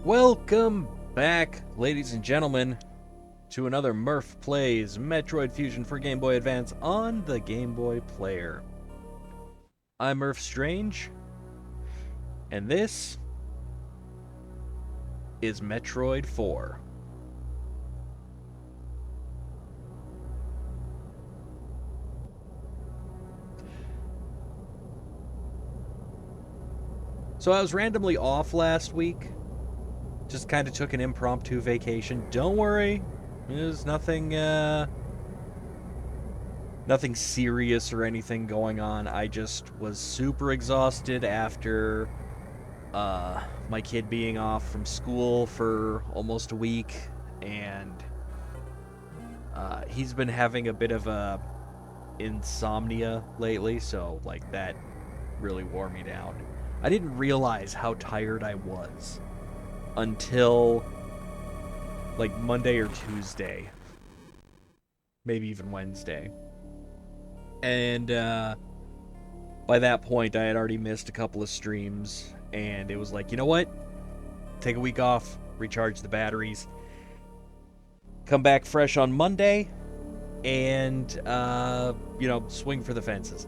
Welcome back, ladies and gentlemen, to another Murph Plays Metroid Fusion for Game Boy Advance on the Game Boy Player. I'm Murph Strange, and this is Metroid 4. So I was randomly off last week. Just kind of took an impromptu vacation. Don't worry, there's nothing serious or anything going on. I just was super exhausted after my kid being off from school for almost a week, and he's been having a bit of a insomnia lately, so like that really wore me down. I didn't realize how tired I was until like Monday or Tuesday, maybe even Wednesday. And by that point I had already missed a couple of streams, and it was like, you know what, take a week off, recharge the batteries, come back fresh on Monday, and swing for the fences.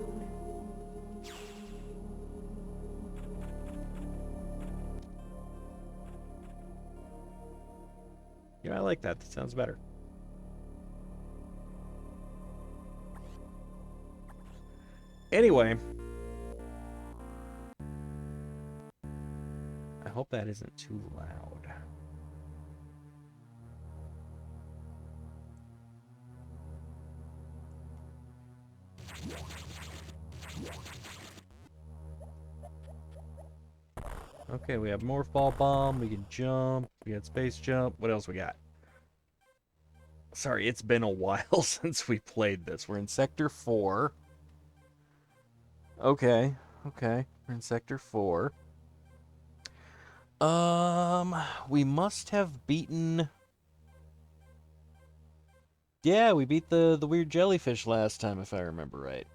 Yeah, I like that. That sounds better. Anyway, I hope that isn't too loud. Okay, we have Morph Ball Bomb, we can jump, we got Space Jump, what else we got? Sorry, it's been a while since we played this. We're in Sector 4. Okay, we're in Sector 4. We must have beaten... Yeah, we beat the weird jellyfish last time, if I remember right.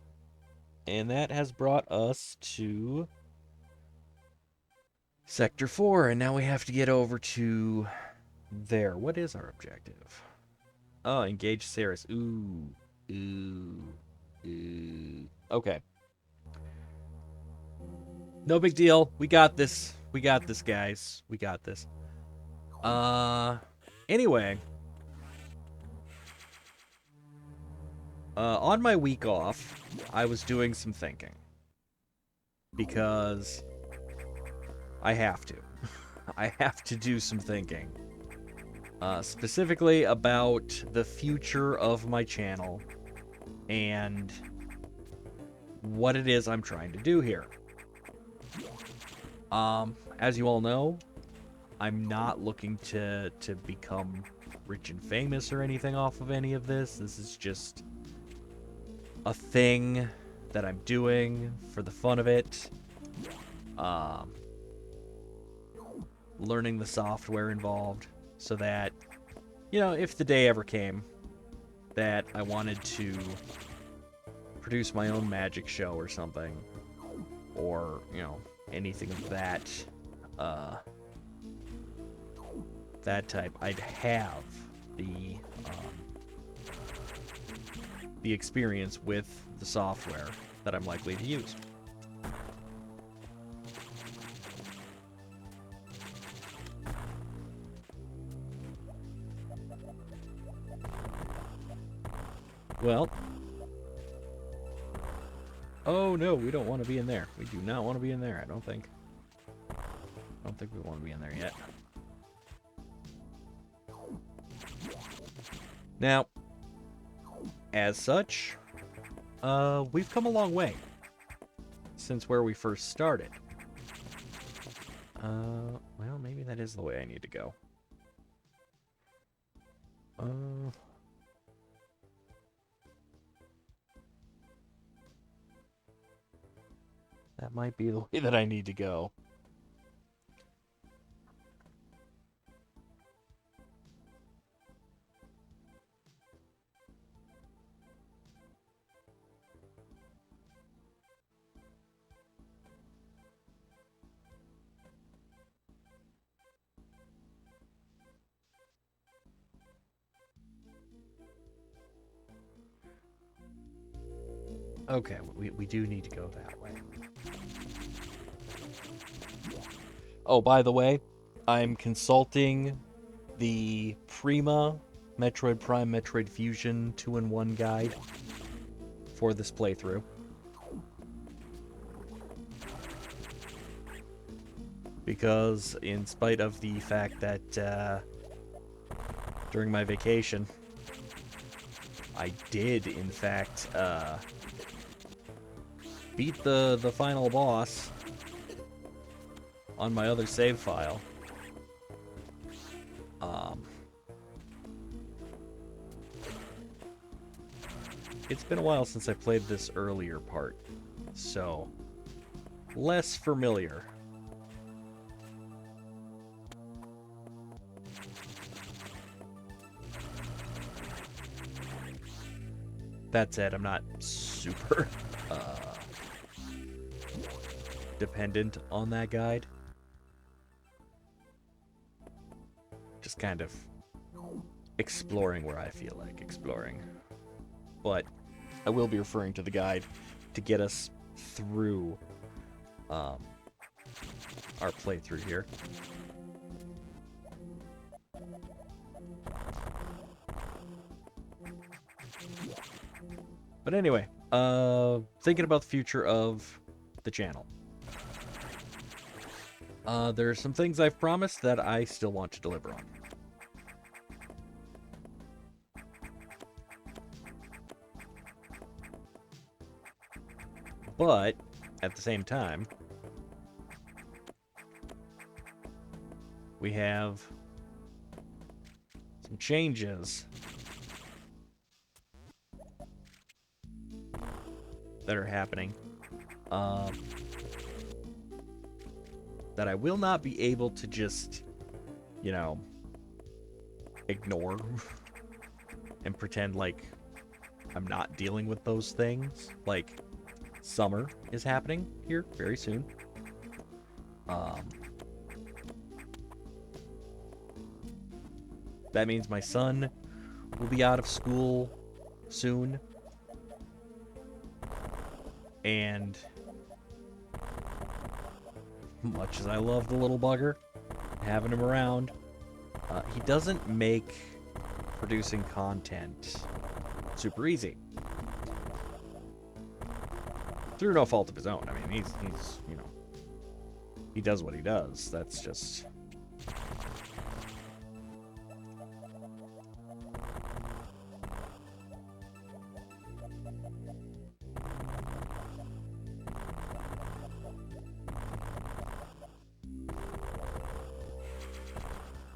And that has brought us to Sector 4, and now we have to get over to there. What is our objective? Oh, engage Ceres. Ooh. Okay. No big deal. We got this. We got this, guys. We got this. Anyway. On my week off, I was doing some thinking. Because I have to. I have to do some thinking. Specifically about the future of my channel and what it is I'm trying to do here. As you all know, I'm not looking to become rich and famous or anything off of any of this. This is just a thing that I'm doing for the fun of it. Learning the software involved so that, you know, if the day ever came that I wanted to produce my own magic show or something, or, you know, anything of that type, I'd have the experience with the software that I'm likely to use. Well. Oh no, we don't want to be in there. We do not want to be in there, I don't think. I don't think we want to be in there yet. Now, as such, we've come a long way since where we first started. Well, maybe that is the way I need to go. That might be the way that I need to go. Okay, we do need to go that way. Oh, by the way, I'm consulting the Prima Metroid Prime Metroid Fusion 2-in-1 guide for this playthrough. Because in spite of the fact that during my vacation, I did in fact beat the final boss on my other save file. It's been a while since I played this earlier part, so less familiar. That said, I'm not super dependent on that guide. Just kind of exploring where I feel like exploring. But I will be referring to the guide to get us through our playthrough here. But anyway, thinking about the future of the channel. There are some things I've promised that I still want to deliver on. But, at the same time, we have some changes that are happening that I will not be able to just, you know, ignore and pretend like I'm not dealing with those things. Like, summer is happening here very soon. That means my son will be out of school soon. And much as I love the little bugger, having him around, he doesn't make producing content super easy. Through no fault of his own. I mean, he's you know, he does what he does. That's just...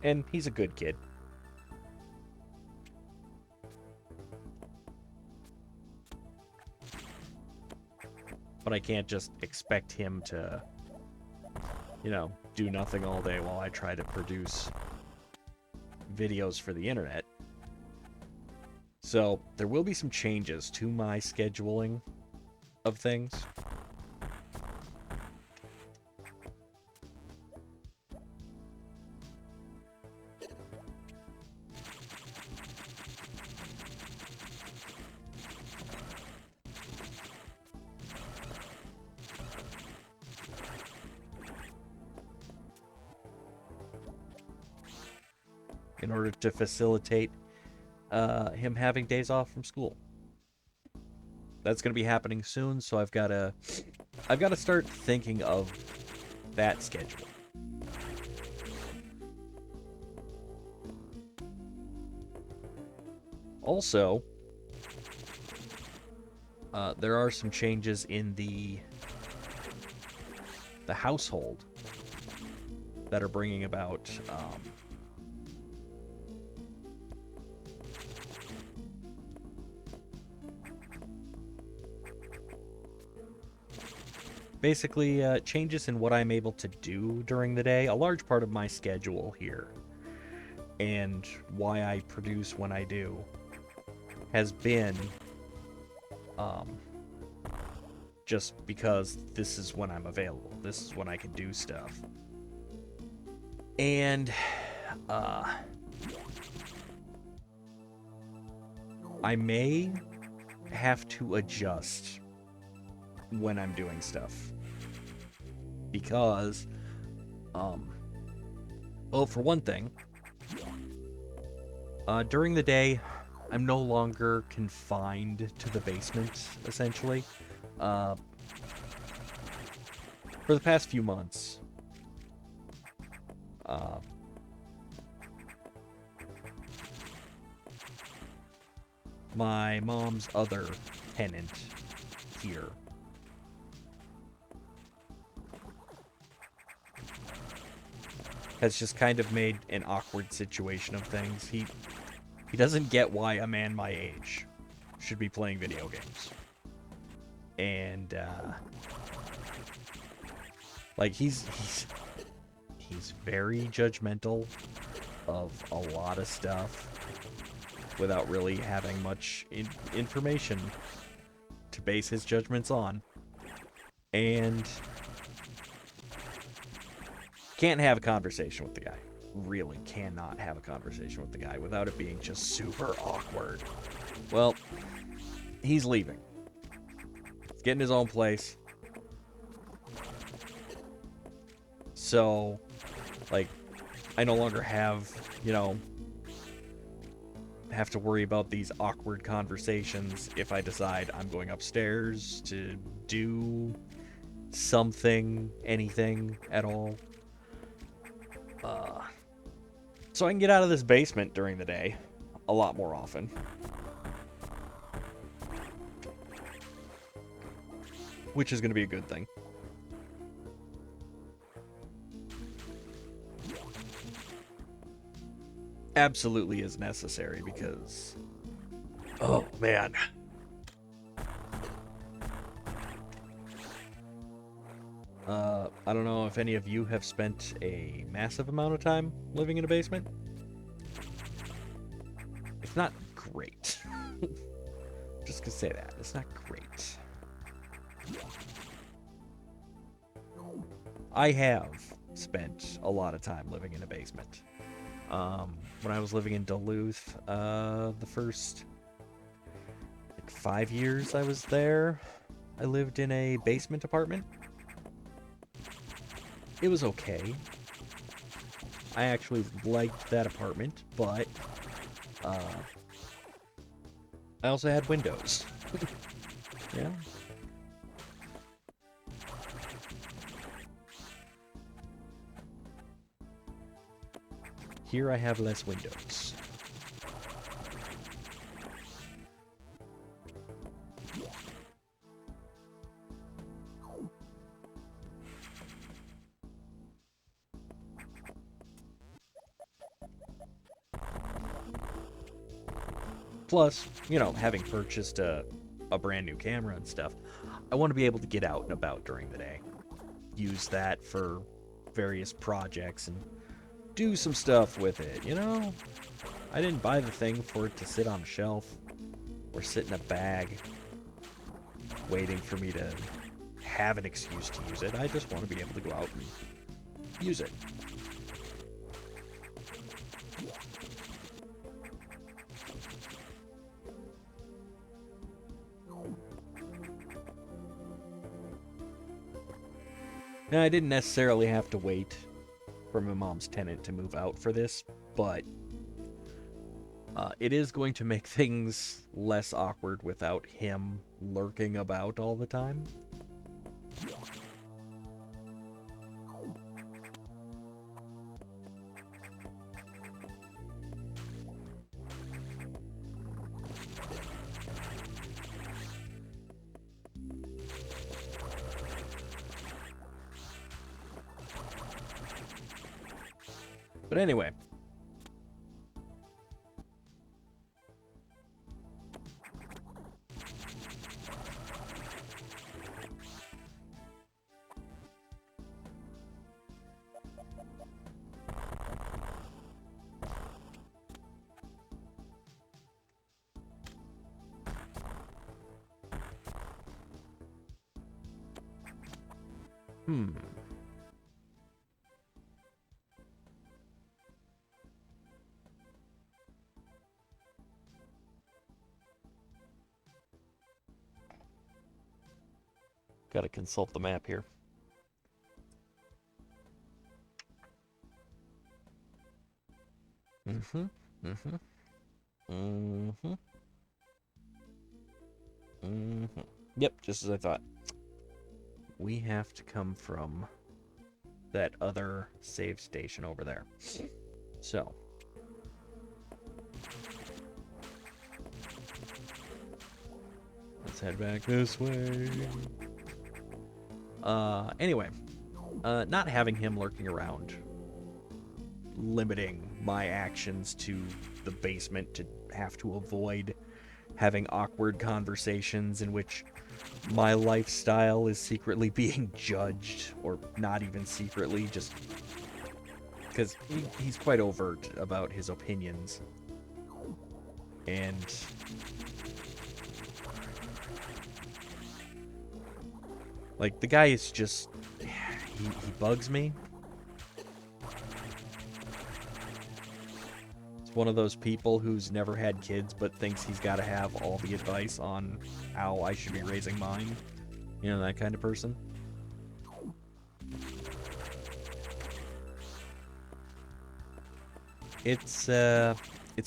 And he's a good kid. But I can't just expect him to, you know, do nothing all day while I try to produce videos for the internet. So there will be some changes to my scheduling of things. In order to facilitate him having days off from school. that's going to be happening soon, so I've got to start thinking of that schedule. Also, there are some changes in the household that are bringing about basically changes in what I'm able to do during the day. A large part of my schedule here and why I produce when I do has been just because this is when I'm available. This is when I can do stuff. And I may have to adjust when I'm doing stuff. Because, well, for one thing, during the day, I'm no longer confined to the basement, essentially. For the past few months, my mom's other tenant here has just kind of made an awkward situation of things. He doesn't get why a man my age should be playing video games. And like he's very judgmental of a lot of stuff without really having much information to base his judgments on. And can't have a conversation with the guy. Really cannot have a conversation with the guy without it being just super awkward. Well, he's leaving. He's getting his own place. So, like, I no longer have, have to worry about these awkward conversations if I decide I'm going upstairs to do something, anything at all. So I can get out of this basement during the day a lot more often. Which is going to be a good thing. Absolutely is necessary because... oh, man. I don't know if any of you have spent a massive amount of time living in a basement. It's not great. Just gonna say that. It's not great. I have spent a lot of time living in a basement. When I was living in Duluth, the first 5 years I was there, I lived in a basement apartment. It was okay. I actually liked that apartment, but I also had windows. Yeah. Here I have less windows. Plus, having purchased a brand new camera and stuff, I want to be able to get out and about during the day. Use that for various projects and do some stuff with it, I didn't buy the thing for it to sit on a shelf or sit in a bag waiting for me to have an excuse to use it. I just want to be able to go out and use it. Now, I didn't necessarily have to wait for my mom's tenant to move out for this, but It is going to make things less awkward without him lurking about all the time. But anyway. Gotta consult the map here. Yep, just as I thought. We have to come from that other save station over there. So. Let's head back this way. Anyway. Not having him lurking around. Limiting my actions to the basement to have to avoid having awkward conversations in which my lifestyle is secretly being judged, or not even secretly, just because he's quite overt about his opinions. And like, the guy is just, he bugs me. One of those people who's never had kids but thinks he's got to have all the advice on how I should be raising mine. You know, that kind of person. It's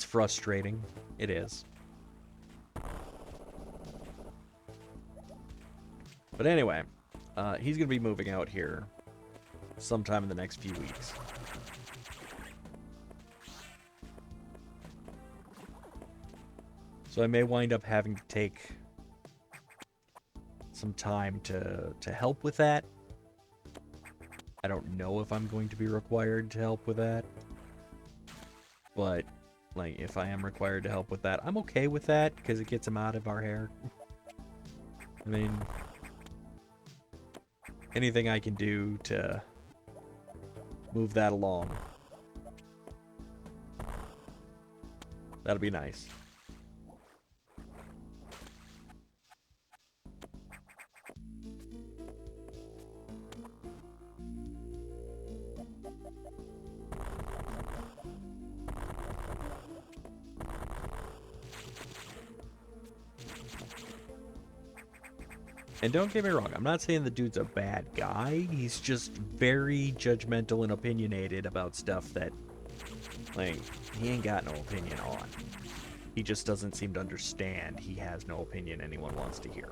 frustrating. It is. But anyway, he's going to be moving out here sometime in the next few weeks. So I may wind up having to take some time to help with that. I don't know if I'm going to be required to help with that. But, like, if I am required to help with that, I'm okay with that, because it gets him out of our hair. I mean, anything I can do to move that along, that'll be nice. And don't get me wrong, I'm not saying the dude's a bad guy. He's just very judgmental and opinionated about stuff that, like, he ain't got no opinion on. He just doesn't seem to understand he has no opinion anyone wants to hear.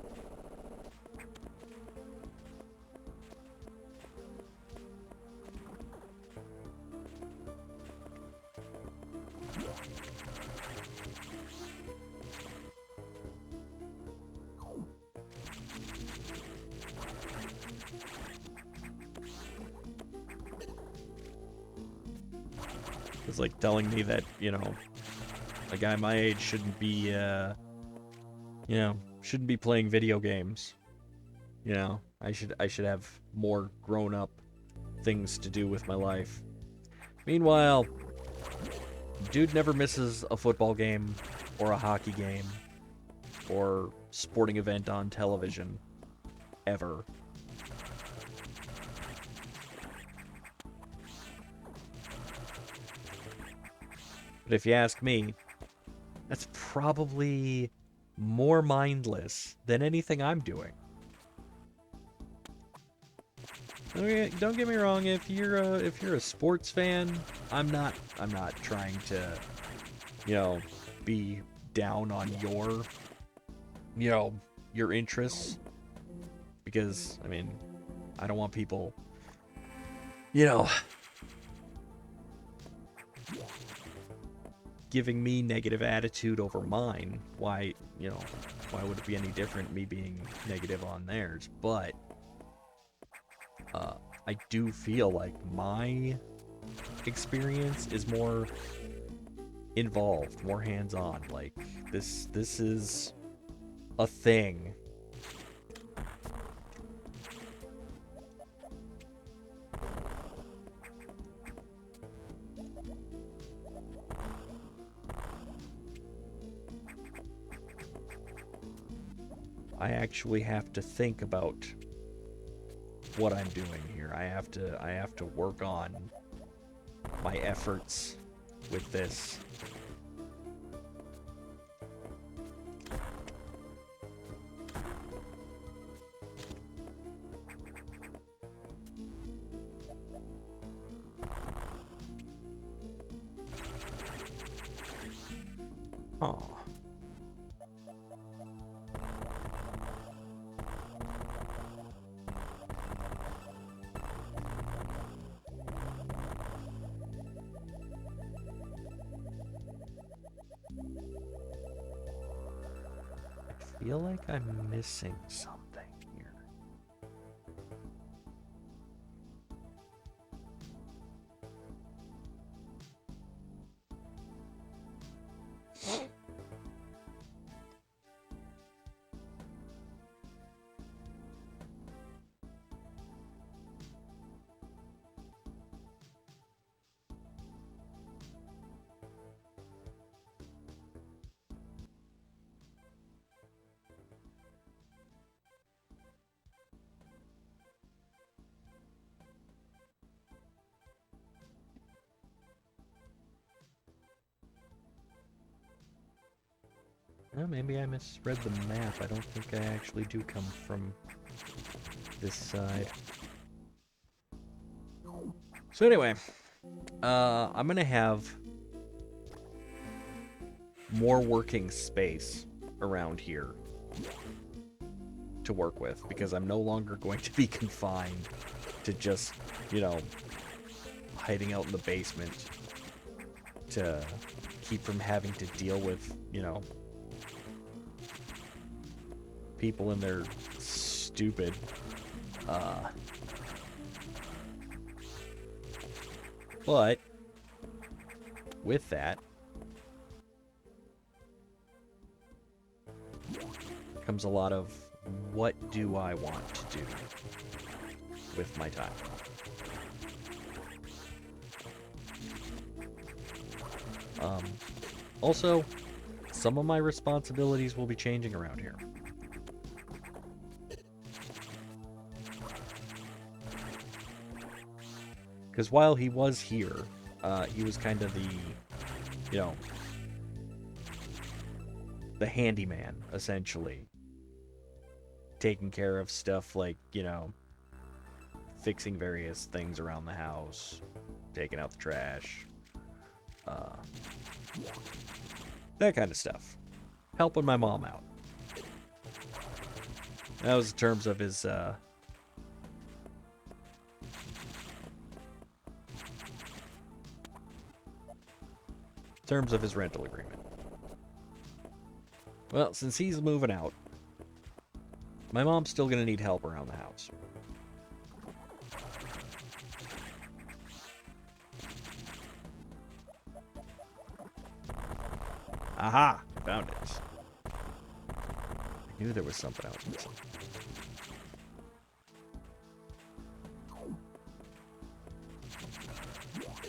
It's like telling me that, you know, a guy my age shouldn't be, shouldn't be playing video games. You know, I should have more grown-up things to do with my life. Meanwhile, dude never misses a football game or a hockey game or sporting event on television. Ever. But if you ask me, that's probably more mindless than anything I'm doing. Don't get me wrong, if you're a sports fan, I'm not trying to, you know, be down on your, your interests. Because, I mean, I don't want people, giving me negative attitude over mine. Why would it be any different me being negative on theirs? But I do feel like my experience is more involved, more hands-on. Like this is a thing. I actually have to think about what I'm doing here. I have to work on my efforts with this. Oh. I feel like I'm missing something here. Well, maybe I misread the map. I don't think I actually do come from this side. So anyway, I'm gonna have more working space around here to work with, because I'm no longer going to be confined to just, hiding out in the basement to keep from having to deal with, people in their stupid but with that comes a lot of what do I want to do with my time. Also, some of my responsibilities will be changing around here. Because while he was here, he was kind of the handyman, essentially. Taking care of stuff like, fixing various things around the house, taking out the trash, that kind of stuff. Helping my mom out. That was in terms of his, rental agreement. Well, since he's moving out, my mom's still gonna need help around the house. Aha! Found it. I knew there was something else missing.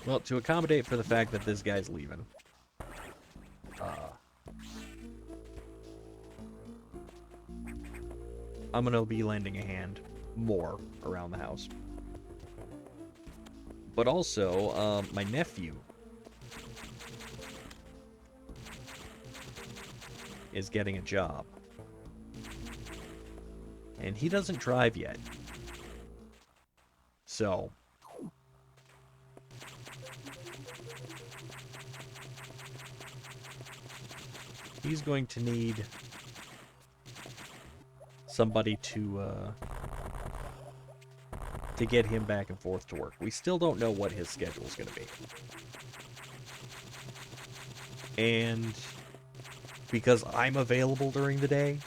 Well, to accommodate for the fact that this guy's leaving, I'm gonna be lending a hand more around the house. But also, my nephew is getting a job. And he doesn't drive yet. So he's going to need somebody to get him back and forth to work. We still don't know what his schedule is going to be. And because I'm available during the day,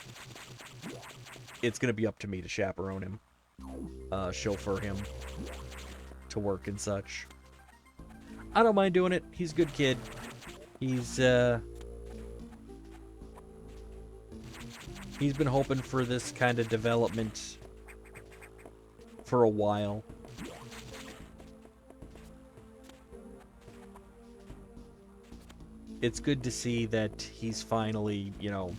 it's going to be up to me to chaperone him, chauffeur him to work and such. I don't mind doing it. He's a good kid. He's been hoping for this kind of development for a while. It's good to see that he's finally, you know,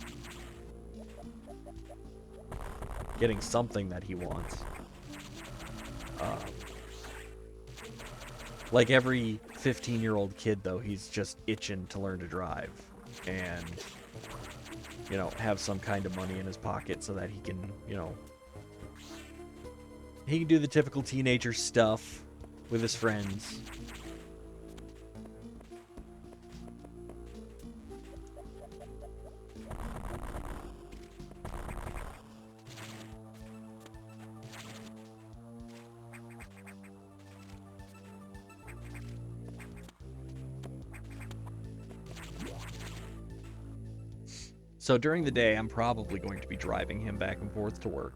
getting something that he wants. Like every 15-year-old kid, though, he's just itching to learn to drive and, you know, have some kind of money in his pocket so that he can, you know, he can do the typical teenager stuff with his friends. So during the day, I'm probably going to be driving him back and forth to work.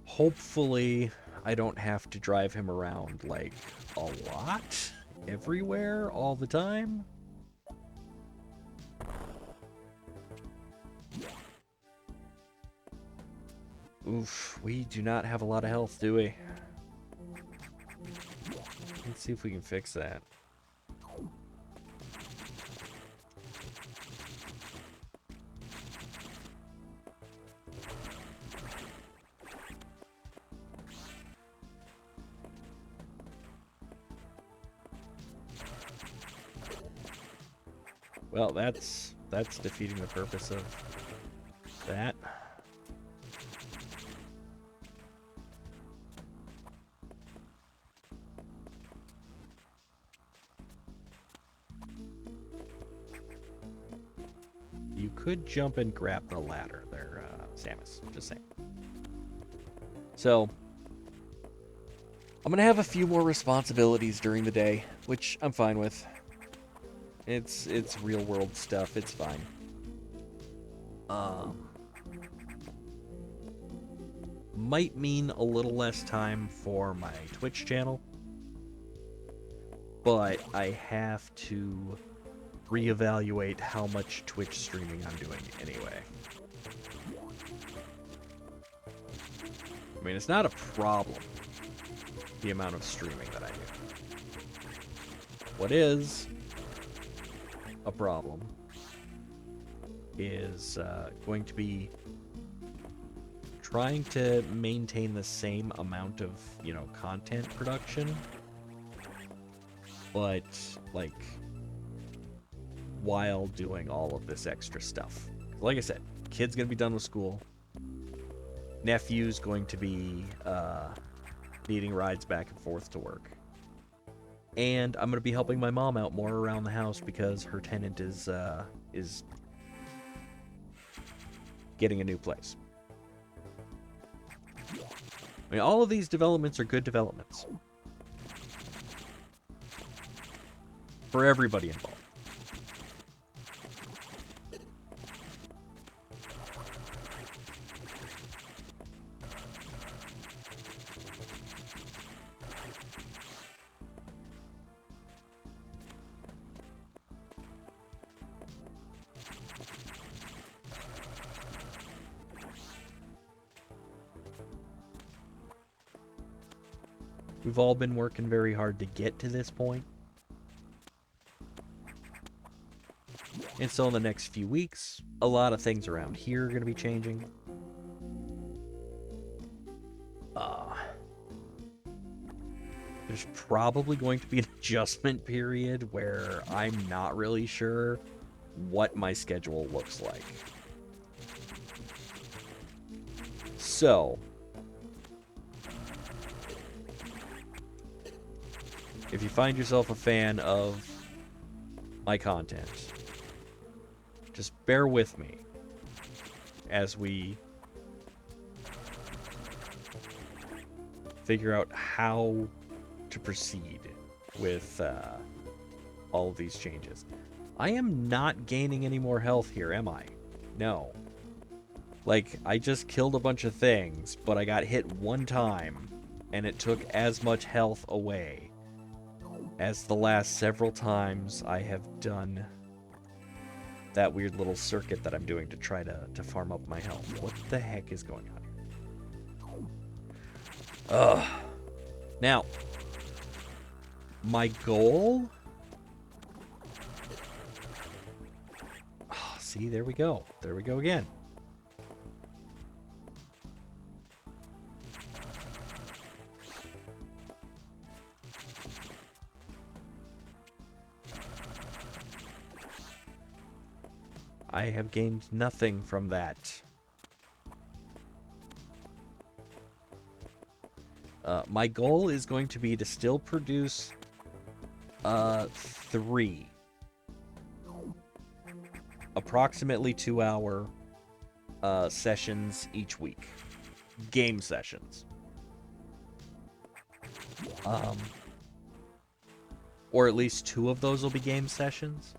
Hopefully, I don't have to drive him around, like, a lot, everywhere, all the time. Oof, we do not have a lot of health, do we? Let's see if we can fix that. Well, that's defeating the purpose of that. You could jump and grab the ladder there, Samus. Just saying. So, I'm gonna have a few more responsibilities during the day, which I'm fine with. It's real world stuff. It's fine. Might mean a little less time for my Twitch channel, but I have to reevaluate how much Twitch streaming I'm doing anyway. I mean, it's not a problem, the amount of streaming that I do. What is a problem is going to be trying to maintain the same amount of, you know, content production, but, like, while doing all of this extra stuff. Like I said, kid's gonna be done with school. Nephew's going to be needing rides back and forth to work. And I'm going to be helping my mom out more around the house because her tenant is getting a new place. I mean, all of these developments are good developments for everybody involved. We've all been working very hard to get to this point. And so in the next few weeks, a lot of things around here are going to be changing. There's probably going to be an adjustment period where I'm not really sure what my schedule looks like. So, if you find yourself a fan of my content, Just bear with me as we figure out how to proceed with all of these changes. I am not gaining any more health here, am I? No. Like, I just killed a bunch of things, but I got hit one time, and it took as much health away as the last several times I have done that weird little circuit that I'm doing to try to farm up my health. What the heck is going on here? Ugh. Now, my goal... Oh, see, there we go. There we go again. I have gained nothing from that. My goal is going to be to still produce 3 approximately 2-hour sessions each week. Game sessions. Or at least 2 of those will be game sessions.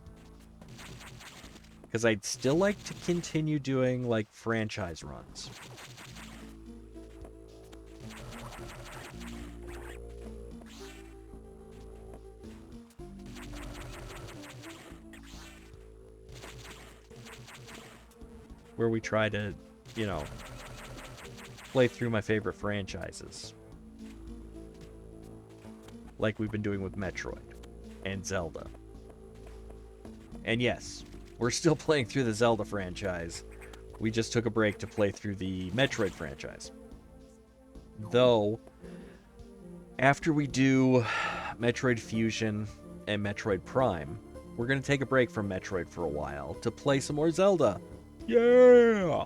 Because I'd still like to continue doing, like, franchise runs. Where we try to, you know, play through my favorite franchises. Like we've been doing with Metroid and Zelda. And yes, we're still playing through the Zelda franchise. We just took a break to play through the Metroid franchise. Though, after we do Metroid Fusion and Metroid Prime, we're going to take a break from Metroid for a while to play some more Zelda. Yeah!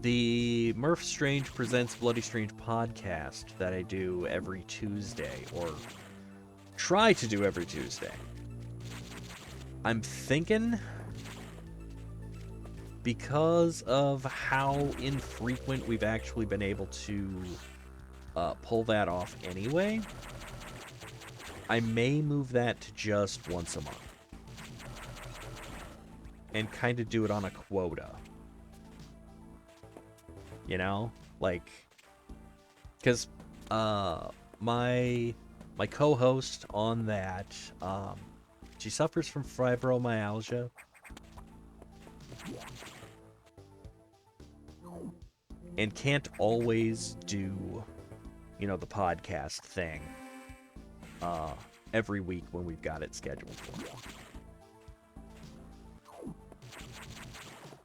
The Murph Strange Presents Bloody Strange podcast that I do every Tuesday, or try to do every Tuesday. I'm thinking, because of how infrequent we've actually been able to pull that off anyway, I may move that to just once a month. And kind of do it on a quota. You know? Like, because my co-host on that, she suffers from fibromyalgia. And can't always do, you know, the podcast thing every week when we've got it scheduled for.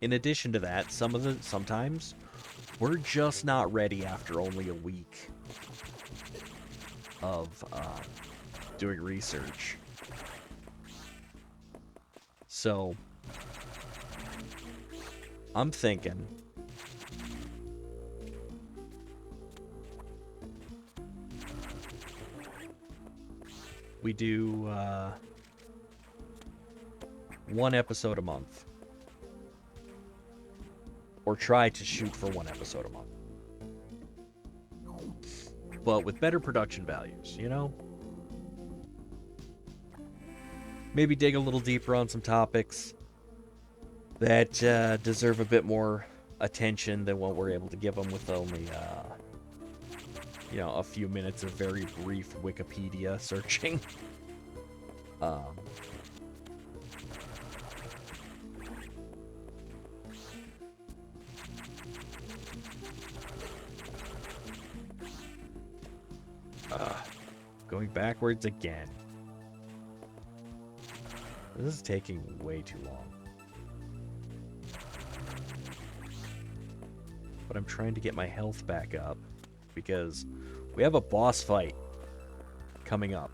In addition to that, sometimes we're just not ready after only a week of doing research. So, I'm thinking we do 1 episode a month. Or try to shoot for 1 episode a month. But with better production values, you know? Maybe dig a little deeper on some topics that deserve a bit more attention than what we're able to give them with only, you know, a few minutes of very brief Wikipedia searching. Going backwards again. This is taking way too long. But I'm trying to get my health back up because we have a boss fight coming up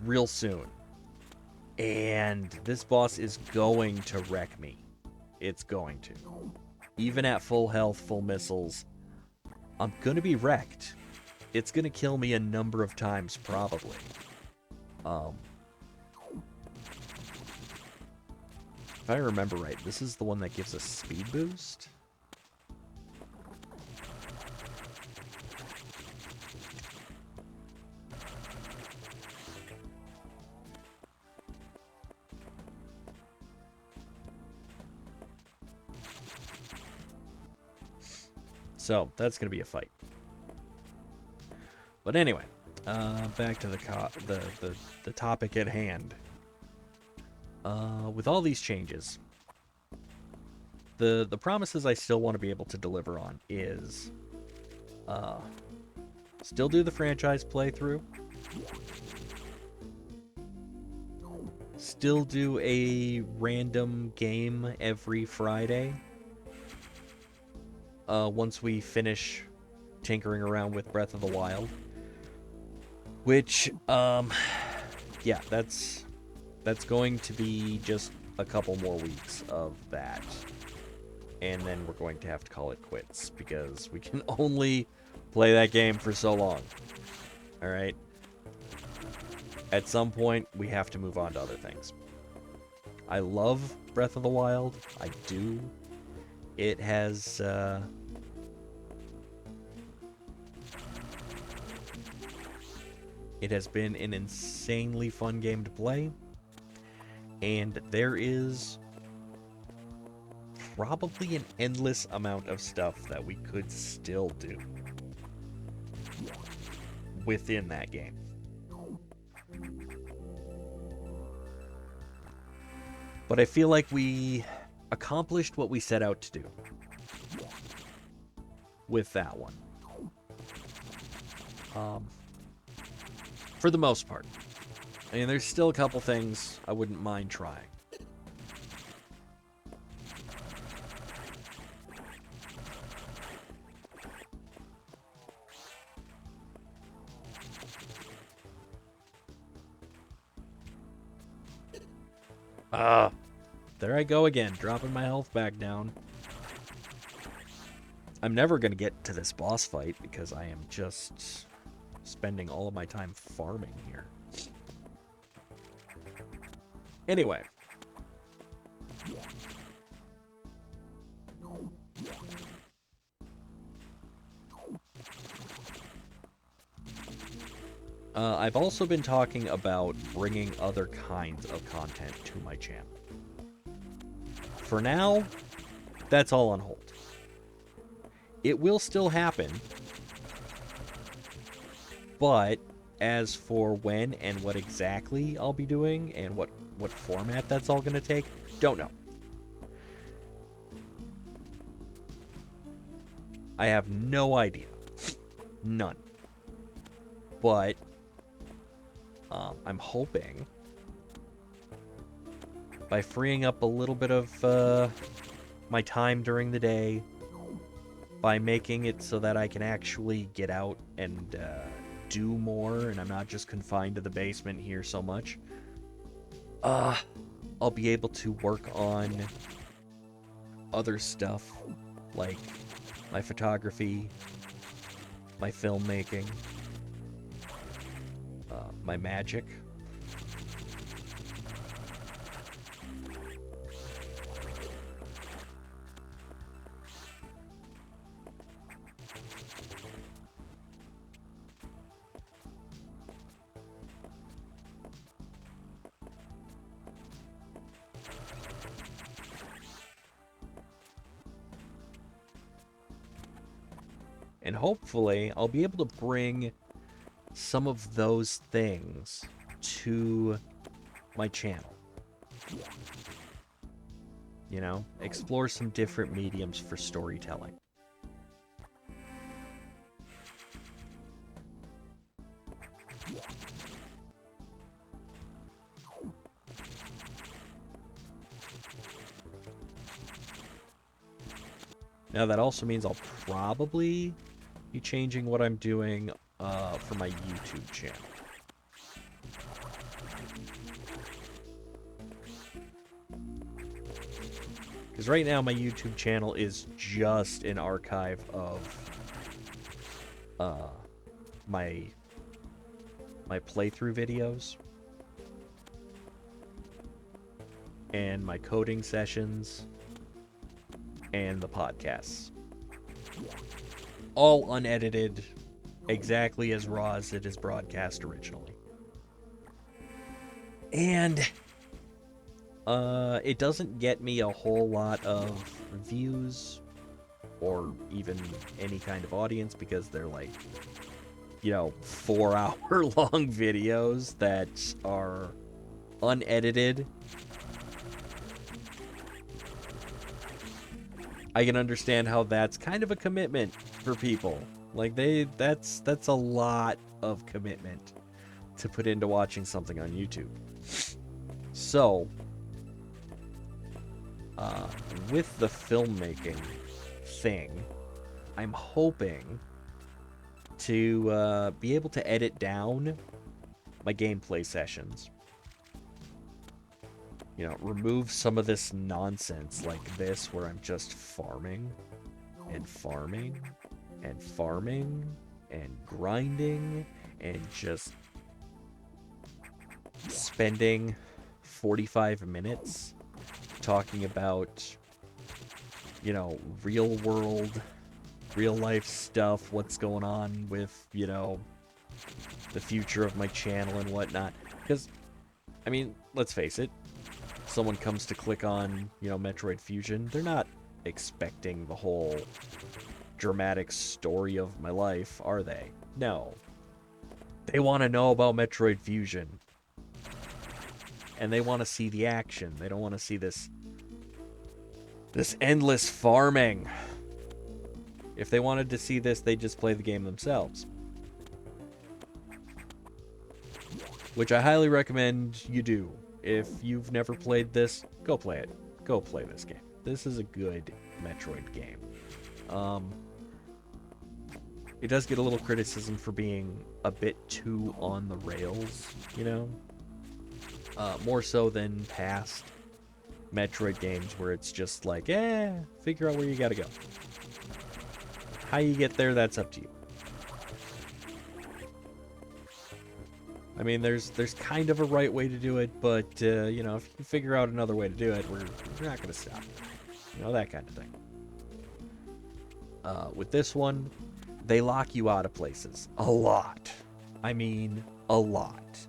real soon. And this boss is going to wreck me. It's going to. Even at full health, full missiles, I'm going to be wrecked. it's gonna kill me a number of times, probably. If I remember right, this is the one that gives us speed boost. So, that's going to be a fight. But anyway, back to the topic at hand. With all these changes, the promises I still want to be able to deliver on is still do the franchise playthrough, still do a random game every Friday. Once we finish tinkering around with Breath of the Wild. Which, yeah, that's going to be just a couple more weeks of that. And then we're going to have to call it quits, because we can only play that game for so long. Alright? At some point, we have to move on to other things. I love Breath of the Wild. I do. It has, it has been an insanely fun game to play, and there is probably an endless amount of stuff that we could still do within that game. But I feel like we accomplished what we set out to do with that one. For the most part. I mean, there's still a couple things I wouldn't mind trying. There I go again, dropping my health back down. I'm never going to get to this boss fight because I am just spending all of my time farming here. Anyway. I've also been talking about bringing other kinds of content to my channel. For now, that's all on hold. It will still happen, but as for when and what exactly I'll be doing and what format that's all going to take, don't know. I have no idea. None. But I'm hoping by freeing up a little bit of my time during the day, by making it so that I can actually get out and do more, and I'm not just confined to the basement here so much, I'll be able to work on other stuff, like my photography, my filmmaking, my magic. And hopefully, I'll be able to bring some of those things to my channel. You know, explore some different mediums for storytelling. Now, that also means I'll probably be changing what I'm doing for my YouTube channel. Because right now my YouTube channel is just an archive of my playthrough videos and my coding sessions and the podcasts. All unedited, exactly as raw as it is broadcast originally. And it doesn't get me a whole lot of views or even any kind of audience because they're like, 4-hour-long videos that are unedited. I can understand how that's kind of a commitment for people. Like that's a lot of commitment to put into watching something on YouTube. So, with the filmmaking thing, I'm hoping to be able to edit down my gameplay sessions. Remove some of this nonsense like this where I'm just farming and farming and farming and grinding and just spending 45 minutes talking about, real world, real life stuff, what's going on with, the future of my channel and whatnot. Because, let's face it, someone comes to click on, Metroid Fusion, they're not expecting the whole dramatic story of my life, are they? No. They want to know about Metroid Fusion. And they want to see the action. They don't want to see this endless farming. If they wanted to see this, they'd just play the game themselves. Which I highly recommend you do. If you've never played this, go play it. Go play this game. This is a good Metroid game. It does get a little criticism for being a bit too on the rails, more so than past Metroid games where it's just like, figure out where you gotta go. How you get there, that's up to you. There's kind of a right way to do it, but, if you can figure out another way to do it, we're not going to stop. That kind of thing. With this one, they lock you out of places. A lot. A lot.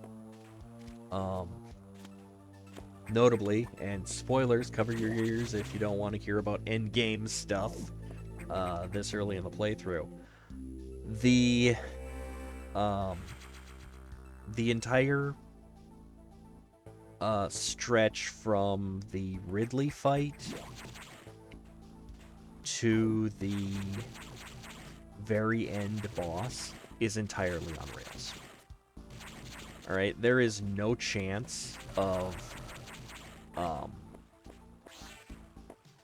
Notably, and spoilers, cover your ears if you don't want to hear about endgame stuff this early in the playthrough. The entire stretch from the Ridley fight to the very end boss is entirely on rails. Alright, there is no chance of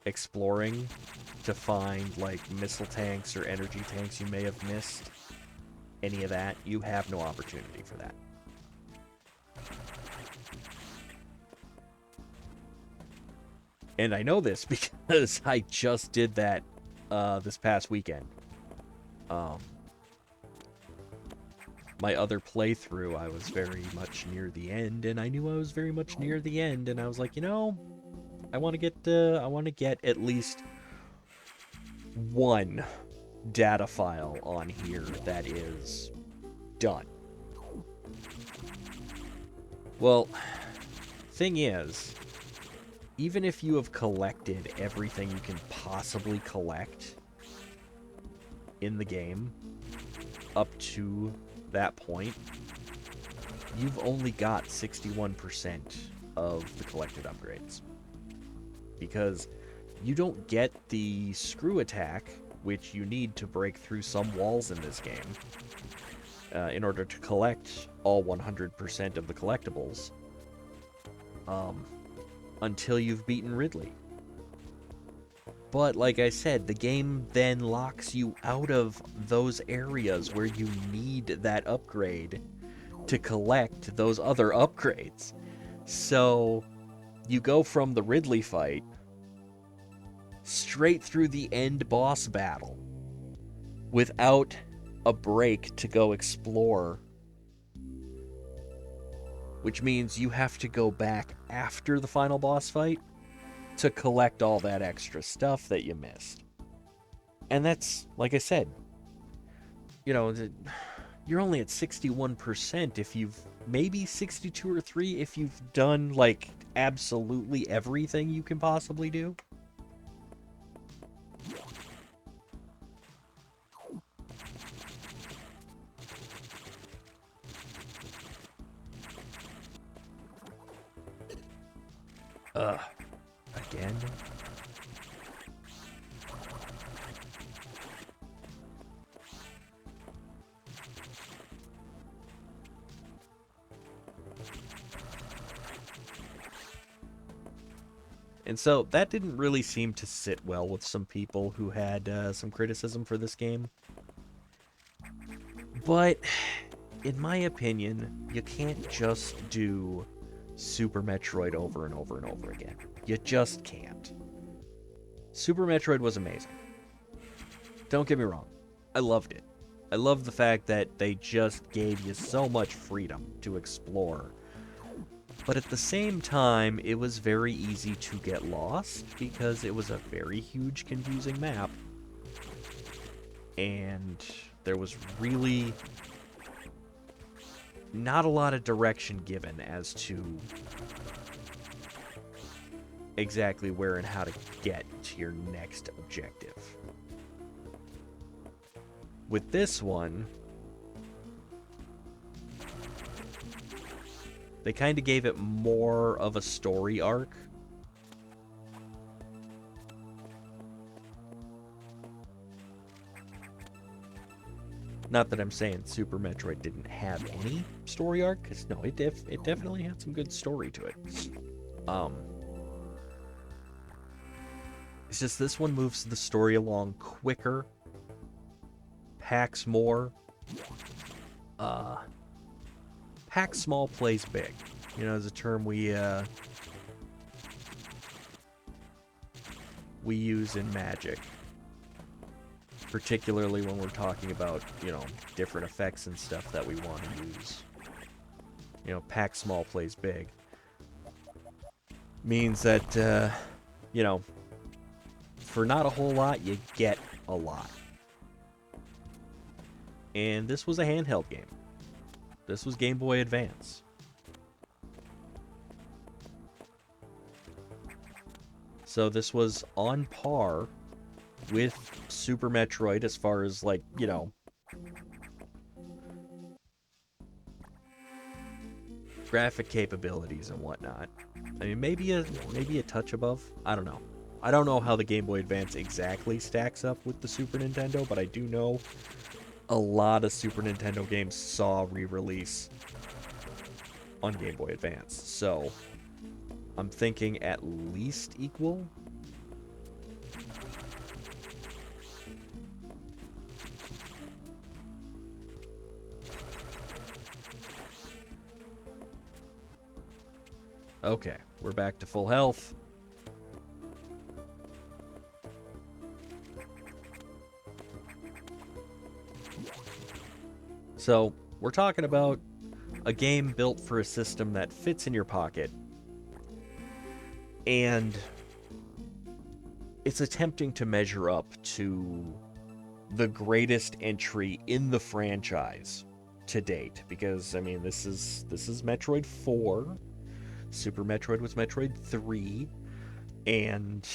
exploring to find like missile tanks or energy tanks you may have missed. Any of that, you have no opportunity for that. And I know this because I just did that this past weekend. My other playthrough, I was very much near the end, and I knew I was very much near the end, and I was like, I want to get at least one data file on here that is done. Well, thing is, even if you have collected everything you can possibly collect in the game up to that point, you've only got 61% of the collected upgrades. Because you don't get the screw attack, which you need to break through some walls in this game in order to collect all 100% of the collectibles, until you've beaten Ridley. But like I said, the game then locks you out of those areas where you need that upgrade to collect those other upgrades. So you go from the Ridley fight straight through the end boss battle without a break to go explore, which means you have to go back after the final boss fight to collect all that extra stuff that you missed. And that's, like I said, you know, you're only at 61% if you've, maybe 62 or 3 if you've done, like, absolutely everything you can possibly do. Again? And so that didn't really seem to sit well with some people who had some criticism for this game. But in my opinion, you can't just do Super Metroid over and over and over again. You just can't. Super Metroid was amazing. Don't get me wrong. I loved it. I love the fact that they just gave you so much freedom to explore. But at the same time, it was very easy to get lost because it was a very huge, confusing map. And there was really not a lot of direction given as to exactly where and how to get to your next objective. With this one, they kind of gave it more of a story arc. Not that I'm saying Super Metroid didn't have any story arc, because no, it definitely had some good story to it. It's just this one moves the story along quicker, packs more. Pack small, plays big. You know, is a term we use in Magic. Particularly when we're talking about, you know, different effects and stuff that we want to use. You know, pack small, plays big. Means that, you know, for not a whole lot, you get a lot. And this was a handheld game. This was Game Boy Advance. So this was on par with Super Metroid as far as, like, you know, graphic capabilities and whatnot. I mean, maybe a touch above. I don't know. I don't know how the Game Boy Advance exactly stacks up with the Super Nintendo, but I do know a lot of Super Nintendo games saw re-release on Game Boy Advance. So I'm thinking at least equal. Okay, we're back to full health. So, we're talking about a game built for a system that fits in your pocket. And it's attempting to measure up to the greatest entry in the franchise to date. Because, I mean, this is Metroid 4. Super Metroid was Metroid 3, and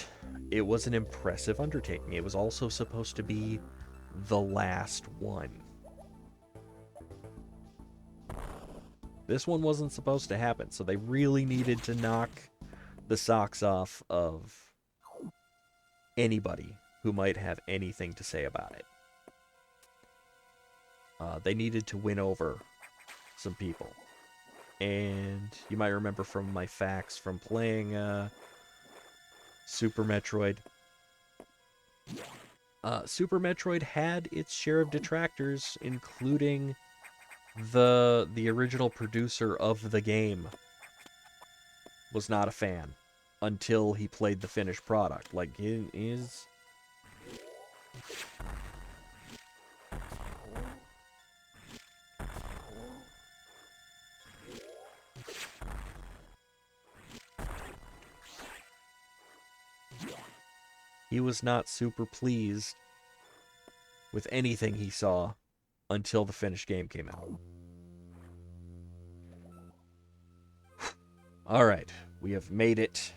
it was an impressive undertaking. It was also supposed to be the last one. This one wasn't supposed to happen, so they really needed to knock the socks off of anybody who might have anything to say about it. They needed to win over some people. And you might remember from my facts from playing Super Metroid. Super Metroid had its share of detractors, including the original producer of the game was not a fan until he played the finished product. Like, He was not super pleased with anything he saw until the finished game came out. Alright, we have made it.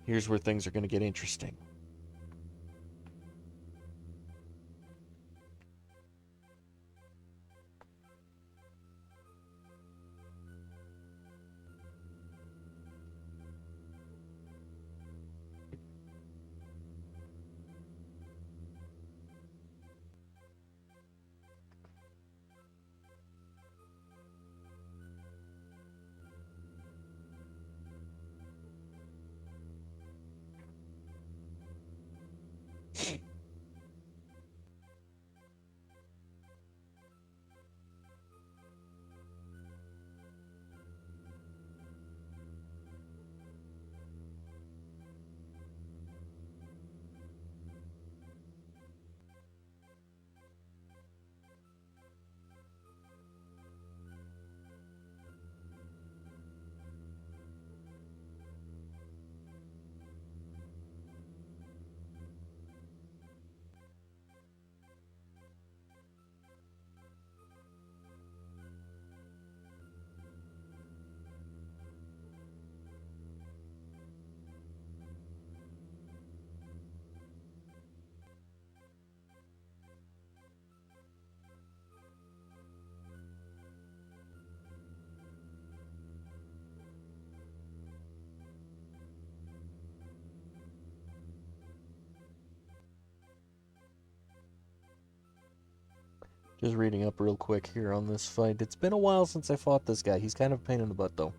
Here's where things are going to get interesting. Just reading up real quick here on this fight. It's been a while since I fought this guy. He's kind of a pain in the butt, though.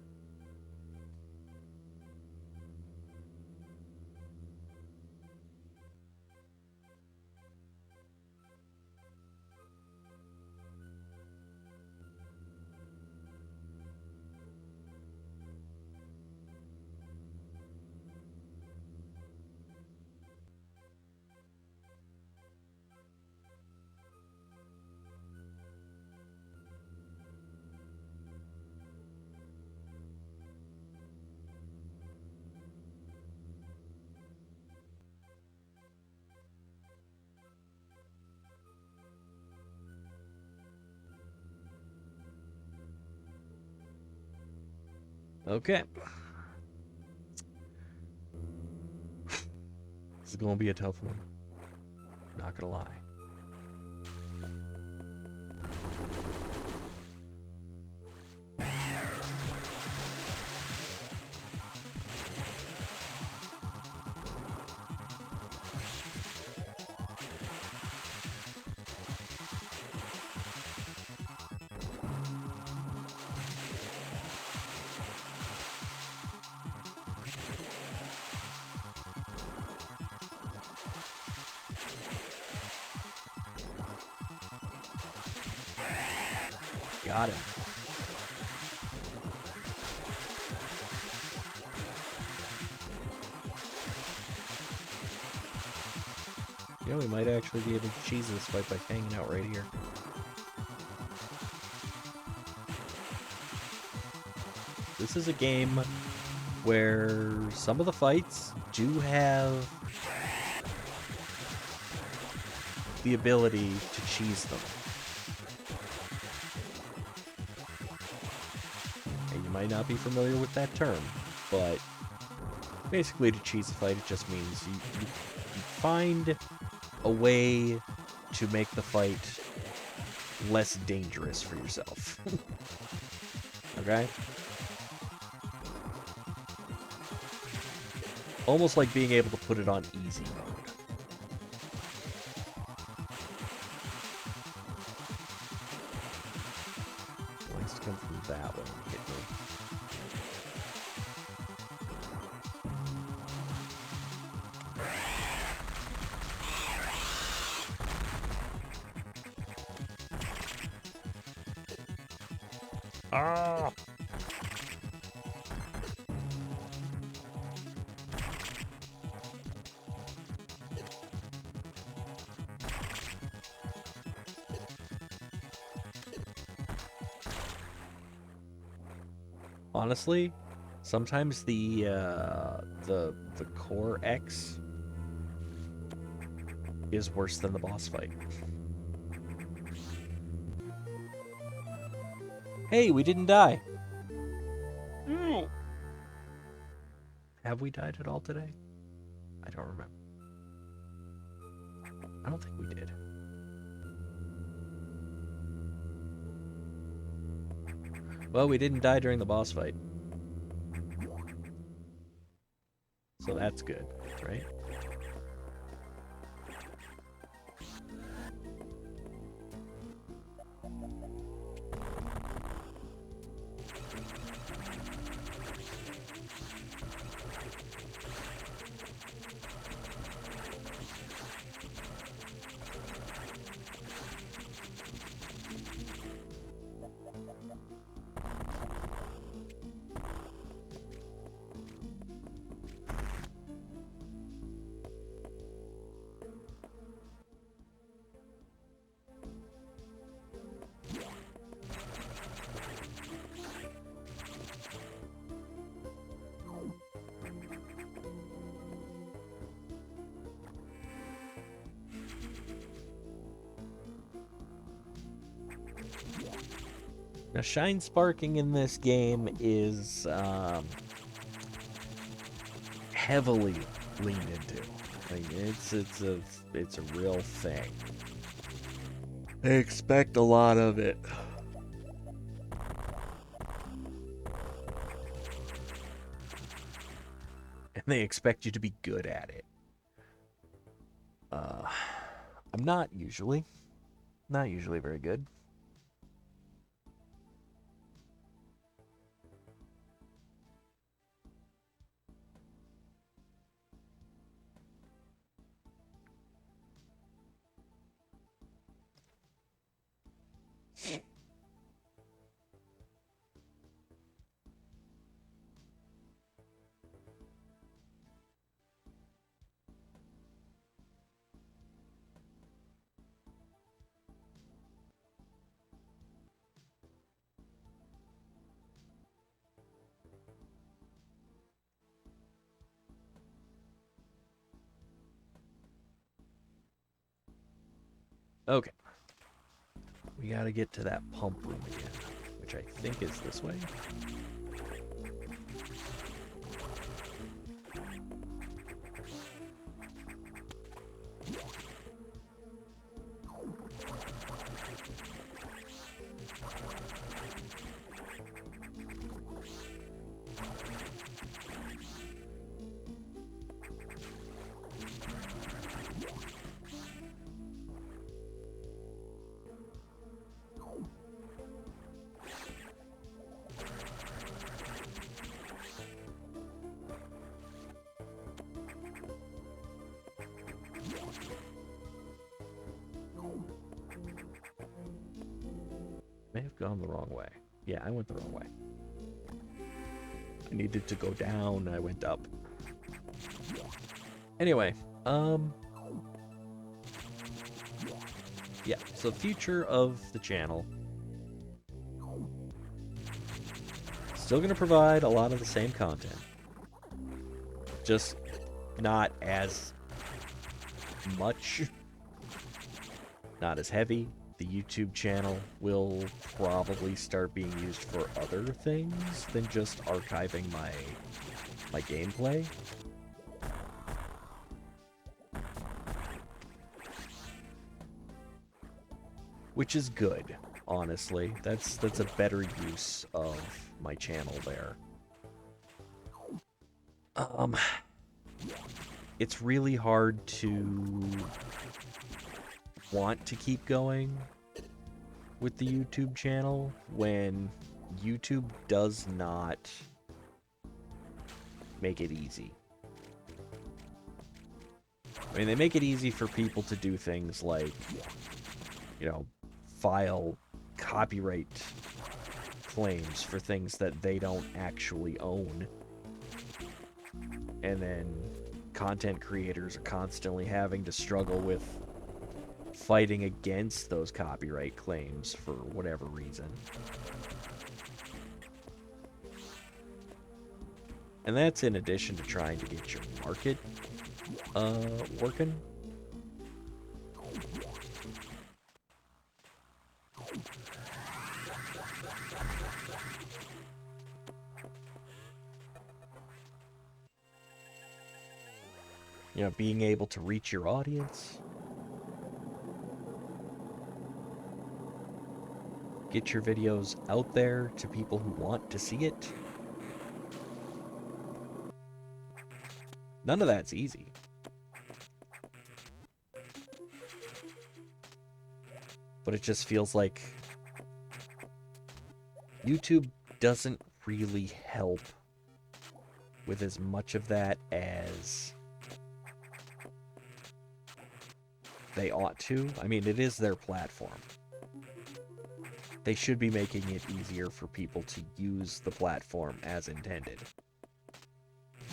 Okay. This is going to be a tough one. Not going to lie. Got him. Yeah, we might actually be able to cheese this fight by hanging out right here. This is a game where some of the fights do have the ability to cheese them. And you might not be familiar with that term, but basically to cheese a fight, it just means you find a way to make the fight less dangerous for yourself. Okay? Almost like being able to put it on easy mode. Wants to come from that way and hit me. Ah! Honestly, Sometimes the core X is worse than the boss fight. Hey, we didn't die. Mm. Have we died at all today? I don't remember. I don't think we did. Well, we didn't die during the boss fight. So that's good, right? Now, shine sparking in this game is heavily leaned into. Like, it's a real thing. I expect a lot of it. And they expect you to be good at it. I'm not usually very good. Okay. We gotta get to that pump room again, which I think is this way. May have gone the wrong way. Yeah, I went the wrong way. I needed to go down, I went up. Anyway, yeah, so future of the channel. Still gonna provide a lot of the same content. Just not as much. Not as heavy. The YouTube channel will probably start being used for other things than just archiving my gameplay. Which is good, honestly. That's a better use of my channel there. It's really hard to want to keep going with the YouTube channel when YouTube does not make it easy. I mean, they make it easy for people to do things like, you know, file copyright claims for things that they don't actually own. And then content creators are constantly having to struggle with fighting against those copyright claims for whatever reason. And that's in addition to trying to get your market working. You know, being able to reach your audience. Get your videos out there to people who want to see it. None of that's easy. But it just feels like YouTube doesn't really help with as much of that as they ought to. I mean, it is their platform. They should be making it easier for people to use the platform as intended.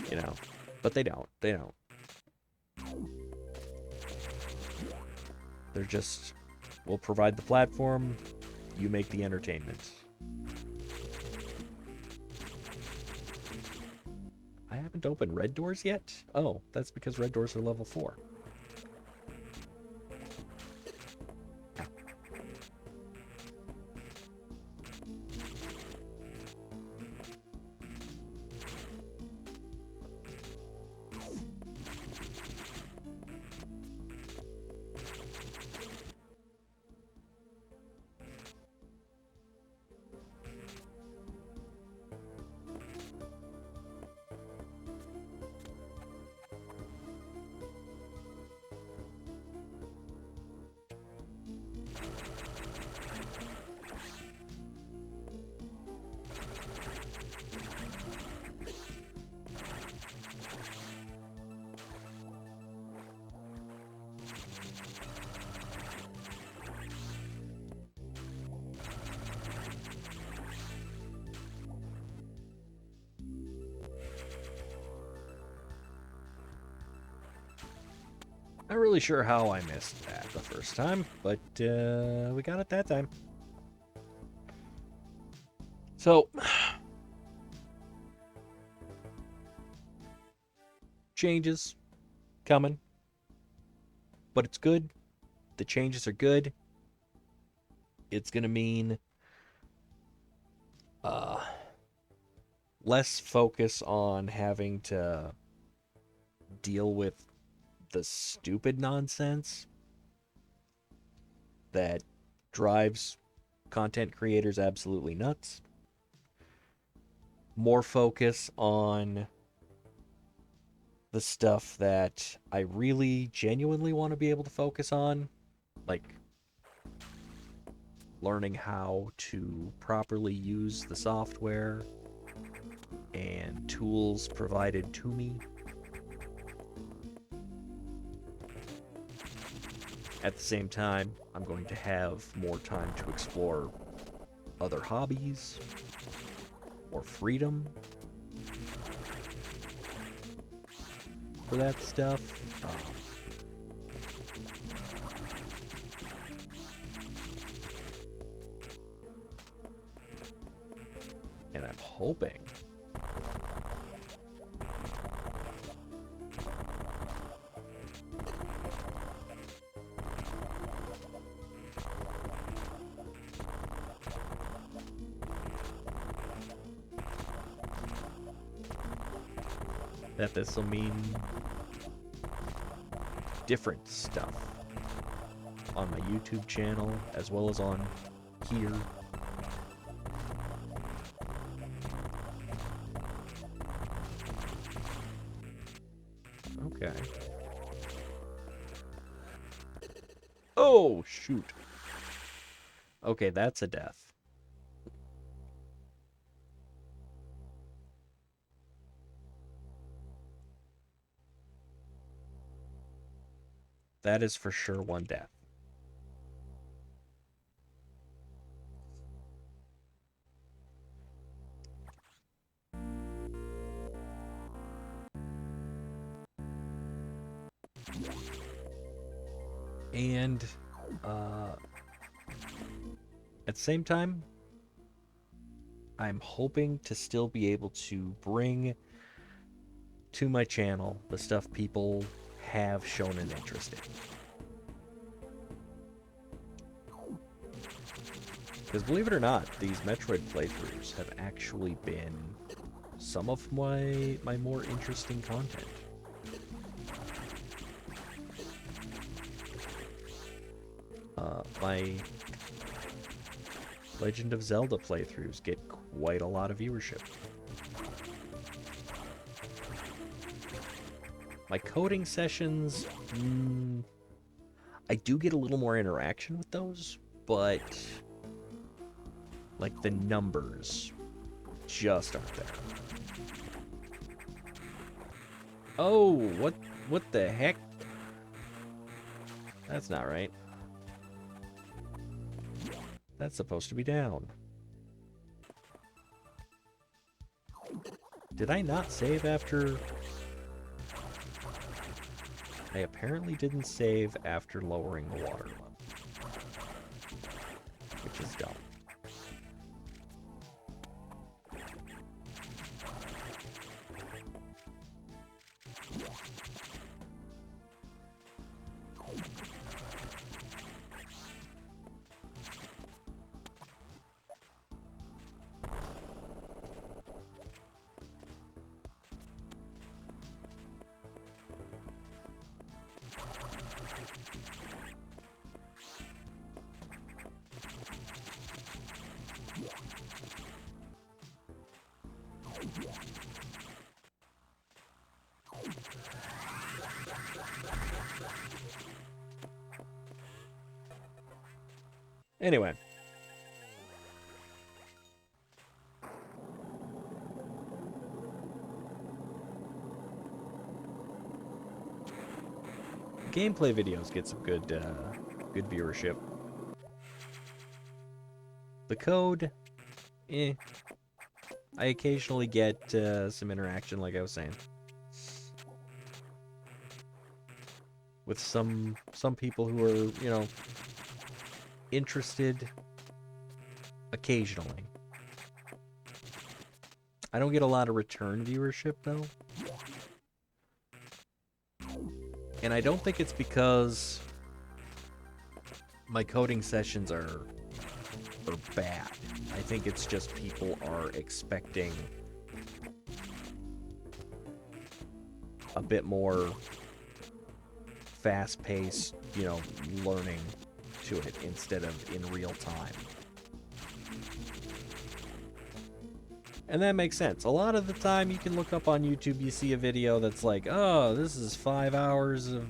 You know, but they don't. They don't. They're just, we'll provide the platform, you make the entertainment. I haven't opened red doors yet? Oh, that's because red doors are level 4. Not really sure how I missed that the first time, but we got it that time. So, changes coming, but it's good. The changes are good. It's going to mean less focus on having to deal with the stupid nonsense that drives content creators absolutely nuts. More focus on the stuff that I really genuinely want to be able to focus on, like learning how to properly use the software and tools provided to me. At the same time, I'm going to have more time to explore other hobbies, more freedom for that stuff. And I'm hoping that this will mean different stuff on my YouTube channel as well as on here. Okay. Oh, shoot. Okay, that's a death. That is for sure one death. And at the same time, I'm hoping to still be able to bring to my channel the stuff people have shown an interest in. Because believe it or not, these Metroid playthroughs have actually been some of my more interesting content. My Legend of Zelda playthroughs get quite a lot of viewership. My coding sessions, I do get a little more interaction with those, but like the numbers just aren't there. Oh, what the heck? That's not right. That's supposed to be down. Did I not save after... I apparently didn't save after lowering the water level, which is dumb. Anyway. Gameplay videos get some good viewership. The code, I occasionally get some interaction, like I was saying. With some people who are, you know, interested occasionally. I don't get a lot of return viewership, though. And I don't think it's because my coding sessions are bad. I think it's just people are expecting a bit more fast-paced, you know, learning to it instead of in real time. And that makes sense. A lot of the time you can look up on YouTube, you see a video that's like, oh, this is 5 hours of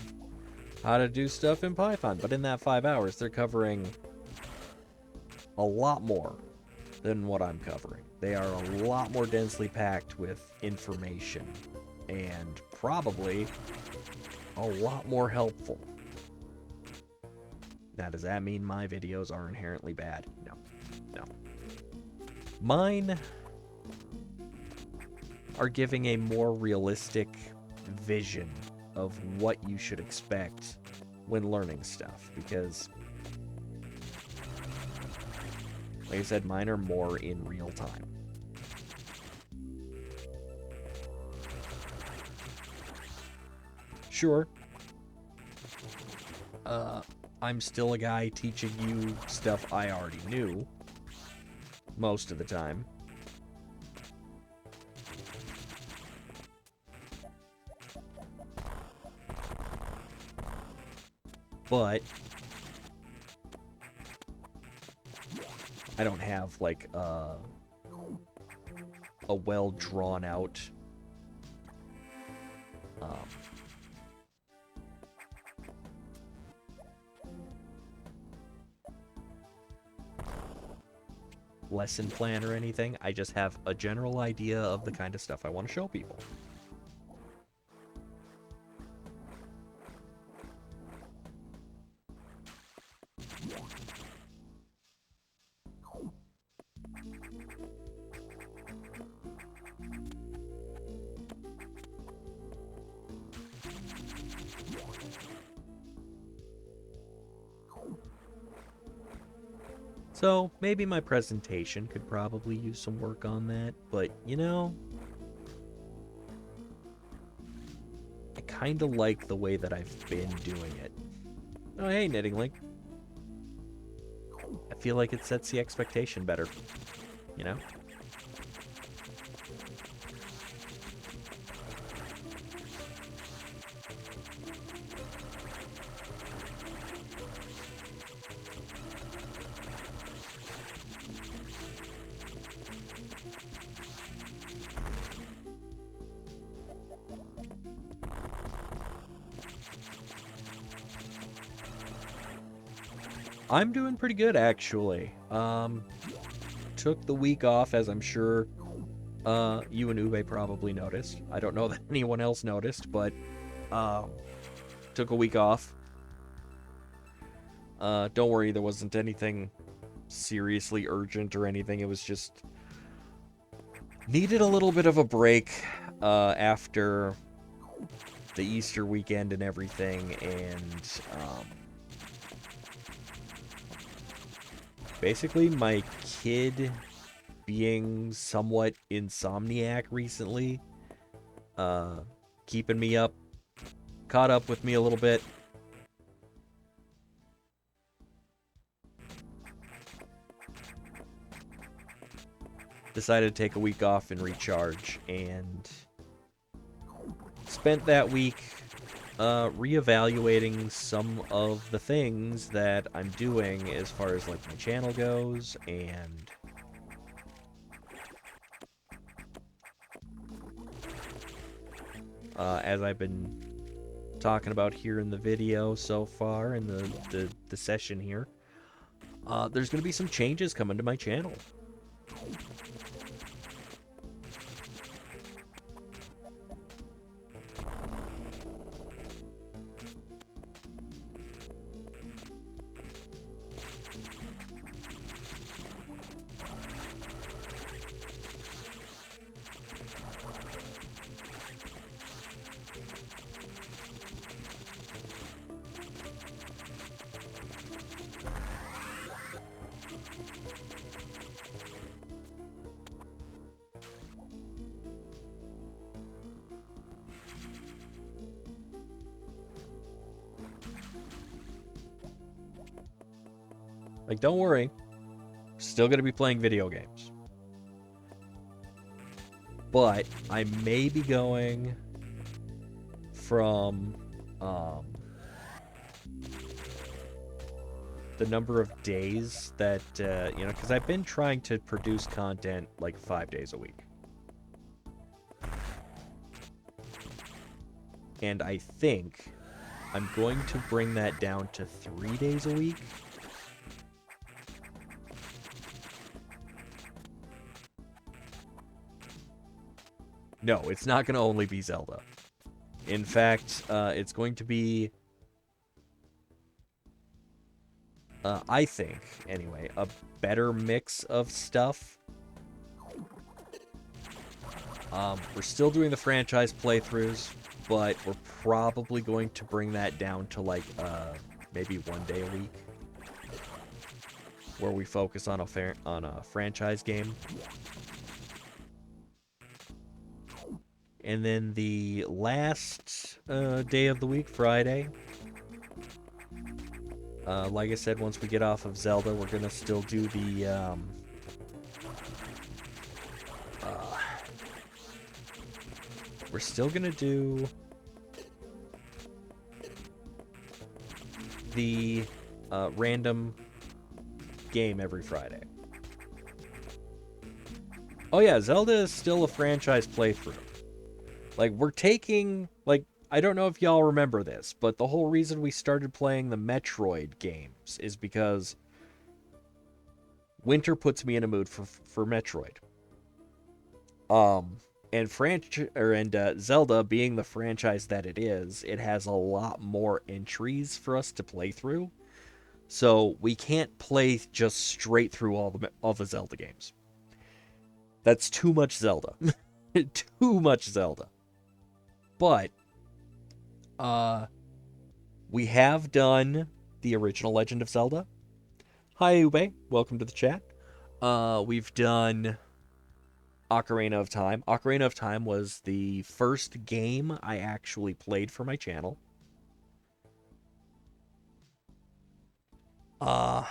how to do stuff in Python. But in that 5 hours, they're covering a lot more than what I'm covering. They are a lot more densely packed with information and probably a lot more helpful. Now, does that mean my videos are inherently bad? No. No. Mine are giving a more realistic vision of what you should expect when learning stuff, because, like I said, mine are more in real time. Sure. I'm still a guy teaching you stuff I already knew most of the time. But I don't have like a well drawn out lesson plan or anything. I just have a general idea of the kind of stuff I want to show people. So, maybe my presentation could probably use some work on that, but, you know, kind of like the way that I've been doing it. Oh, hey, Knitting Link. I feel like it sets the expectation better, you know? I'm doing pretty good, actually. Took the week off, as I'm sure you and Ube probably noticed. I don't know that anyone else noticed, but took a week off. Don't worry, there wasn't anything seriously urgent or anything. It was just needed a little bit of a break after the Easter weekend and everything, and basically my kid being somewhat insomniac recently, keeping me up, caught up with me a little bit. Decided to take a week off and recharge, and spent that week reevaluating some of the things that I'm doing as far as like my channel goes, and as I've been talking about here in the video so far in the session here, there's going to be some changes coming to my channel. Like, don't worry, still going to be playing video games. But I may be going from the number of days that, you know, because I've been trying to produce content like 5 days a week. And I think I'm going to bring that down to 3 days a week. No, it's not going to only be Zelda. In fact, it's going to be, I think, anyway, a better mix of stuff. We're still doing the franchise playthroughs, but we're probably going to bring that down to, like, maybe 1 day a week, where we focus on a franchise game. And then the last day of the week, Friday, like I said, once we get off of Zelda, we're going to still do the, we're still going to do the random game every Friday. Oh yeah, Zelda is still a franchise playthrough. Like, we're taking, like, I don't know if y'all remember this, but the whole reason we started playing the Metroid games is because winter puts me in a mood for Metroid. And Zelda being the franchise that it is, it has a lot more entries for us to play through. So we can't play just straight through all the Zelda games. That's too much Zelda. Too much Zelda. But we have done the original Legend of Zelda. Hi, Ube. Welcome to the chat. We've done Ocarina of Time. Ocarina of Time was the first game I actually played for my channel. Uh,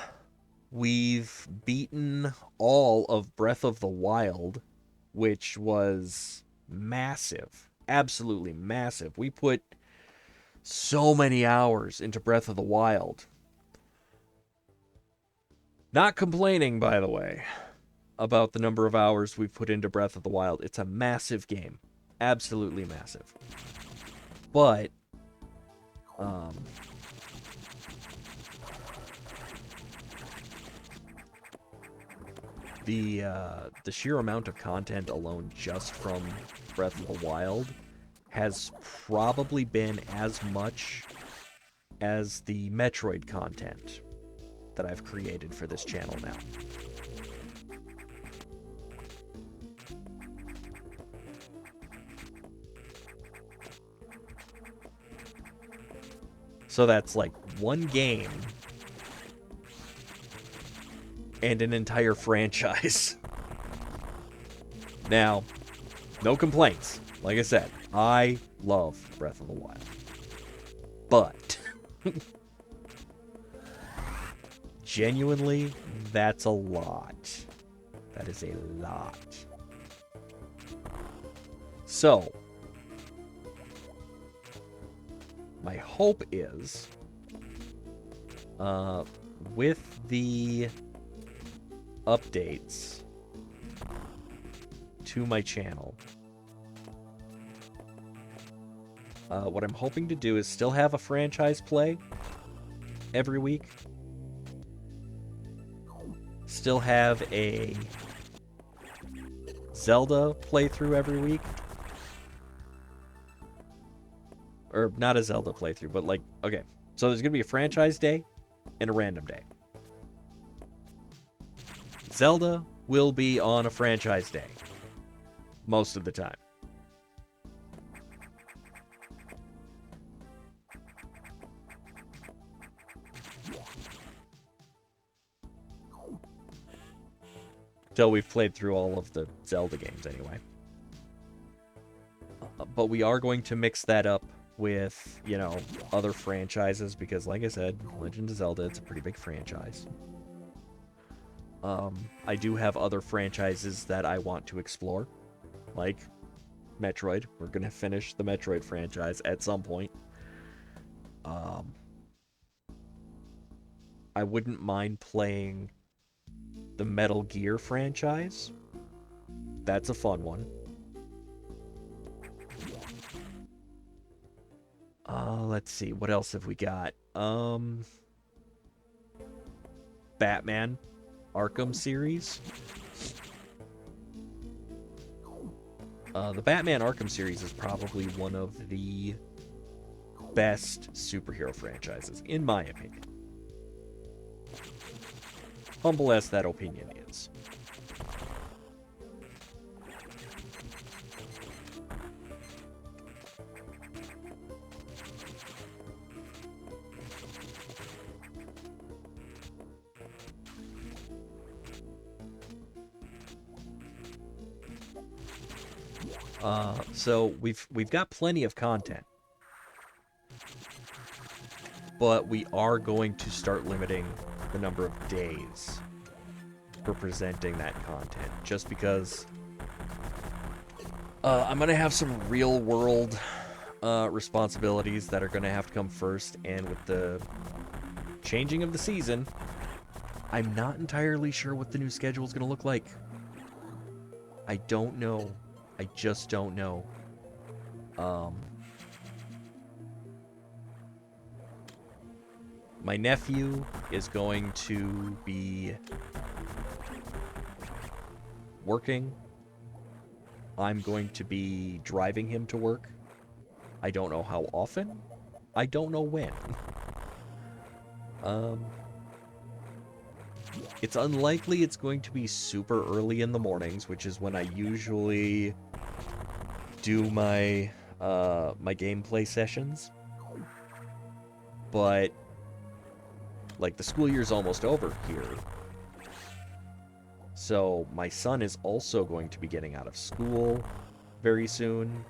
we've beaten all of Breath of the Wild, which was massive. Absolutely massive. We put so many hours into Breath of the Wild. Not complaining, by the way, about the number of hours we've put into Breath of the Wild. It's a massive game. Absolutely massive. But, the sheer amount of content alone just from Breath of the Wild has probably been as much as the Metroid content that I've created for this channel now. So that's like one game and an entire franchise. Now, no complaints. Like I said, I love Breath of the Wild. But genuinely, that's a lot. That is a lot. So, my hope is, with the updates to my channel, what I'm hoping to do is still have a franchise play every week. Still have a Zelda playthrough every week. Or not a Zelda playthrough, but like, okay. So there's going to be a franchise day and a random day. Zelda will be on a franchise day most of the time. Till we've played through all of the Zelda games anyway. But we are going to mix that up with, you know, other franchises because, like I said, Legend of Zelda, it's a pretty big franchise. I do have other franchises that I want to explore, like Metroid. We're going to finish the Metroid franchise at some point. I wouldn't mind playing the Metal Gear franchise. That's a fun one. Let's see. What else have we got? Batman Arkham series. The Batman Arkham series is probably one of the best superhero franchises, in my opinion. Humble as that opinion is. So we've got plenty of content, but we are going to start limiting the number of days for presenting that content, just because I'm gonna have some real world responsibilities that are gonna have to come first, and with the changing of the season, I'm not entirely sure what the new schedule is gonna look like. I don't know. I just don't know. My nephew is going to be working. I'm going to be driving him to work. I don't know how often. I don't know when. It's unlikely it's going to be super early in the mornings, which is when I usually do my my gameplay sessions. But like, the school year's almost over here, So my son is also going to be getting out of school very soon.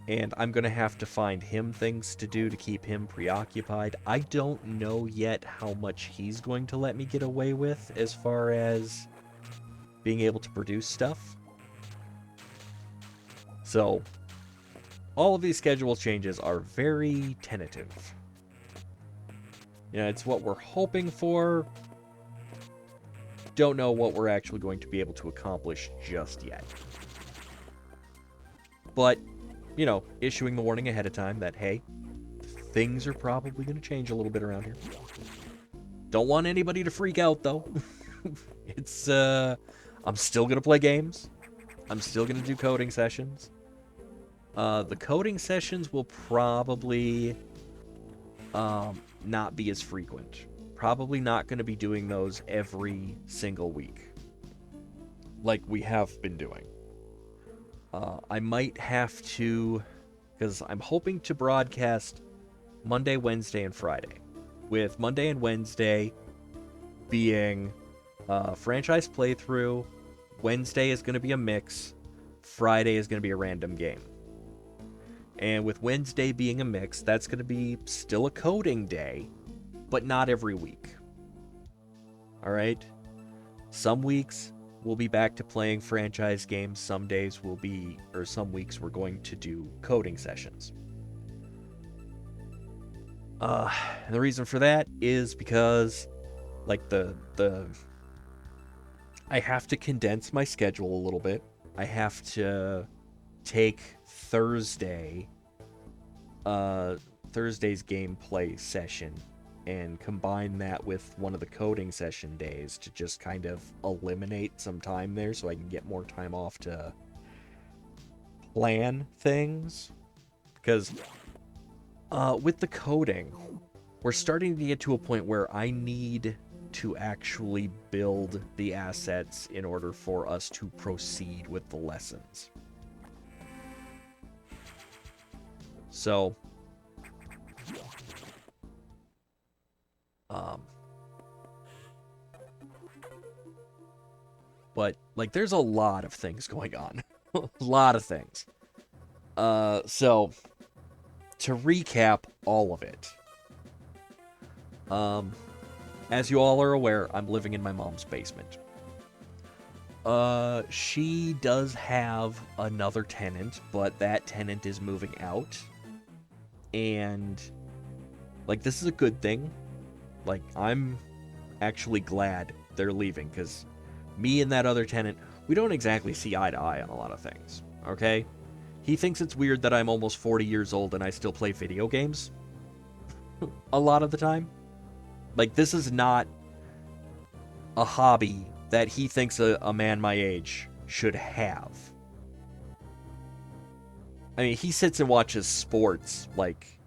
And I'm going to have to find him things to do to keep him preoccupied. I don't know yet how much he's going to let me get away with as far as being able to produce stuff. So, all of these schedule changes are very tentative. You know, it's what we're hoping for. Don't know what we're actually going to be able to accomplish just yet. But, you know, issuing the warning ahead of time that, hey, things are probably going to change a little bit around here. Don't want anybody to freak out, though. It's, I'm still going to play games. I'm still going to do coding sessions. The coding sessions will probably not be as frequent. Probably not going to be doing those every single week like we have been doing. I might have to, because I'm hoping to broadcast Monday, Wednesday, and Friday. With Monday and Wednesday being franchise playthrough, Wednesday is going to be a mix, Friday is going to be a random game. And with Wednesday being a mix, that's going to be still a coding day, but not every week. Alright? Some weeks we'll be back to playing franchise games, some days we'll be, or some weeks we're going to do coding sessions. And the reason for that is because, like, I have to condense my schedule a little bit. I have to take Thursday's gameplay session and combine that with one of the coding session days to just kind of eliminate some time there so I can get more time off to plan things. Because with the coding, we're starting to get to a point where I need to actually build the assets in order for us to proceed with the lessons. So, but, like, there's a lot of things going on. A lot of things. So, to recap all of it. As you all are aware, I'm living in my mom's basement. She does have another tenant, but that tenant is moving out. And, like, this is a good thing. Like, I'm actually glad they're leaving, because me and that other tenant, we don't exactly see eye to eye on a lot of things, okay? He thinks it's weird that I'm almost 40 years old and I still play video games. A lot of the time. Like, this is not a hobby that he thinks a man my age should have. I mean, he sits and watches sports, like,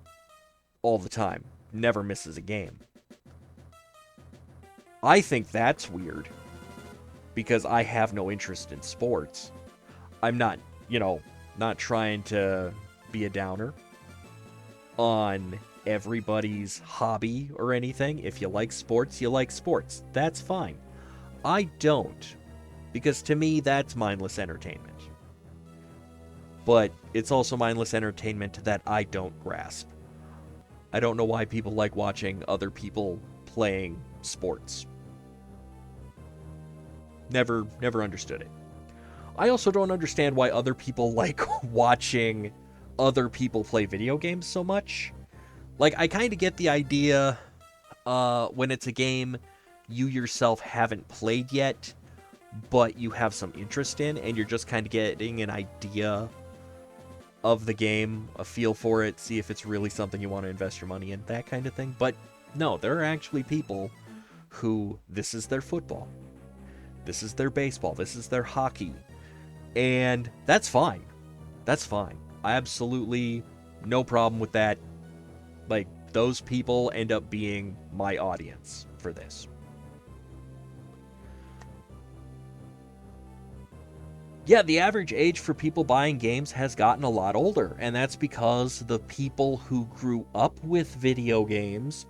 all the time. Never misses a game. I think that's weird, because I have no interest in sports. I'm not, not trying to be a downer on everybody's hobby or anything. If you like sports, you like sports. That's fine. I don't, because to me, that's mindless entertainment. But it's also mindless entertainment that I don't grasp. I don't know why people like watching other people playing sports. Never understood it. I also don't understand why other people like watching other people play video games so much. Like, I kind of get the idea when it's a game you yourself haven't played yet, but you have some interest in, and you're just kind of getting an idea of the game, a feel for it, see if it's really something you want to invest your money in, that kind of thing. But no, there are actually people who, this is their football, this is their baseball, this is their hockey, and that's fine. That's fine. I absolutely no problem with that. Like, those people end up being my audience for this. Yeah, the average age for people buying games has gotten a lot older, and that's because the people who grew up with video games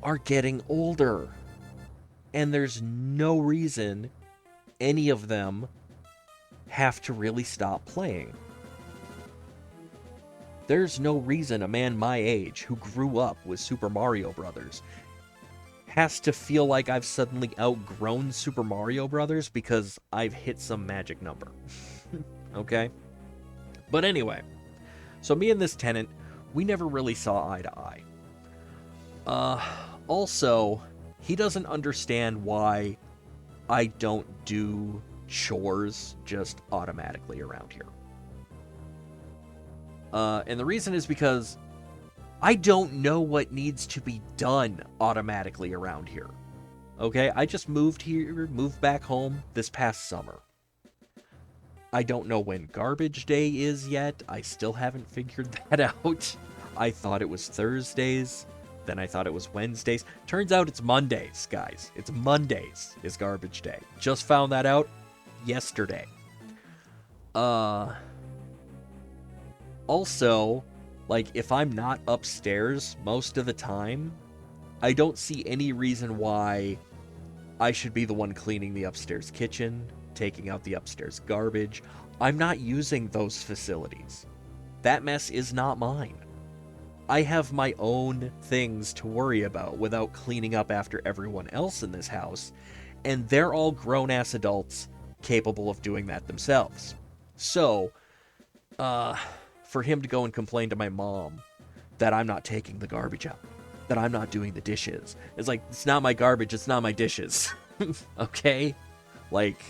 are getting older. And there's no reason any of them have to really stop playing. There's no reason a man my age who grew up with Super Mario Brothers has to feel like I've suddenly outgrown Super Mario Brothers because I've hit some magic number. Okay? But anyway, so me and this tenant, we never really saw eye to eye. Also, he doesn't understand why I don't do chores just automatically around here. And the reason is because I don't know what needs to be done automatically around here. Okay, I just moved back home this past summer. I don't know when garbage day is yet. I still haven't figured that out. I thought it was Thursdays. Then I thought it was Wednesdays. Turns out it's Mondays, guys. It's Mondays is garbage day. Just found that out yesterday. Also, like, if I'm not upstairs most of the time, I don't see any reason why I should be the one cleaning the upstairs kitchen, taking out the upstairs garbage. I'm not using those facilities. That mess is not mine. I have my own things to worry about without cleaning up after everyone else in this house, and they're all grown-ass adults capable of doing that themselves. So, for him to go and complain to my mom that I'm not taking the garbage out, that I'm not doing the dishes, it's like, it's not my garbage, it's not my dishes. Okay? Like,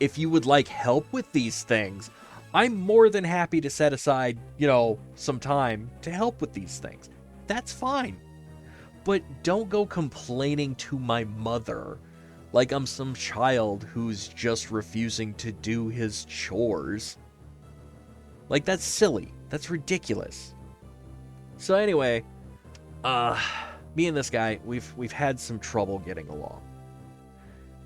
if you would like help with these things, I'm more than happy to set aside, some time to help with these things. That's fine. But don't go complaining to my mother like I'm some child who's just refusing to do his chores. Like, that's silly. That's ridiculous. So anyway, me and this guy, we've had some trouble getting along.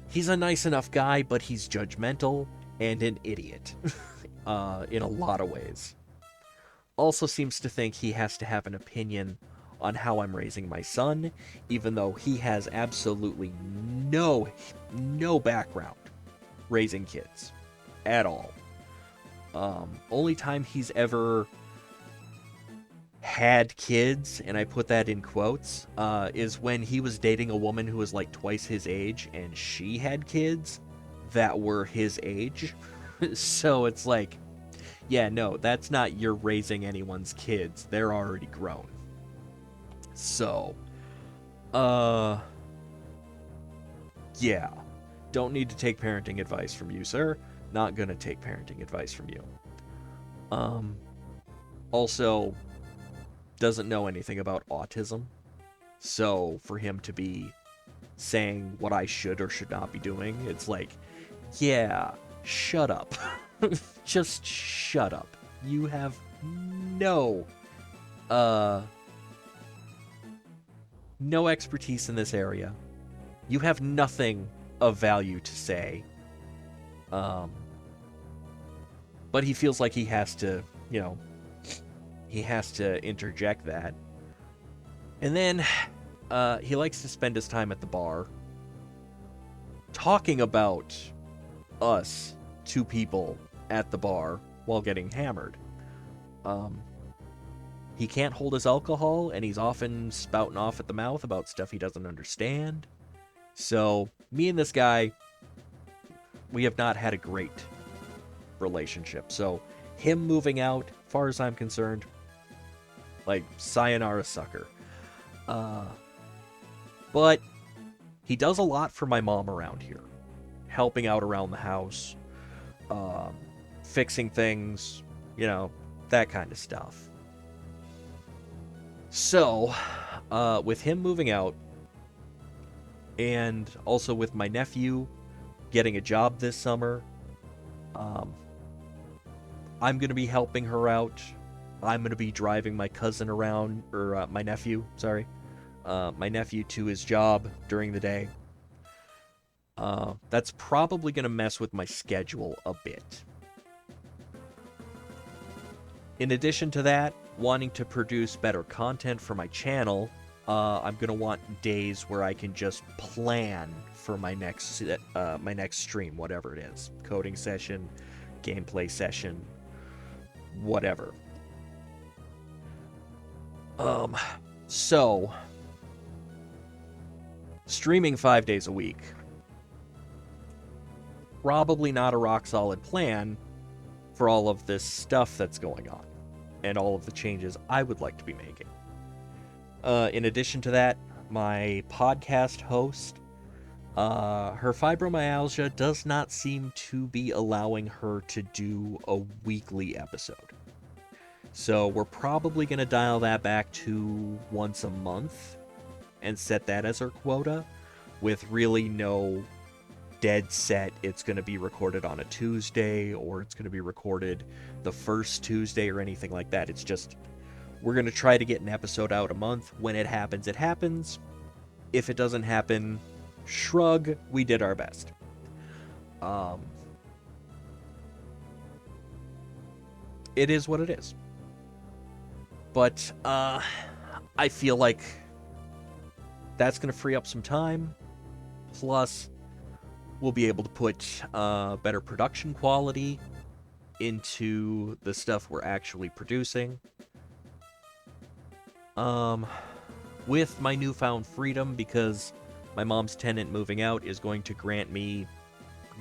He's a nice enough guy, but he's judgmental and an idiot. In a lot of ways. Also seems to think he has to have an opinion on how I'm raising my son, even though he has absolutely no background raising kids at all. Only time he's ever had kids, and I put that in quotes, is when he was dating a woman who was like twice his age, and she had kids that were his age. So it's like, yeah, no, that's not you're raising anyone's kids. They're already grown. So, yeah. Don't need to take parenting advice from you, sir. Not gonna take parenting advice from you. Also, doesn't know anything about autism. So, for him to be saying what I should or should not be doing, it's like, yeah, shut up. Just shut up. You have no expertise in this area. You have nothing of value to say. But he feels like he has to, interject that. And then he likes to spend his time at the bar talking about us, two people at the bar, while getting hammered. He can't hold his alcohol, and he's often spouting off at the mouth about stuff he doesn't understand. So, me and this guy, we have not had a great relationship. So, him moving out, far as I'm concerned, like, sayonara sucker. But he does a lot for my mom around here. Helping out around the house, fixing things, that kind of stuff. So, with him moving out, and also with my nephew getting a job this summer, I'm going to be helping her out. I'm going to be driving my cousin around, or my nephew to his job during the day. That's probably going to mess with my schedule a bit. In addition to that, wanting to produce better content for my channel, I'm gonna want days where I can just plan for my next stream, whatever it is, coding session, gameplay session, whatever. Um, so streaming 5 days a week, probably not a rock solid plan for all of this stuff that's going on and all of the changes I would like to be making. In addition to that, my podcast host, her fibromyalgia does not seem to be allowing her to do a weekly episode. So we're probably going to dial that back to once a month and set that as our quota, with really no dead set it's going to be recorded on a Tuesday or it's going to be recorded the first Tuesday or anything like that. It's just, we're going to try to get an episode out a month. When it happens, it happens. If it doesn't happen, shrug, we did our best. It is what it is. But I feel like that's going to free up some time. Plus, we'll be able to put better production quality into the stuff we're actually producing. With my newfound freedom, because my mom's tenant moving out is going to grant me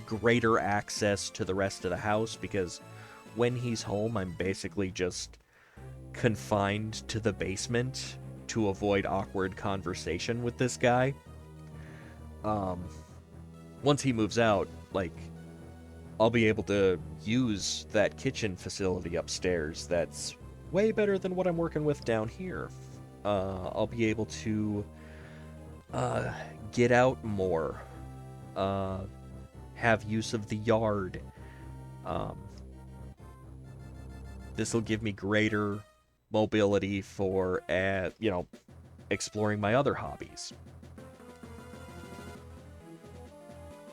greater access to the rest of the house, because when he's home, I'm basically just confined to the basement to avoid awkward conversation with this guy. Once he moves out, like, I'll be able to use that kitchen facility upstairs that's way better than what I'm working with down here. I'll be able to get out more, have use of the yard. This will give me greater mobility for, exploring my other hobbies.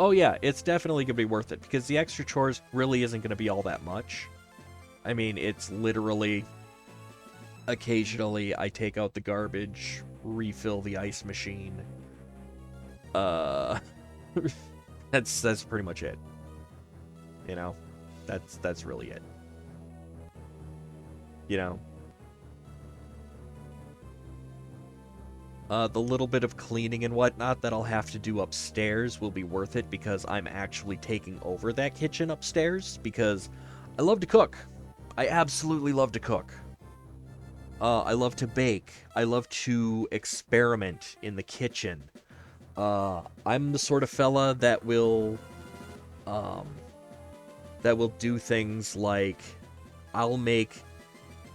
Oh yeah, it's definitely going to be worth it, because the extra chores really isn't going to be all that much. I mean, it's literally, occasionally I take out the garbage, refill the ice machine. That's pretty much it. You know? That's really it. You know? The little bit of cleaning and whatnot that I'll have to do upstairs will be worth it, because I'm actually taking over that kitchen upstairs, because I love to cook. I absolutely love to cook. I love to bake. I love to experiment in the kitchen. I'm the sort of fella that will do things like, I'll make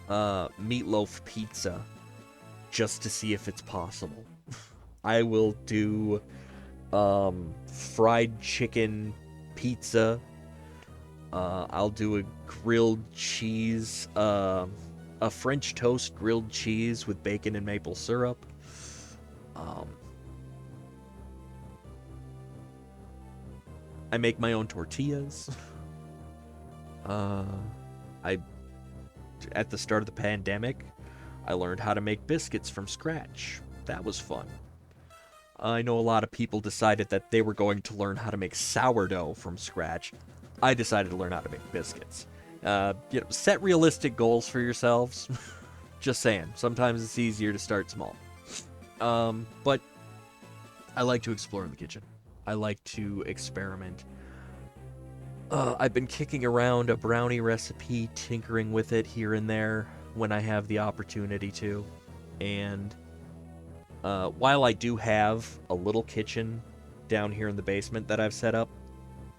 meatloaf pizza just to see if it's possible. I will do fried chicken pizza. I'll do a grilled cheese, a French toast grilled cheese with bacon and maple syrup. I make my own tortillas. At the start of the pandemic, I learned how to make biscuits from scratch. That was fun. I know a lot of people decided that they were going to learn how to make sourdough from scratch. I decided to learn how to make biscuits. Set realistic goals for yourselves. Just saying, sometimes it's easier to start small. But I like to explore in the kitchen. I like to experiment. I've been kicking around a brownie recipe, tinkering with it here and there when I have the opportunity to. And while I do have a little kitchen down here in the basement that I've set up,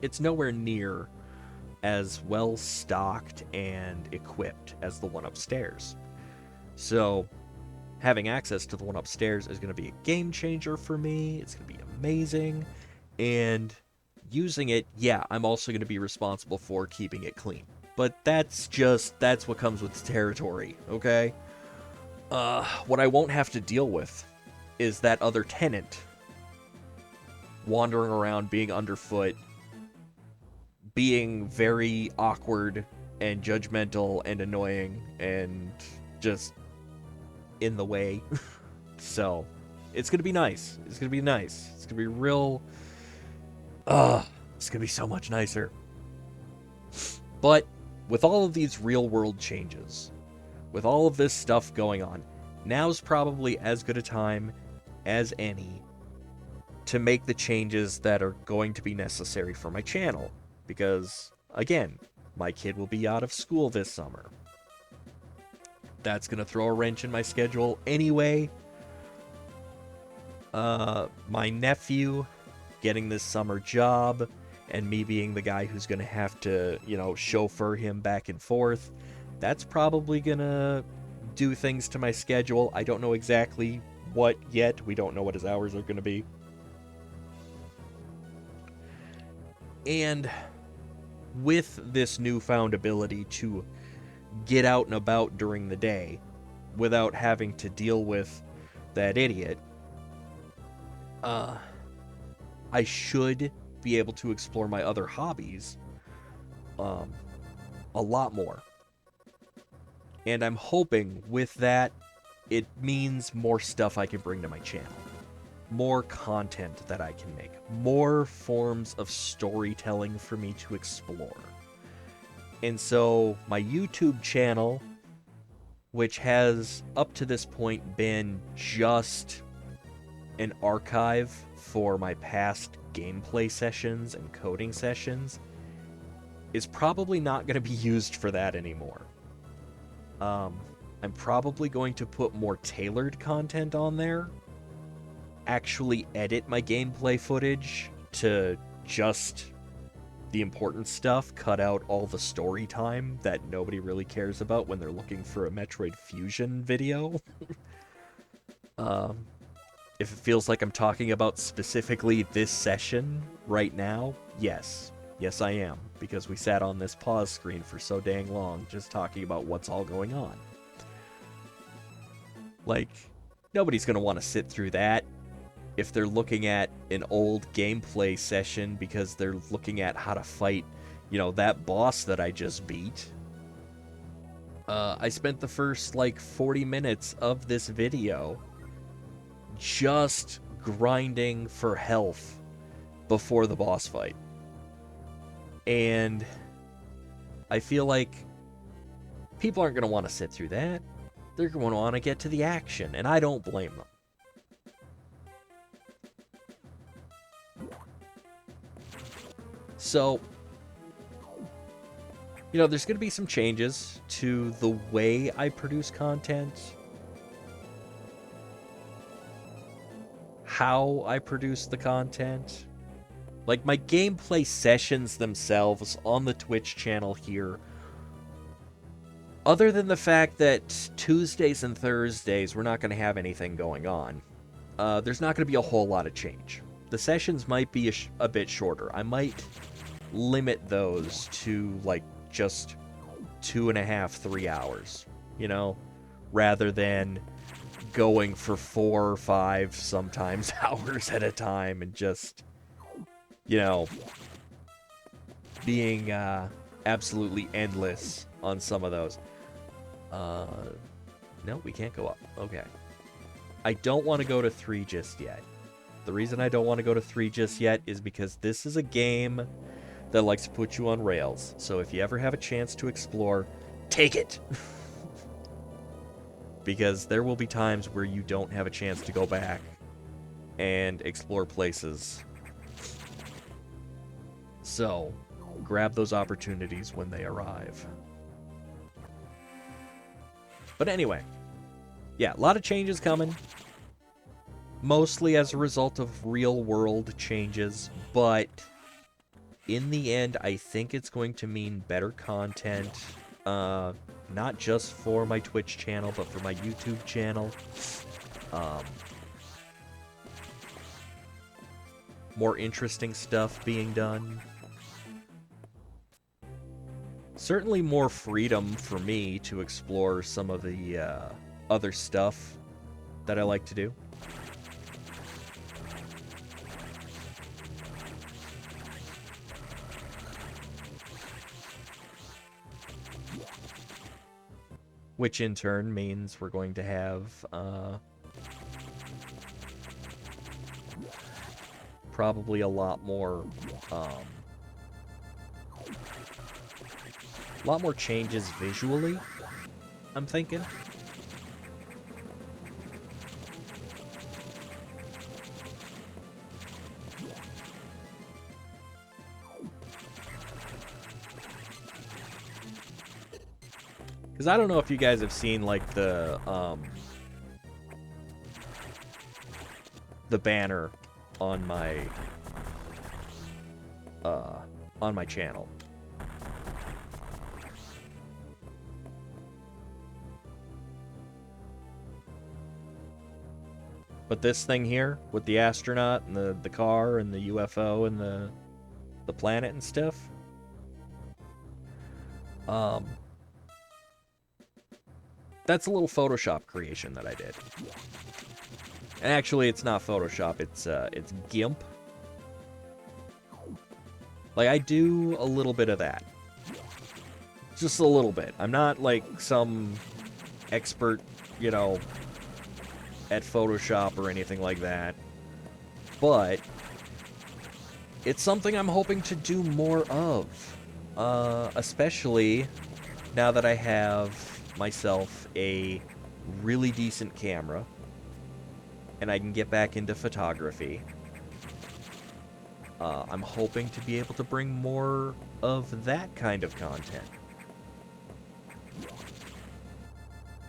it's nowhere near as well stocked and equipped as the one upstairs. So having access to the one upstairs is going to be a game changer for me. It's going to be amazing. And using it, yeah, I'm also going to be responsible for keeping it clean. But that's what comes with the territory, okay? What I won't have to deal with is that other tenant wandering around, being underfoot, being very awkward and judgmental and annoying and just in the way. So, it's gonna be nice. It's gonna be nice. It's gonna be real. It's gonna be so much nicer. But with all of these real world changes, with all of this stuff going on, now's probably as good a time as any to make the changes that are going to be necessary for my channel. Because, again, my kid will be out of school this summer. That's going to throw a wrench in my schedule anyway. My nephew getting this summer job, and me being the guy who's going to have to, chauffeur him back and forth, that's probably going to do things to my schedule. I don't know exactly what yet. We don't know what his hours are going to be. And with this newfound ability to get out and about during the day without having to deal with that idiot, I should be able to explore my other hobbies a lot more. And I'm hoping with that, it means more stuff I can bring to my channel. More content that I can make. More forms of storytelling for me to explore. And so, my YouTube channel, which has up to this point been just an archive for my past gameplay sessions and coding sessions, is probably not going to be used for that anymore. I'm probably going to put more tailored content on there, actually edit my gameplay footage to just the important stuff, cut out all the story time that nobody really cares about when they're looking for a Metroid Fusion video. If it feels like I'm talking about specifically this session right now, yes. Yes, I am, because we sat on this pause screen for so dang long just talking about what's all going on. Like, nobody's going to want to sit through that if they're looking at an old gameplay session because they're looking at how to fight, that boss that I just beat. I spent the first, 40 minutes of this video just grinding for health before the boss fight. And I feel like people aren't going to want to sit through that. They're going to want to get to the action, and I don't blame them. So, there's going to be some changes to the way I produce content, how I produce the content. Like, my gameplay sessions themselves on the Twitch channel here, other than the fact that Tuesdays and Thursdays we're not going to have anything going on, there's not going to be a whole lot of change. The sessions might be a bit shorter. I might limit those to, just 2.5, 3 hours, rather than going for 4 or 5, sometimes, hours at a time and just, being absolutely endless on some of those. No, we can't go up. Okay. I don't want to go to 3 just yet. The reason I don't want to go to 3 just yet is because this is a game that likes to put you on rails. So if you ever have a chance to explore, take it! Because there will be times where you don't have a chance to go back and explore places. So, grab those opportunities when they arrive. But anyway, yeah, a lot of changes coming. Mostly as a result of real-world changes, but in the end, I think it's going to mean better content, not just for my Twitch channel, but for my YouTube channel. More interesting stuff being done. Certainly more freedom for me to explore some of the other stuff that I like to do. Which in turn means we're going to have probably a lot more changes visually, I'm thinking. Because I don't know if you guys have seen, like, the banner on my channel. But this thing here, with the astronaut and the car and the UFO and the planet and stuff, that's a little Photoshop creation that I did. And actually, it's not Photoshop, it's GIMP. Like, I do a little bit of that. Just a little bit. I'm not, like, some expert, you know, at Photoshop or anything like that. But it's something I'm hoping to do more of. Especially now that I have myself a really decent camera and I can get back into photography. I'm hoping to be able to bring more of that kind of content.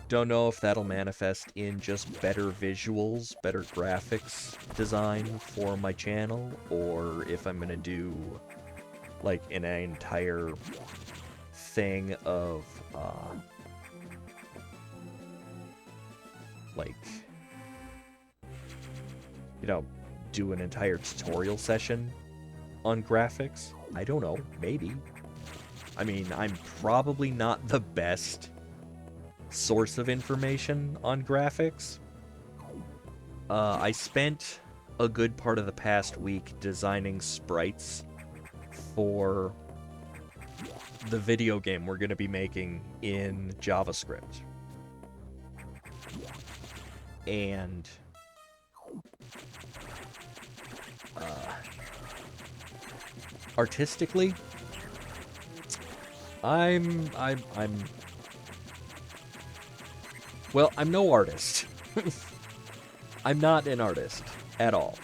Don't know if that'll manifest in just better visuals, better graphics design for my channel, or if I'm gonna do like an entire thing of like, you know, do an entire tutorial session on graphics. I don't know, maybe. I mean, I'm probably not the best source of information on graphics. I spent a good part of the past week designing sprites for the video game we're going to be making in JavaScript. And artistically, well, I'm no artist. I'm not an artist at all.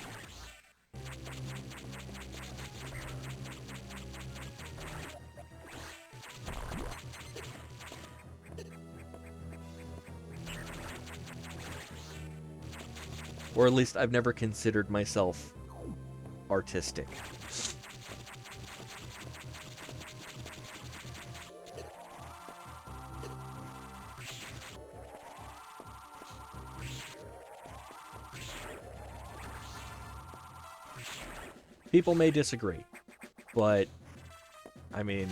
Or at least I've never considered myself artistic. People may disagree, but, I mean,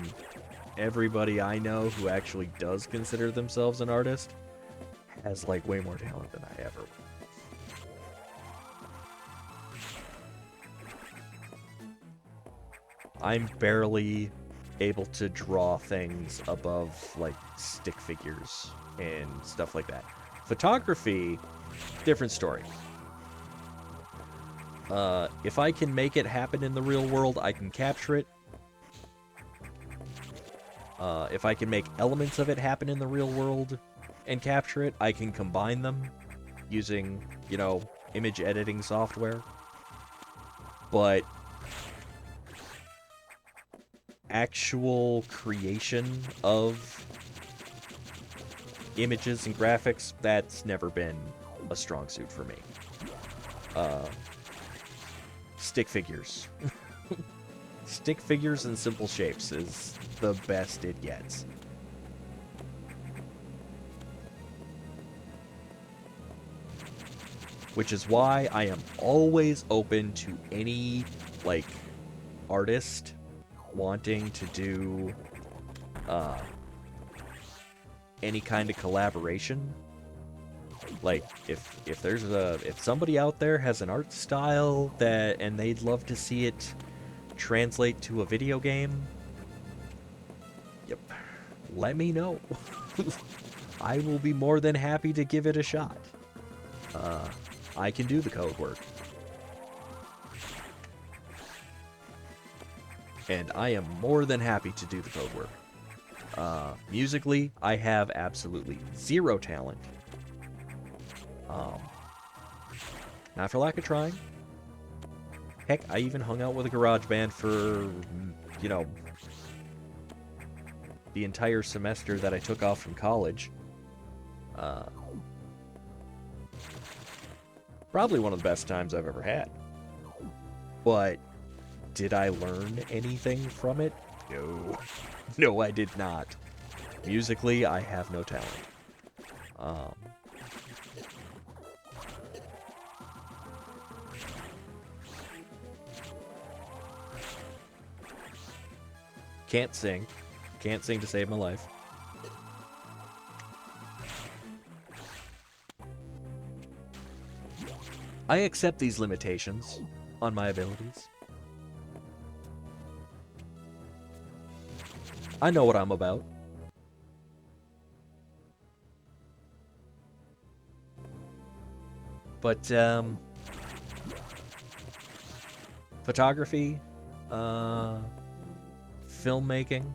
everybody I know who actually does consider themselves an artist has, like, way more talent than I ever will. I'm barely able to draw things above, like, stick figures and stuff like that. Photography, different story. If I can make it happen in the real world, I can capture it. If I can make elements of it happen in the real world and capture it, I can combine them using, you know, image editing software. But actual creation of images and graphics, that's never been a strong suit for me. Stick figures. Stick figures and simple shapes is the best it gets. Which is why I am always open to any, like, artist wanting to do any kind of collaboration. Like, if somebody out there has an art style and they'd love to see it translate to a video game, yep, let me know. I will be more than happy to give it a shot. I can do the code work. and I am more than happy to do the code work. Musically, I have absolutely zero talent. Not for lack of trying. Heck, I even hung out with a garage band for, you know, the entire semester that I took off from college. Probably one of the best times I've ever had. But did I learn anything from it? No. No, I did not. Musically, I have no talent. Can't sing. Can't sing to save my life. I accept these limitations on my abilities. I know what I'm about. But, photography, filmmaking,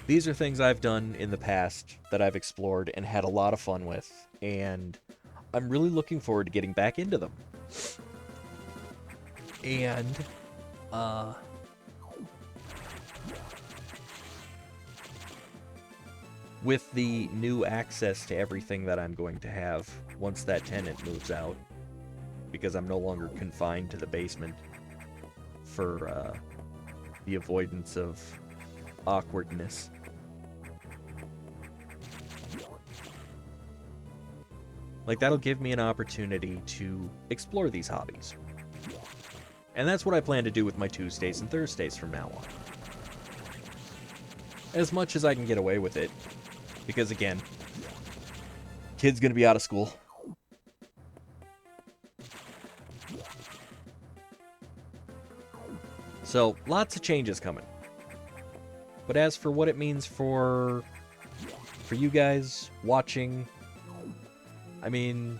these are things I've done in the past that I've explored and had a lot of fun with, and I'm really looking forward to getting back into them. And, with the new access to everything that I'm going to have once that tenant moves out, because I'm no longer confined to the basement for the avoidance of awkwardness. Like, that'll give me an opportunity to explore these hobbies. And that's what I plan to do with my Tuesdays and Thursdays from now on. As much as I can get away with it. Because, again, kid's gonna be out of school. So, lots of changes coming. But as for what it means for you guys watching, I mean,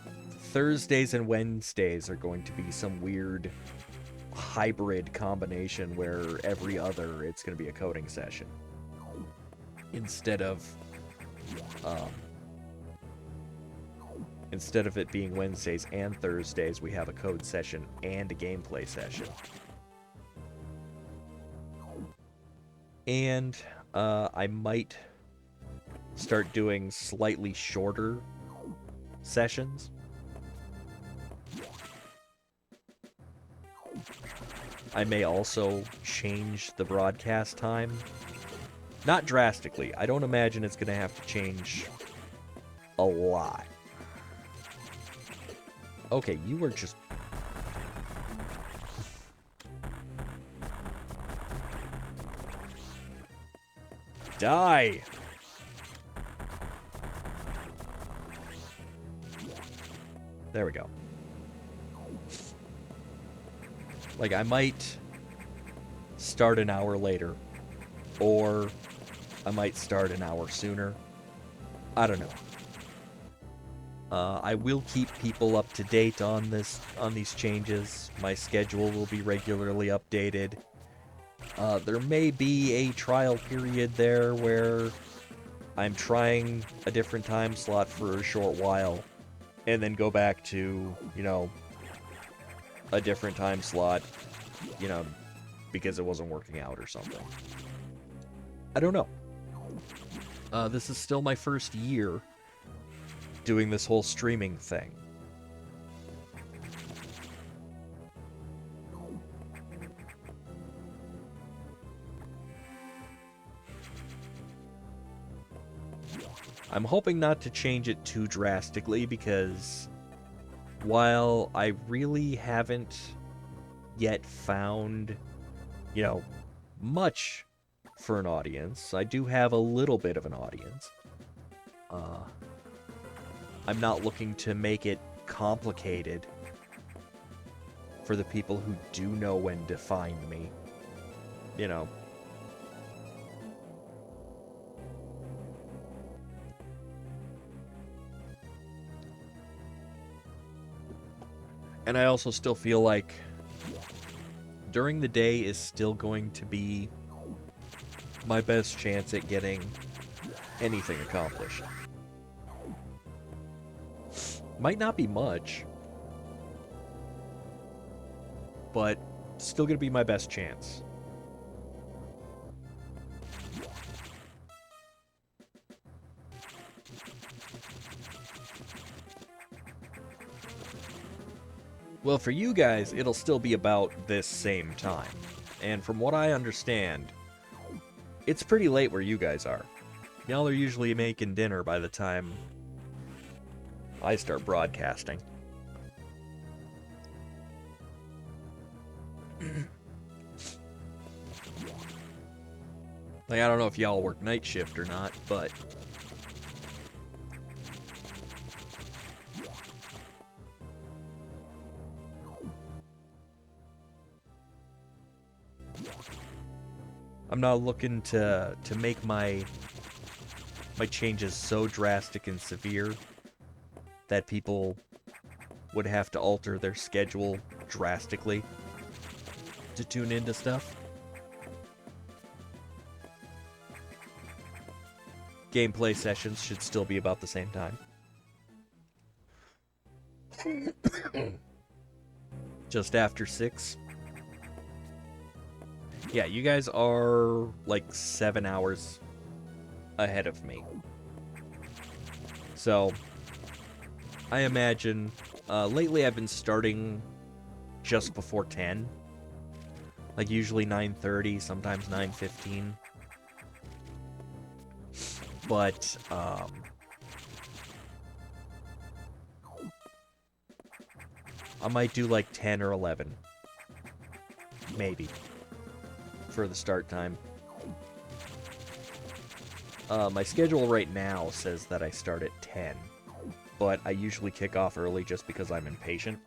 Thursdays and Wednesdays are going to be some weird hybrid combination where every other it's going to be a coding session. Instead of it being Wednesdays and Thursdays, we have a code session and a gameplay session. And I might start doing slightly shorter sessions. I may also change the broadcast time. Not drastically. I don't imagine it's going to have to change a lot. Okay, you were just... Die! There we go. Like, I might start an hour later, or I might start an hour sooner. I don't know. I will keep people up to date on these changes. My schedule will be regularly updated. There may be a trial period there where I'm trying a different time slot for a short while, and then go back to, you know, a different time slot, you know, because it wasn't working out or something. I don't know. This is still my first year doing this whole streaming thing. I'm hoping not to change it too drastically, because while I really haven't yet found, you know, much for an audience, I do have a little bit of an audience. I'm not looking to make it complicated for the people who do know when to find me, you know. And I also still feel like during the day is still going to be my best chance at getting anything accomplished. Might not be much, but still going to be my best chance. Well, for you guys, it'll still be about this same time. And from what I understand, it's pretty late where you guys are. Y'all are usually making dinner by the time I start broadcasting. Like, I don't know if y'all work night shift or not, but I'm not looking to make my changes so drastic and severe that people would have to alter their schedule drastically to tune into stuff. Gameplay sessions should still be about the same time. Just after 6. Yeah, you guys are like 7 hours ahead of me. So, I imagine, lately I've been starting just before 10. Like usually 9:30, sometimes 9:15. But, I might do like 10 or 11. Maybe. For the start time. My schedule right now says that I start at 10. But I usually kick off early just because I'm impatient.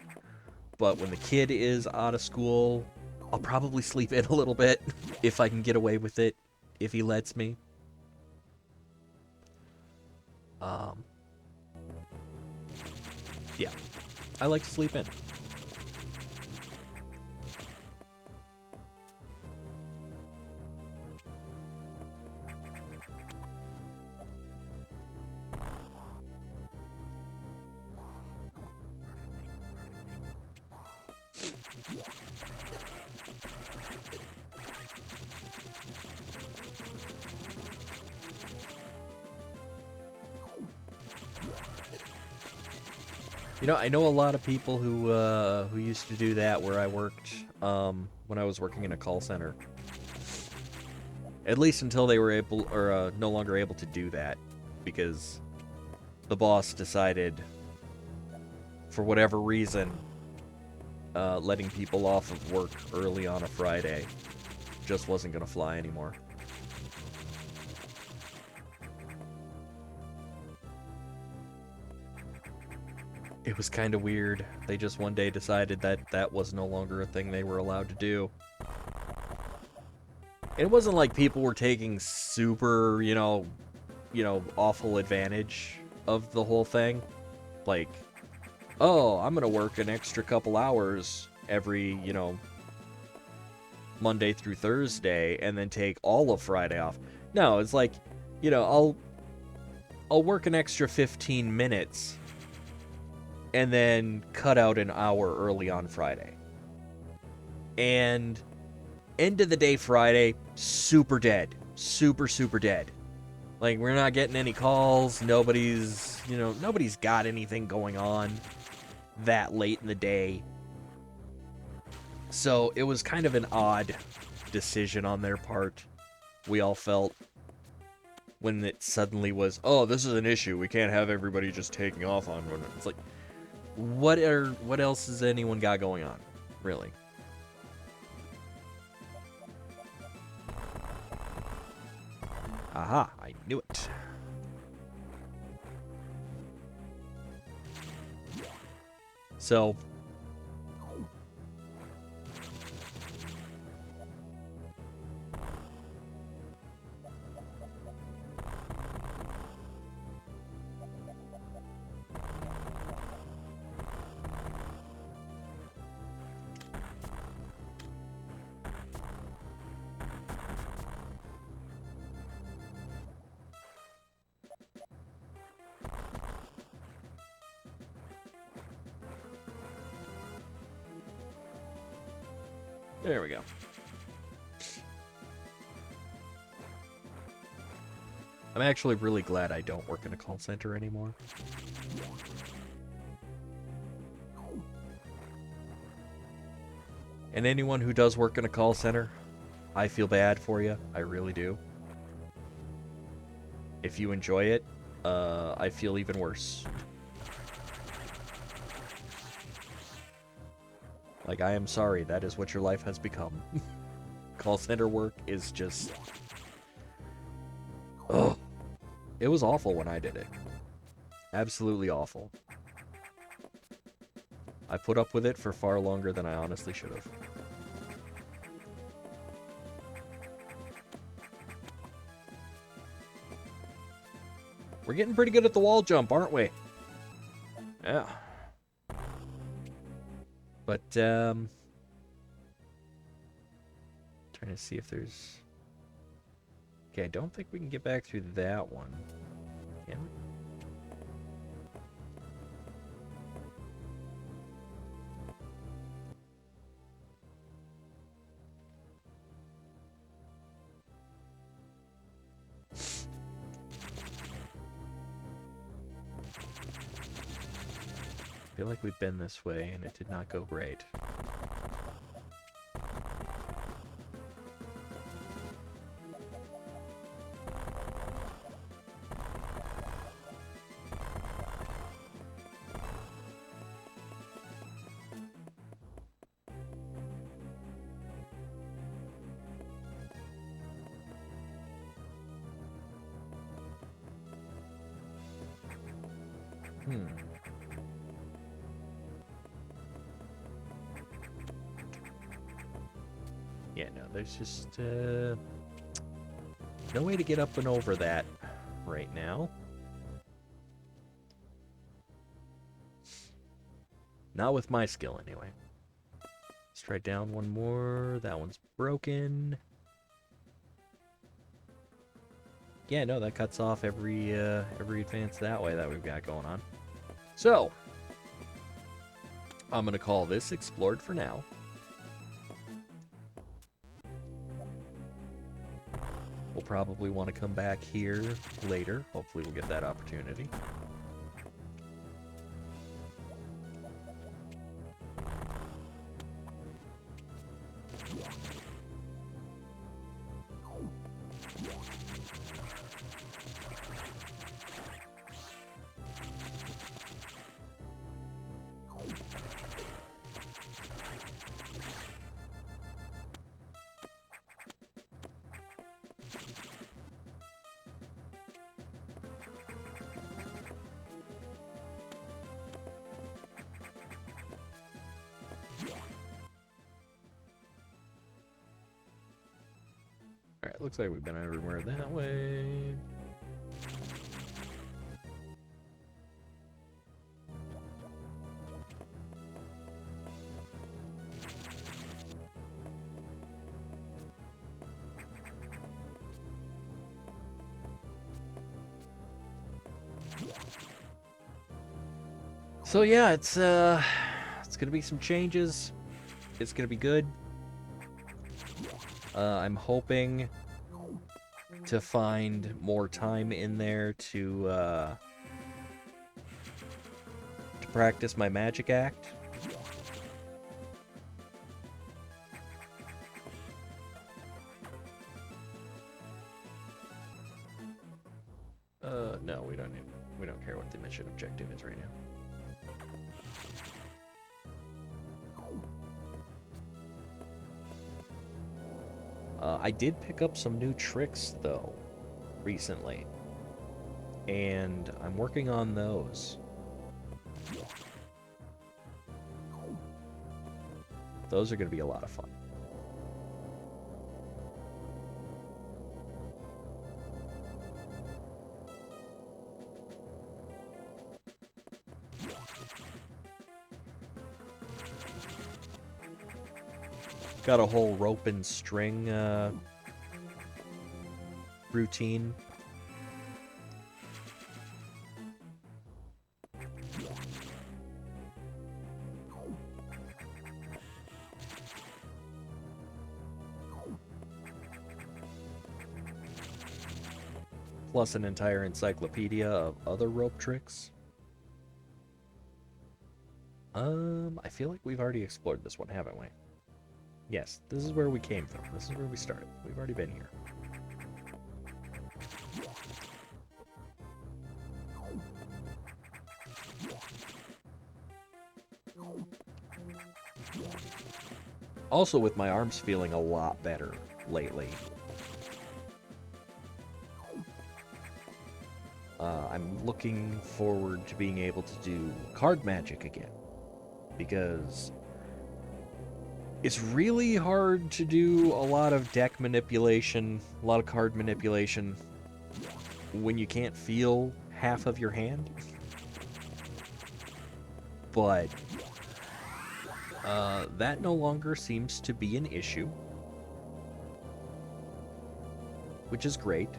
But when the kid is out of school, I'll probably sleep in a little bit. If I can get away with it. If he lets me. Yeah. I like to sleep in. You know, I know a lot of people who used to do that where I worked when I was working in a call center. At least until they were able, or no longer able to do that, because the boss decided, for whatever reason, letting people off of work early on a Friday just wasn't gonna fly anymore. It was kind of weird. They just one day decided that that was no longer a thing they were allowed to do. It wasn't like people were taking super, you know, awful advantage of the whole thing. Like, oh, I'm gonna work an extra couple hours every, Monday through Thursday, and then take all of Friday off. No, it's like, I'll work an extra 15 minutes and then cut out an hour early on Friday. And end of the day Friday, super dead. Super, super dead. Like, we're not getting any calls. Nobody's got anything going on that late in the day. So it was kind of an odd decision on their part, we all felt, when it suddenly was, oh, this is an issue. We can't have everybody just taking off on one. It's like, what else has anyone got going on, really? Aha, I knew it. So, There we go. I'm actually really glad I don't work in a call center anymore. And anyone who does work in a call center, I feel bad for you. I really do. If you enjoy it, I feel even worse. Like, I am sorry, that is what your life has become. Call center work is just... Ugh. It was awful when I did it. Absolutely awful. I put up with it for far longer than I honestly should have. We're getting pretty good at the wall jump, aren't we? Yeah. But, trying to see if there's... Okay, I don't think we can get back through that one. Can we? I feel like we've been this way, and it did not go great. Yeah, no, there's just no way to get up and over that right now. Not with my skill, anyway. Let's try down one more. That one's broken. Yeah, no, that cuts off every advance that way that we've got going on. So, I'm going to call this explored for now. We'll probably want to come back here later. Hopefully we'll get that opportunity. Alright, looks like we've been everywhere that way. So yeah, it's gonna be some changes. It's gonna be good. I'm hoping to find more time in there to practice my magic act. No, we don't care what the mission objective is right now. I did pick up some new tricks, though, recently. And I'm working on those. Those are going to be a lot of fun. Got a whole rope and string routine. plus an entire encyclopedia of other rope tricks. I feel like we've already explored this one, haven't we? Yes, this is where we came from. This is where we started. We've already been here. Also, with my arms feeling a lot better lately. I'm looking forward to being able to do card magic again. Because it's really hard to do a lot of deck manipulation, a lot of card manipulation, when you can't feel half of your hand. But that no longer seems to be an issue, which is great.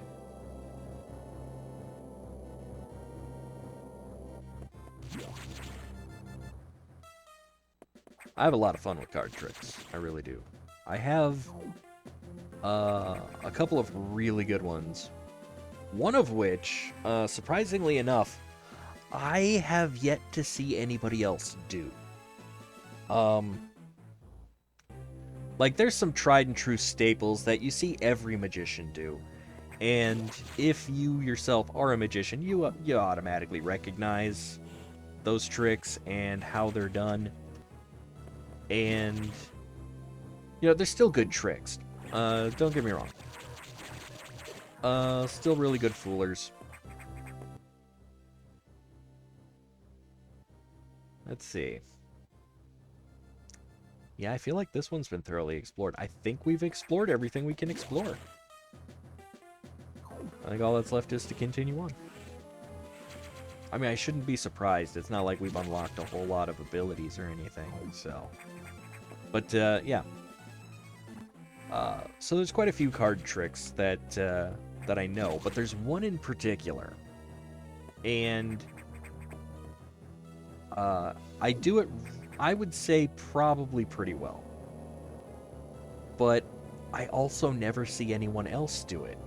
I have a lot of fun with card tricks. I really do. I have a couple of really good ones. One of which, surprisingly enough, I have yet to see anybody else do. Like, there's some tried and true staples that you see every magician do. And if you yourself are a magician, you automatically recognize those tricks and how they're done. And, you know, they're still good tricks. Don't get me wrong. Still really good foolers. Let's see. Yeah, I feel like this one's been thoroughly explored. I think we've explored everything we can explore. I think all that's left is to continue on. I mean, I shouldn't be surprised. It's not like we've unlocked a whole lot of abilities or anything, so... But, yeah. So there's quite a few card tricks that I know, but there's one in particular. And... I do it, I would say, probably pretty well. But I also never see anyone else do it.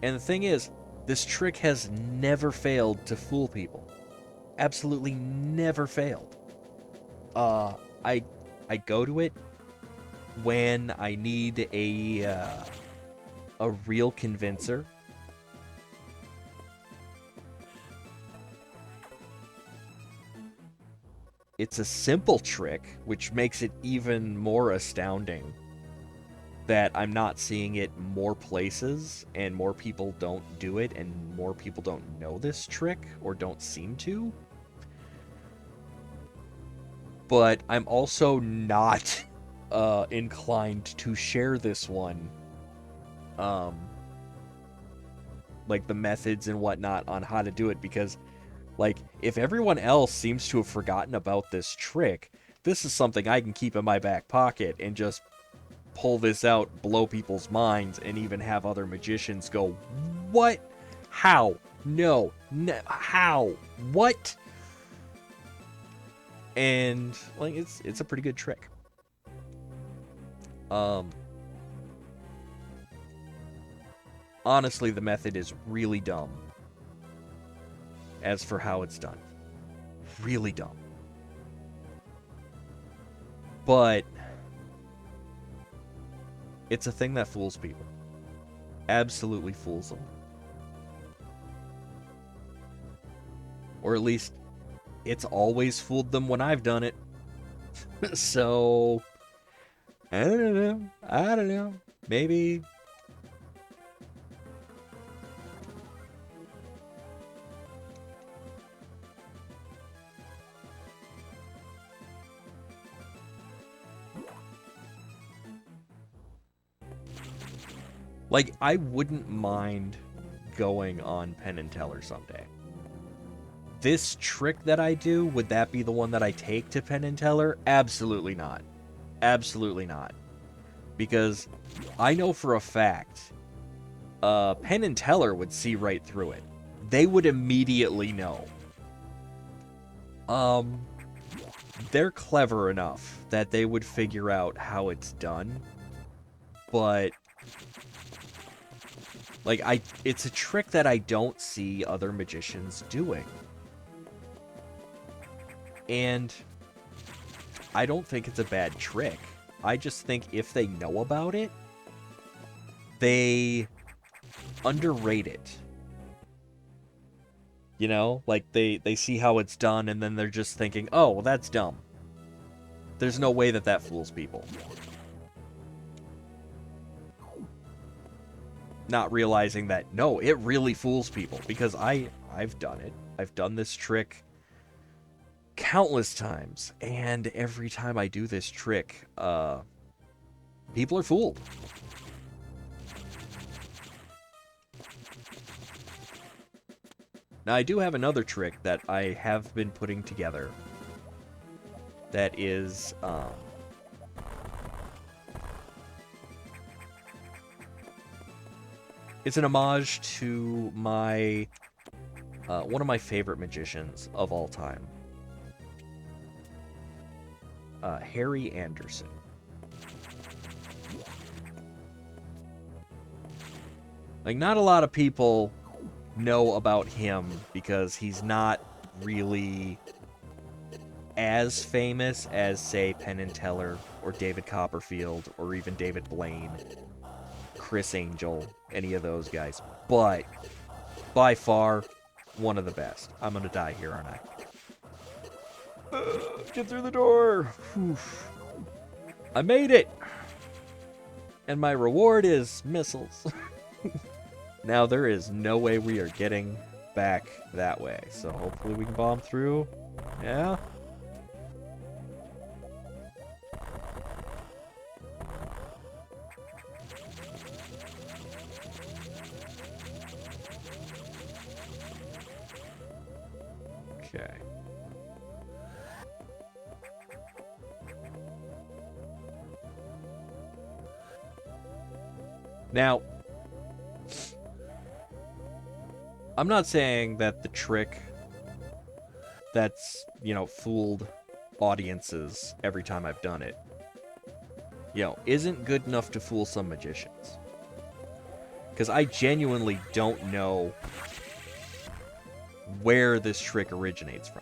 And the thing is, this trick has never failed to fool people. Absolutely never failed. I go to it when I need a real convincer. It's a simple trick, which makes it even more astounding that I'm not seeing it more places and more people don't do it and more people don't know this trick or don't seem to. But I'm also not inclined to share this one, like the methods and whatnot on how to do it, because like if everyone else seems to have forgotten about this trick, this is something I can keep in my back pocket and just pull this out, blow people's minds, and even have other magicians go, what? How? No. How? What? And like it's a pretty good trick. Honestly, the method is really dumb. As for how it's done. Really dumb. But it's a thing that fools people. Absolutely fools them. Or at least, it's always fooled them when I've done it. So, I don't know. Maybe... Like, I wouldn't mind going on Penn and Teller someday. This trick that I do, would that be the one that I take to Penn and Teller? Absolutely not. Absolutely not. Because I know for a fact, Penn and Teller would see right through it. They would immediately know. they're clever enough that they would figure out how it's done, but like it's a trick that I don't see other magicians doing. And I don't think it's a bad trick. I just think if they know about it, they underrate it. You know? Like, they see how it's done, and then they're just thinking, oh, well, that's dumb. There's no way that that fools people. Not realizing that, no, it really fools people. Because I've done it. I've done this trick countless times. And every time I do this trick, people are fooled. Now, I do have another trick that I have been putting together that is, it's an homage to my, one of my favorite magicians of all time, Harry Anderson. Like, not a lot of people know about him because he's not really as famous as, say, Penn and Teller or David Copperfield or even David Blaine, Chris Angel, any of those guys. But by far, one of the best. I'm gonna die here, aren't I? Get through the door! Oof. I made it! And my reward is missiles. Now, there is no way we are getting back that way. So hopefully we can bomb through. Yeah? Okay. Now, I'm not saying that the trick that's, you know, fooled audiences every time I've done it, you know, isn't good enough to fool some magicians. Because I genuinely don't know where this trick originates from.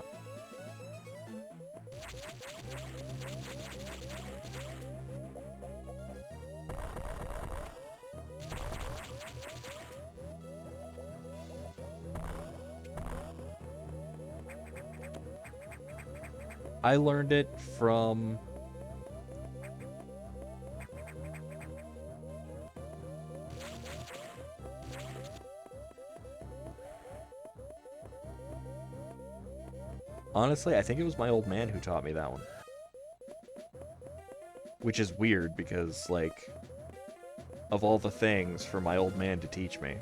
I learned it from honestly, I think it was my old man who taught me that one. Which is weird because, like, of all the things for my old man to teach me.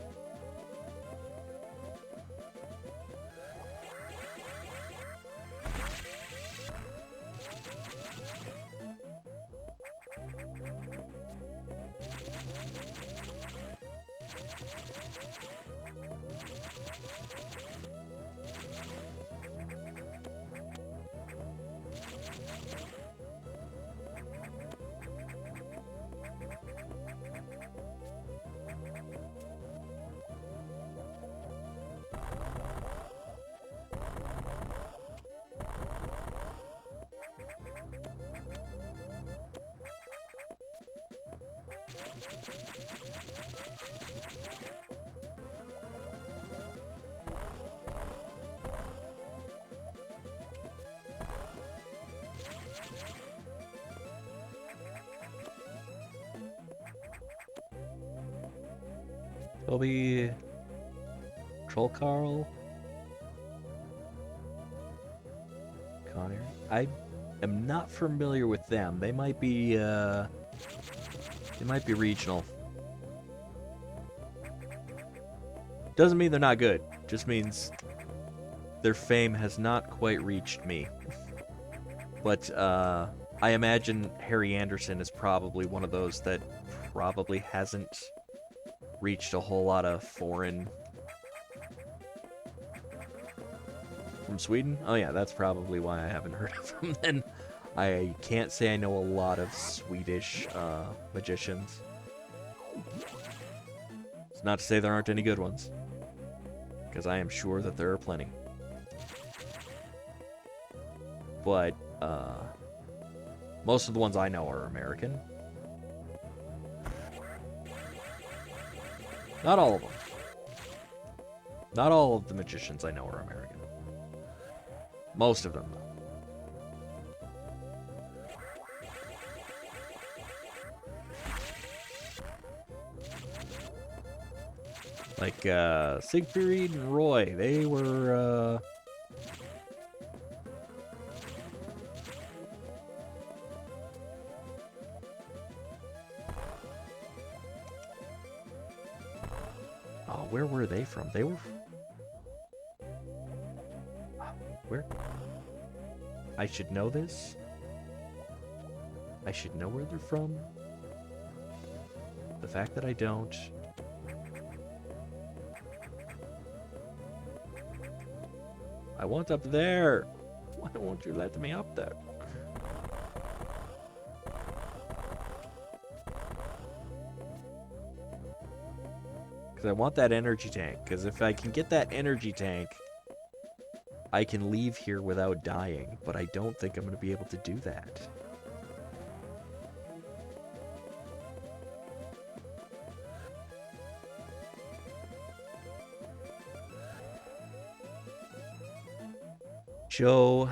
Toby, Troll Carl, Connor. I am not familiar with them. They might be regional. Doesn't mean they're not good. Just means their fame has not quite reached me. But I imagine Harry Anderson is probably one of those that probably hasn't reached a whole lot of foreign From Sweden? Oh yeah, that's probably why I haven't heard of him then. I can't say I know a lot of Swedish magicians. It's not to say there aren't any good ones, because I am sure that there are plenty. But most of the ones I know are American. Not all of them. Not all of the magicians I know are American. Most of them, though. Like, Siegfried and Roy, they were, Oh, where were they from? They were... Where? I should know this? I should know where they're from? The fact that I don't... I want up there! Why won't you let me up there? Because I want that energy tank. Because if I can get that energy tank, I can leave here without dying. But I don't think I'm going to be able to do that. Joe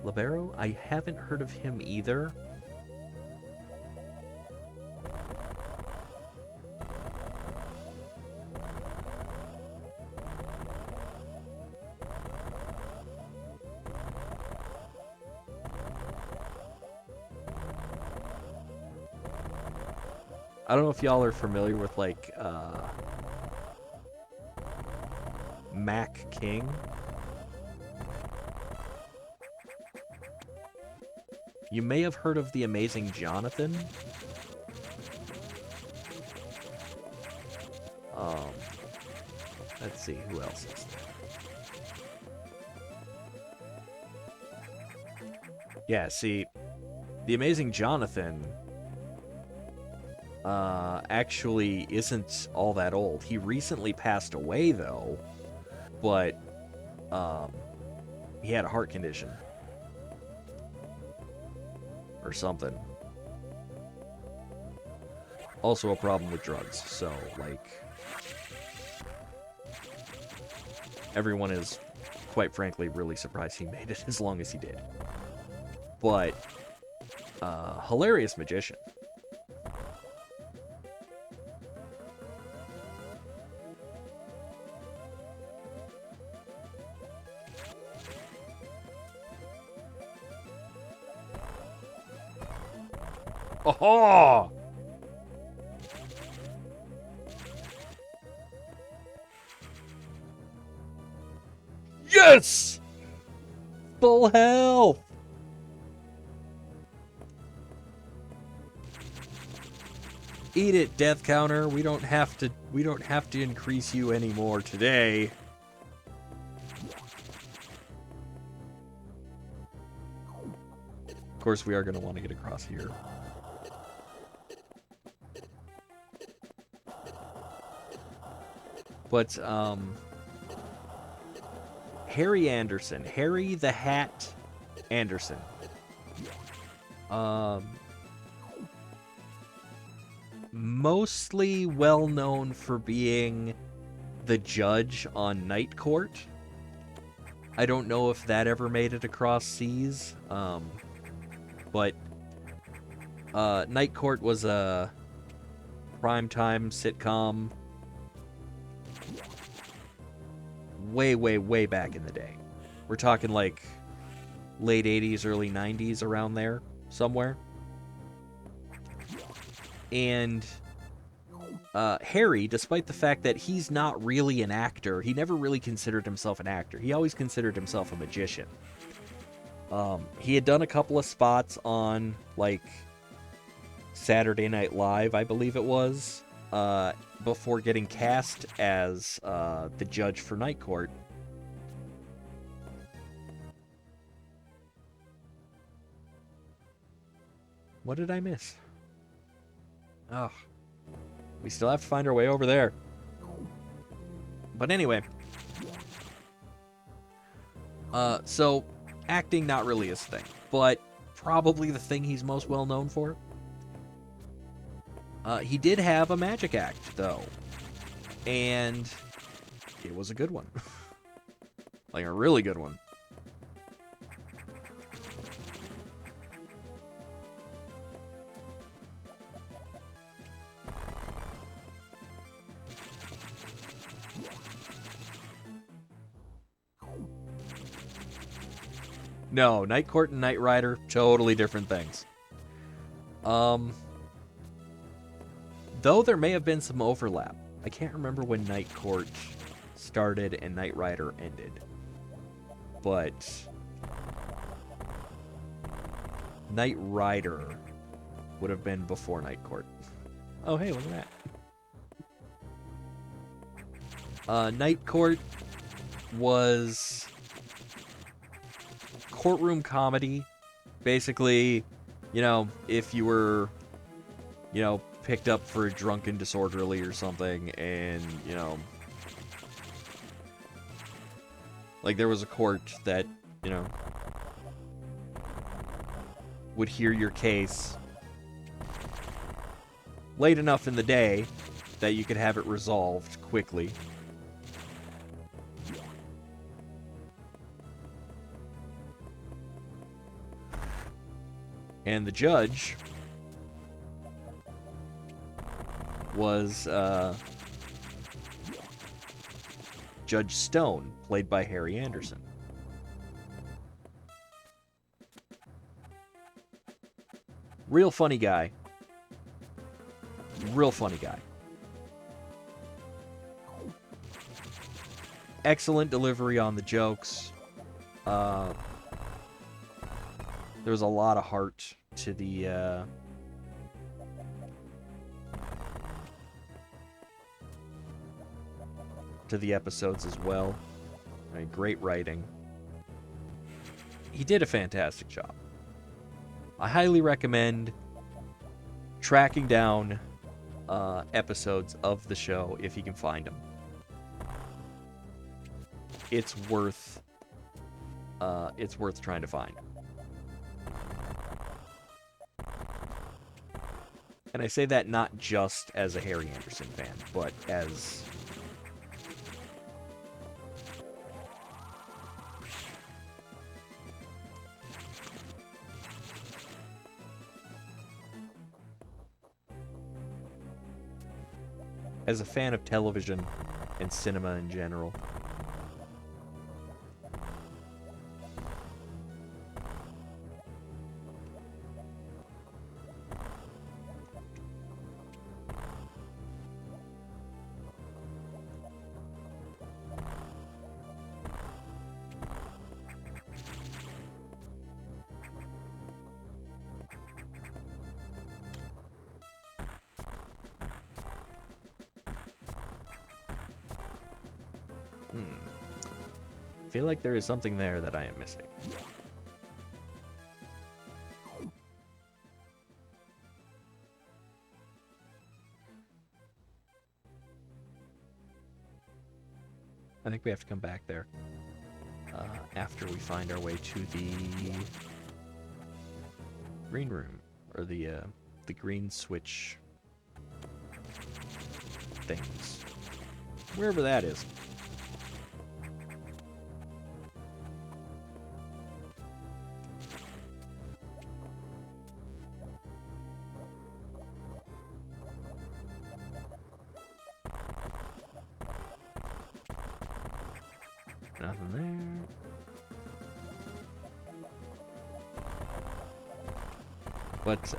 Libero? I haven't heard of him either. I don't know if y'all are familiar with, like, Mac King. You may have heard of the Amazing Jonathan. Let's see, who else is there? Yeah, see, the Amazing Jonathan actually isn't all that old. He recently passed away, though, but he had a heart condition or something. Also a problem with drugs, so, like, everyone is, quite frankly, really surprised he made it as long as he did. But, hilarious magician. Oh! Yes! Full health! Eat it, death counter. We don't have to increase you anymore today. Of course, we are going to want to get across here. But, Harry Anderson. Harry the Hat Anderson. Mostly well known for being the judge on Night Court. I don't know if that ever made it across seas. But, Night Court was a primetime sitcom way back in the day. We're talking like late 80s, early 90s, around there somewhere. And Harry, despite the fact that he's not really an actor, he never really considered himself an actor. He always considered himself a magician. He had done a couple of spots on, like, Saturday Night Live, I believe it was, before getting cast as the judge for Night Court. What did I miss? Oh, we still have to find our way over there. But anyway. So, acting not really his thing, but probably the thing he's most well known for. He did have a magic act, though. And it was a good one. Like, a really good one. No, Night Court and Knight Rider, totally different things. Though there may have been some overlap. I can't remember when Night Court started and Knight Rider ended. But Knight Rider would have been before Night Court. Oh, hey, look at that. Night Court was courtroom comedy. Basically, you know, if you were, you know, picked up for drunken disorderly or something, and, you know, like there was a court that, you know, would hear your case late enough in the day that you could have it resolved quickly. And the judge was Judge Stone, played by Harry Anderson. Real funny guy. Real funny guy. Excellent delivery on the jokes. There's a lot of heart to the episodes as well. I mean, great writing. He did a fantastic job. I highly recommend tracking down episodes of the show if you can find them. It's worth trying to find. And I say that not just as a Harry Anderson fan, but as a fan of television and cinema in general. I feel like there is something there that I am missing. I think we have to come back there after we find our way to the green room, or the green switch things, wherever that is. Nothing there. But,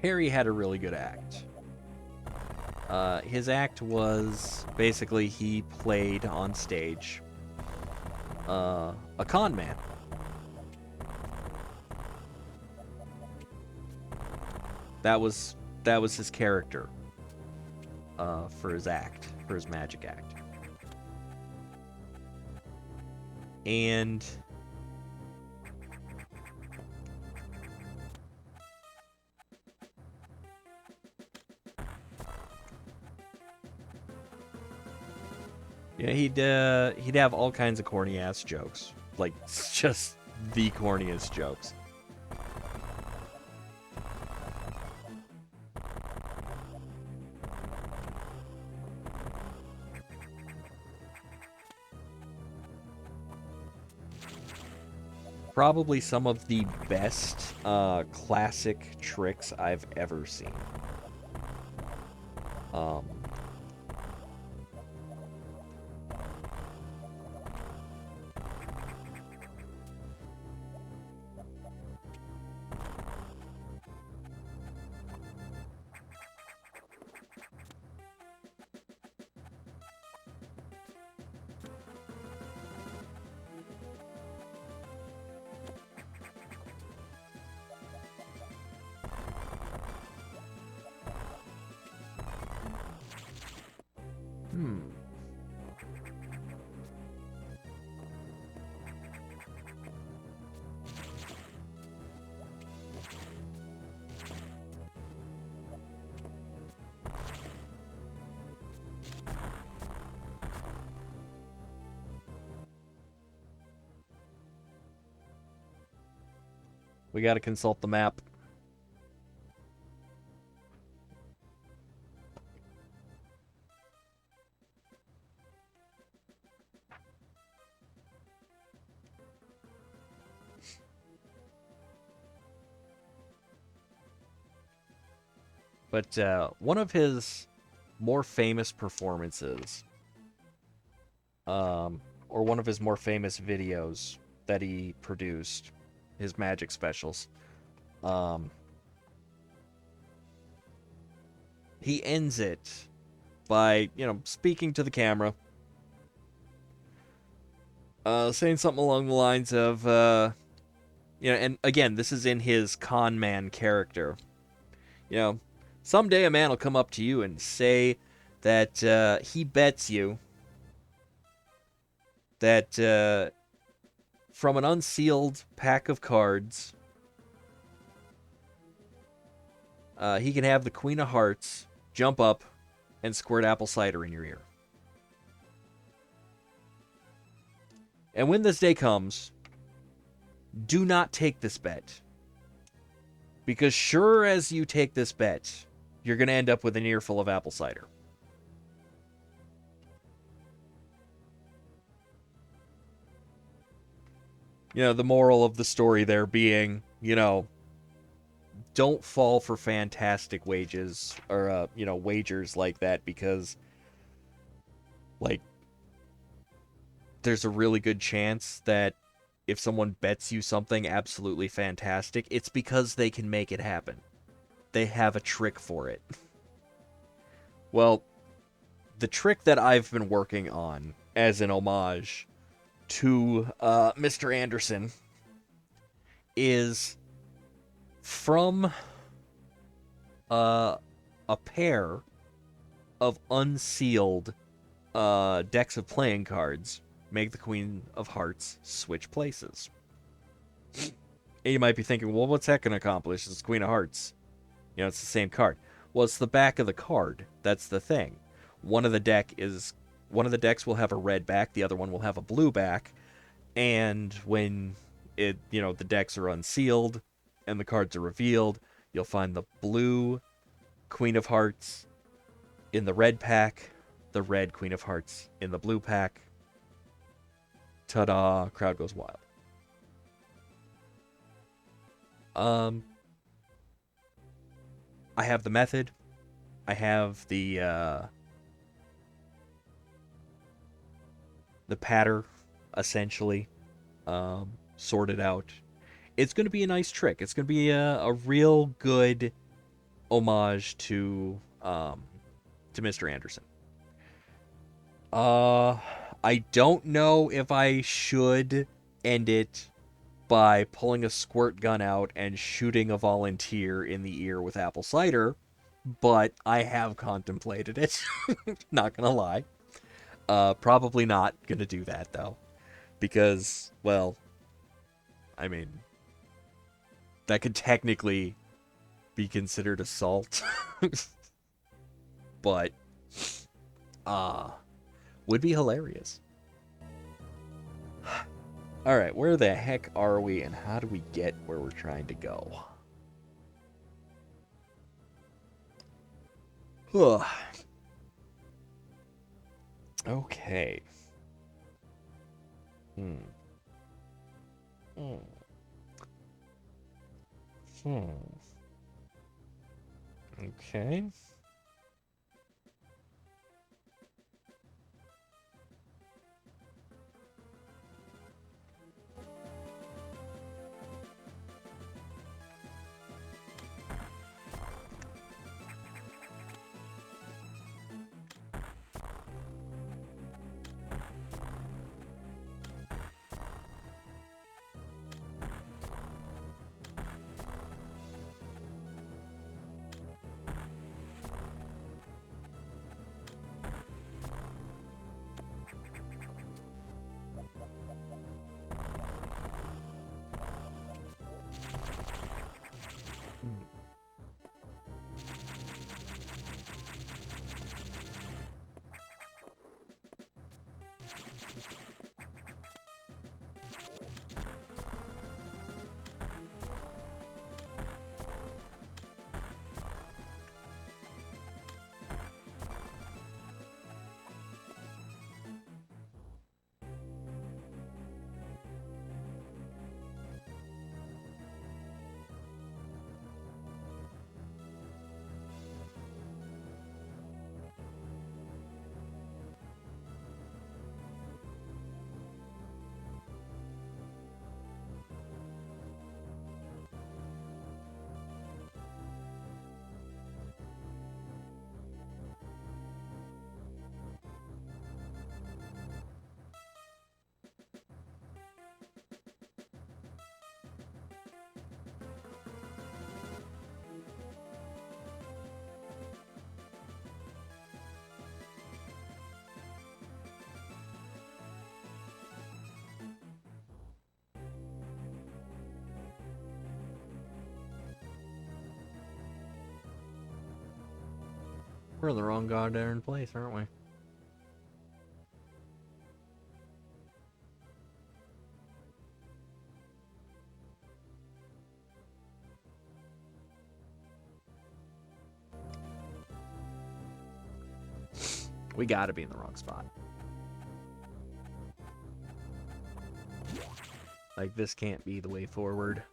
Harry had a really good act. His act was basically he played on stage a con man. That was his character for his act, for his magic act. And yeah, he'd have all kinds of corny ass jokes, like just the corniest jokes. Probably some of the best classic tricks I've ever seen. Um, hmm. We got to consult the map. But one of his more famous performances, or one of his more famous videos that he produced, his magic specials, um, he ends it by, speaking to the camera, saying something along the lines of, and again, this is in his con man character. You know, someday a man will come up to you and say that he bets you that from an unsealed pack of cards, he can have the Queen of Hearts jump up and squirt apple cider in your ear. And when this day comes, do not take this bet. Because sure as you take this bet, you're going to end up with an earful of apple cider. The moral of the story there being, don't fall for fantastic wages or, wagers like that because, like, there's a really good chance that if someone bets you something absolutely fantastic, it's because they can make it happen. They have a trick for it. Well, the trick that I've been working on as an homage to Mr. Anderson is from a pair of unsealed decks of playing cards. Make the Queen of Hearts switch places. And you might be thinking, well, what's that going to accomplish? It's Queen of Hearts. It's the same card. Well, it's the back of the card. That's the thing. One of the decks will have a red back, the other one will have a blue back, and when the decks are unsealed and the cards are revealed, you'll find the blue Queen of Hearts in the red pack, the red Queen of Hearts in the blue pack. Ta-da, crowd goes wild. I have the method. I have the patter, essentially, sorted out. It's going to be a nice trick. It's going to be a real good homage to Mr. Anderson. I don't know if I should end it by pulling a squirt gun out and shooting a volunteer in the ear with apple cider, but I have contemplated it. Not gonna lie. Probably not gonna do that, though, because, well, I mean, that could technically be considered assault. But, uh, would be hilarious. Alright, where the heck are we, and how do we get where we're trying to go? Ugh. Okay. Hmm. Hmm. Hmm. Okay. We're in the wrong goddamn place, aren't we? We gotta be in the wrong spot. Like, this can't be the way forward.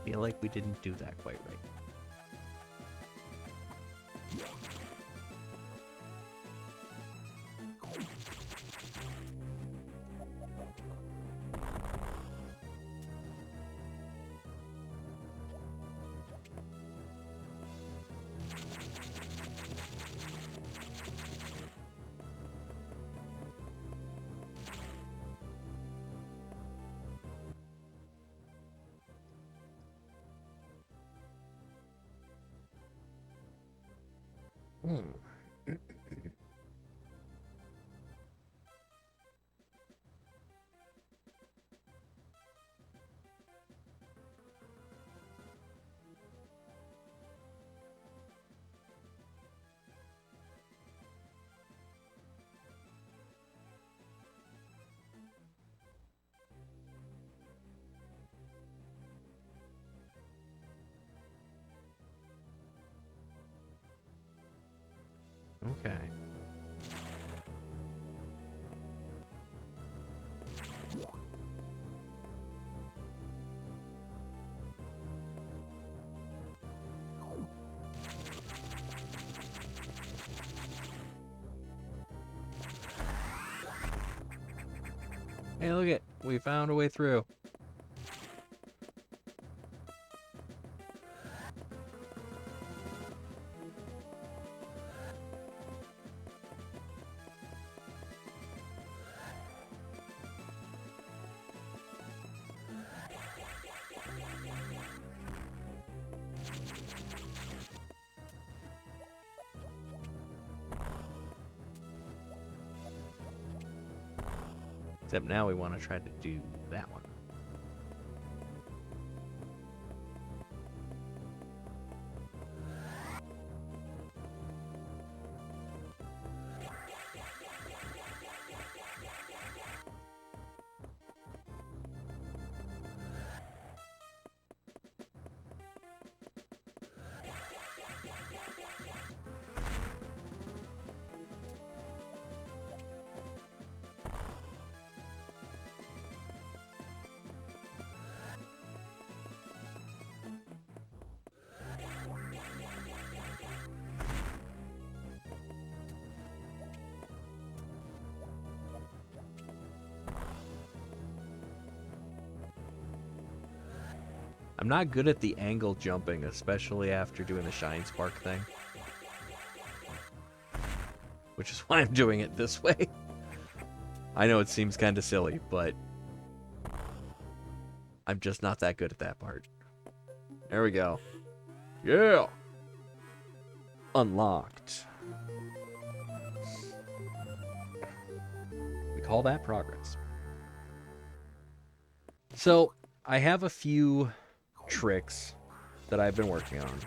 Feel like we didn't do that quite right. Okay. Hey, look it. We found a way through. Except now we want to try to do that one. I'm not good at the angle jumping, especially after doing the Shine Spark thing. Which is why I'm doing it this way. I know it seems kind of silly, but I'm just not that good at that part. There we go. Yeah! Unlocked. We call that progress. So, I have a few tricks that I've been working on.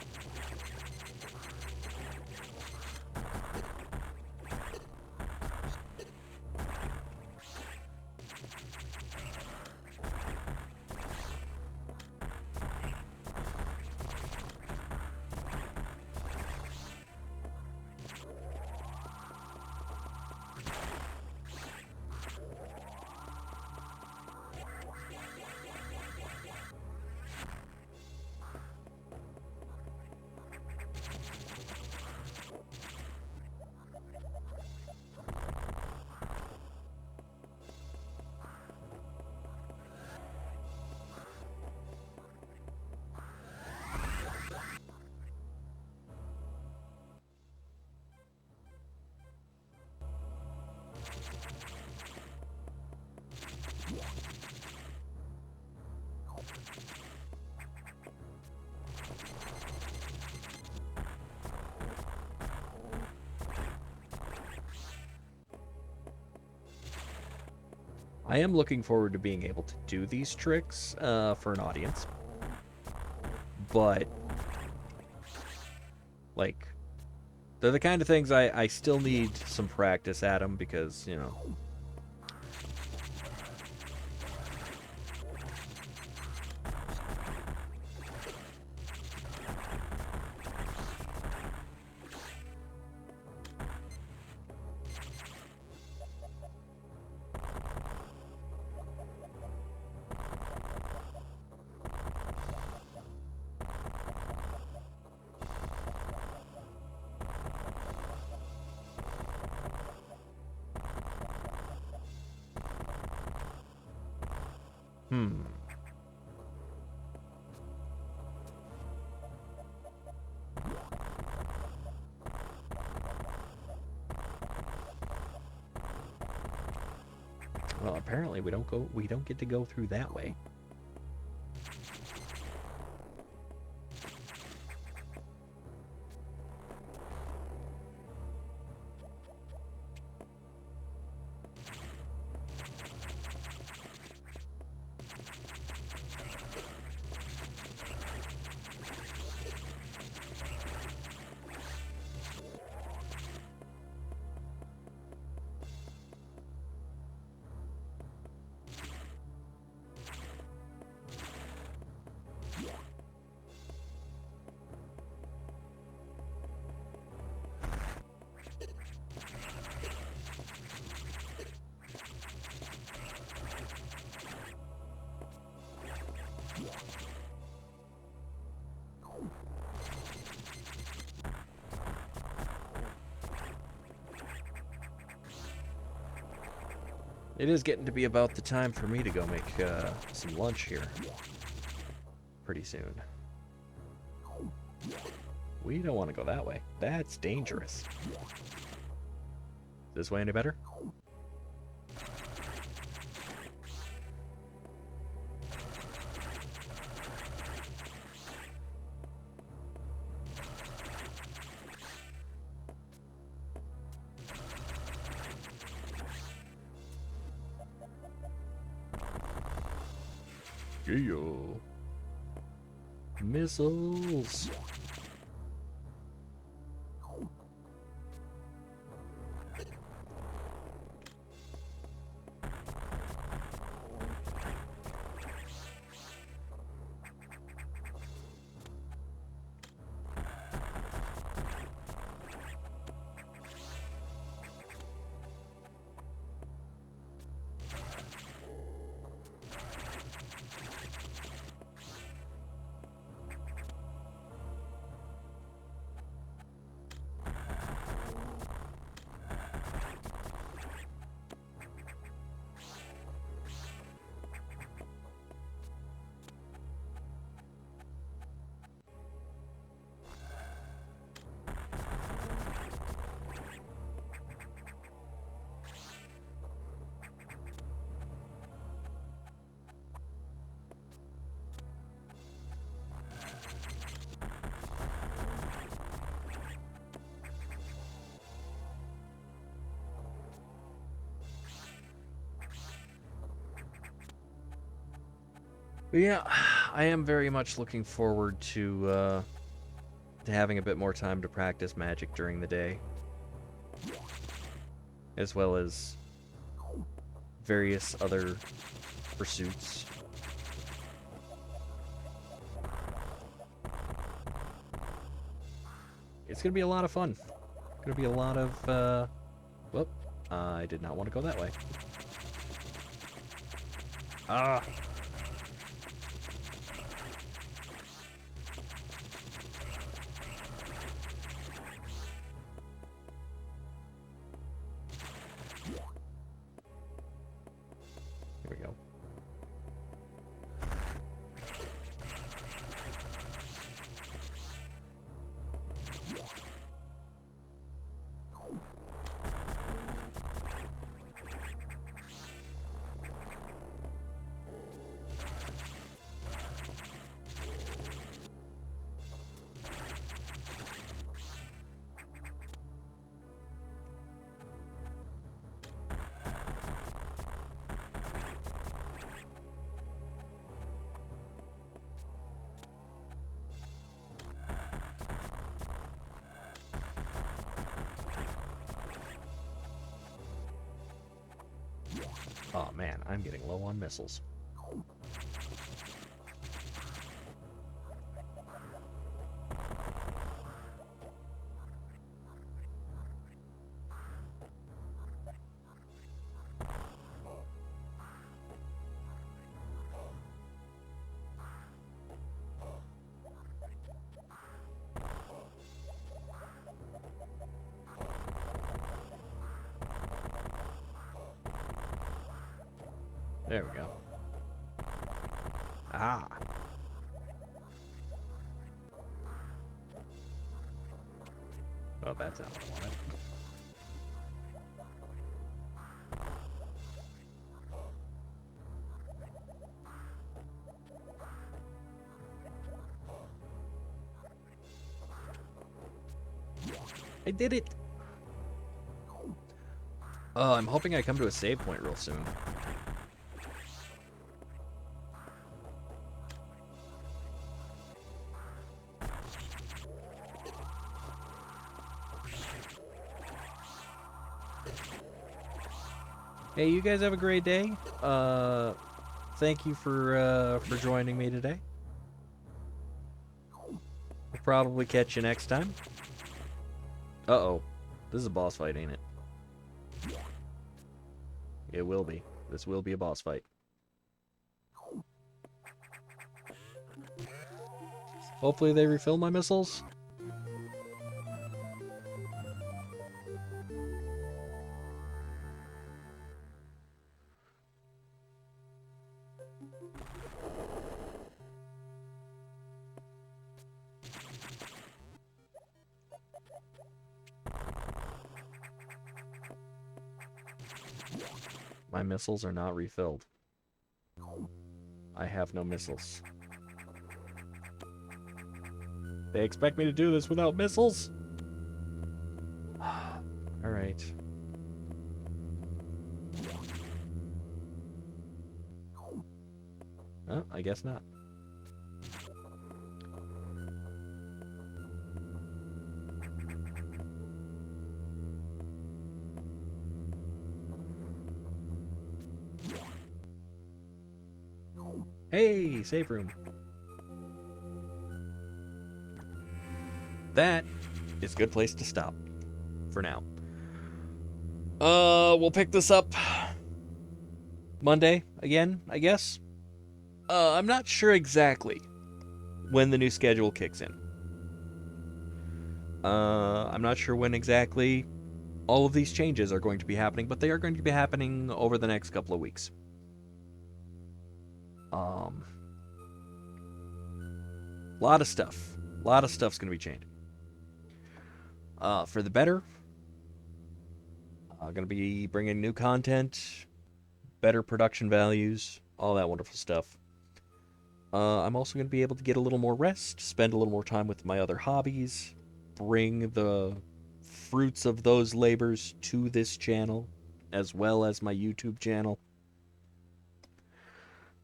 I am looking forward to being able to do these tricks for an audience. But, like, they're the kind of things I still need some practice at them because, you know. Well, apparently we don't get to go through that way. It is getting to be about the time for me to go make some lunch here. Pretty soon. We don't want to go that way. That's dangerous. This way any better? Yeah. Missiles. But yeah, I am very much looking forward to having a bit more time to practice magic during the day, as well as various other pursuits. It's gonna be a lot of fun. Gonna be a lot of whoop. I did not want to go that way. Ah. Here we go. Oh man, I'm getting low on missiles. There we go. Ah. Oh, that's not what I wanted. I did it! I'm hoping I come to a save point real soon. Hey, you guys have a great day. Thank you for joining me today. We'll probably catch you next time. Uh-oh. This is a boss fight, ain't it? It will be. This will be a boss fight. Hopefully they refill my missiles. My missiles are not refilled. I have no missiles. They expect me to do this without missiles? Alright. Oh, I guess not. Hey, save room. That is a good place to stop for now. We'll pick this up Monday again, I guess. I'm not sure exactly when the new schedule kicks in. I'm not sure when exactly all of these changes are going to be happening, but they are going to be happening over the next couple of weeks. A lot of stuff. A lot of stuff's going to be changing. For the better. Going to be bringing new content, better production values, all that wonderful stuff. I'm also going to be able to get a little more rest, spend a little more time with my other hobbies, bring the fruits of those labors to this channel, as well as my YouTube channel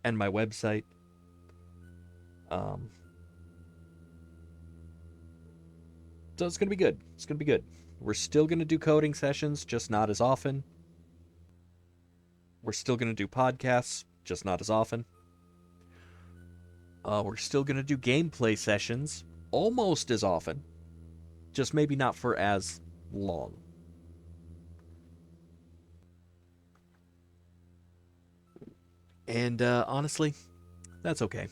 and my website. So it's going to be good. It's going to be good. We're still going to do coding sessions, just not as often. We're still going to do podcasts, just not as often. We're still going to do gameplay sessions, almost as often. Just maybe not for as long. And honestly, that's okay.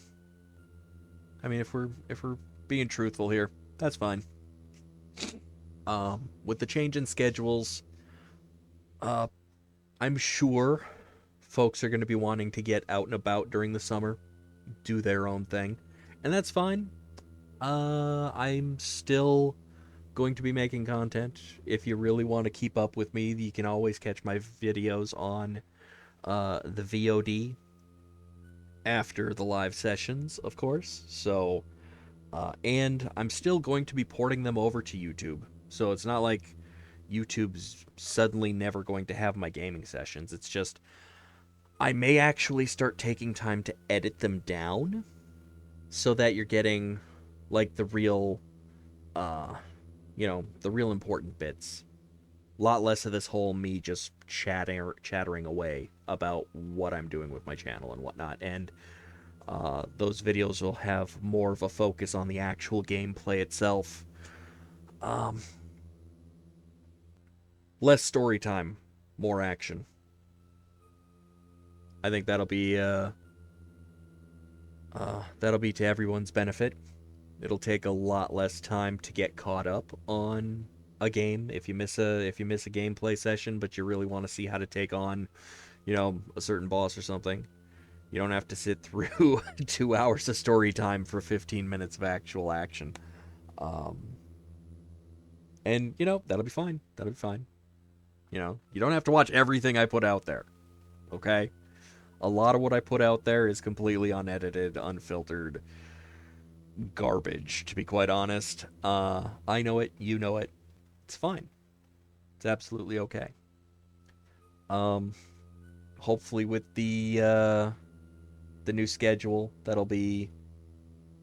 I mean, if we're being truthful here, that's fine. With the change in schedules, I'm sure folks are going to be wanting to get out and about during the summer, do their own thing, and that's fine. I'm still going to be making content. If you really want to keep up with me, you can always catch my videos on the VOD after the live sessions, of course. So, and I'm still going to be porting them over to YouTube. So it's not like YouTube's suddenly never going to have my gaming sessions. It's just I may actually start taking time to edit them down so that you're getting like the real the real important bits. A lot less of this whole me just chattering away about what I'm doing with my channel and whatnot. And those videos will have more of a focus on the actual gameplay itself. Less story time, more action. I think that'll be to everyone's benefit. It'll take a lot less time to get caught up on a game if you miss a gameplay session, but you really want to see how to take on, a certain boss or something. You don't have to sit through 2 hours of story time for 15 minutes of actual action. And that'll be fine. That'll be fine. You don't have to watch everything I put out there. Okay? A lot of what I put out there is completely unedited, unfiltered garbage, to be quite honest. I know it, you know it. It's fine. It's absolutely okay. Hopefully with the new schedule that'll be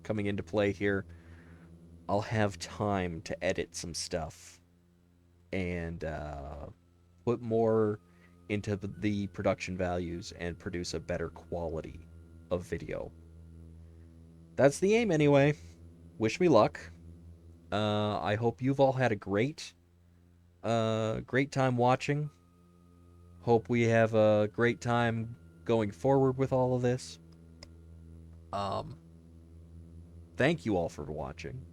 coming into play here, I'll have time to edit some stuff and put more into the production values and produce a better quality of video. That's the aim anyway. Wish me luck. I hope you've all had a great time watching. Hope we have a great time going forward with all of this. Thank you all for watching.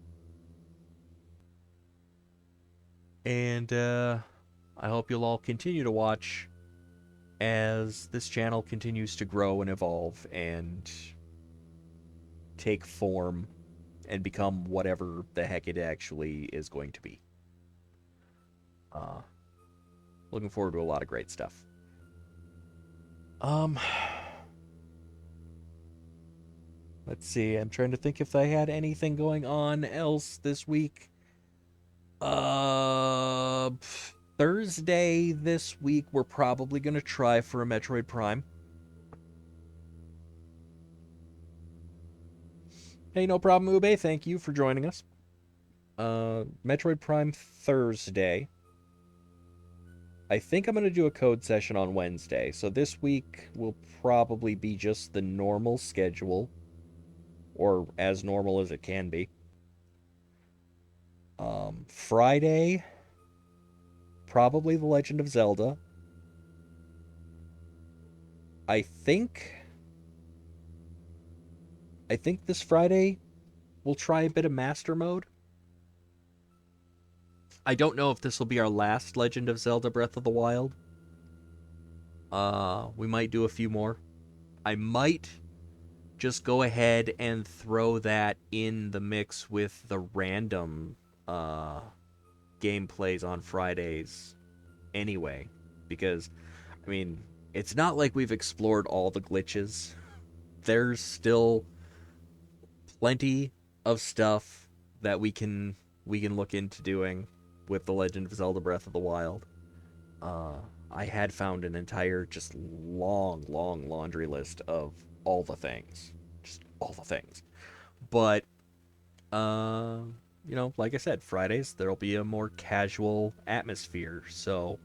And I hope you'll all continue to watch as this channel continues to grow and evolve and take form and become whatever the heck it actually is going to be. Uh, Looking forward to a lot of great stuff. Um, let's see. I'm trying to think if I had anything going on else this week. Thursday this week, we're probably going to try for a Metroid Prime. Hey, no problem, Ube. Thank you for joining us. Metroid Prime Thursday. I think I'm going to do a code session on Wednesday. So this week will probably be just the normal schedule, or as normal as it can be. Friday, probably The Legend of Zelda. I think this Friday we'll try a bit of Master Mode. I don't know if this will be our last Legend of Zelda Breath of the Wild. We might do a few more. I might just go ahead and throw that in the mix with the random gameplays on Fridays anyway. Because, I mean, it's not like we've explored all the glitches. There's still plenty of stuff that we can look into doing with The Legend of Zelda Breath of the Wild. I had found an entire just long laundry list of all the things. Just all the things. But, like I said, Fridays, there'll be a more casual atmosphere. So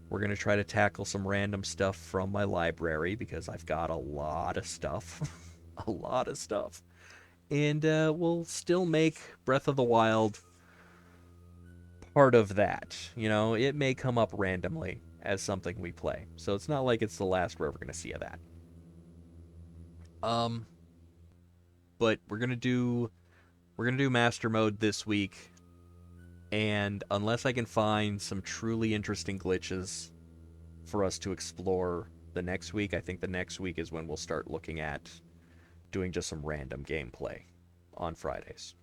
we're going to try to tackle some random stuff from my library because I've got a lot of stuff. A lot of stuff. And we'll still make Breath of the Wild part of that. It may come up randomly as something we play. So it's not like it's the last we're ever going to see of that. But we're going to do Master Mode this week. And unless I can find some truly interesting glitches for us to explore the next week, I think the next week is when we'll start looking at doing just some random gameplay on Fridays.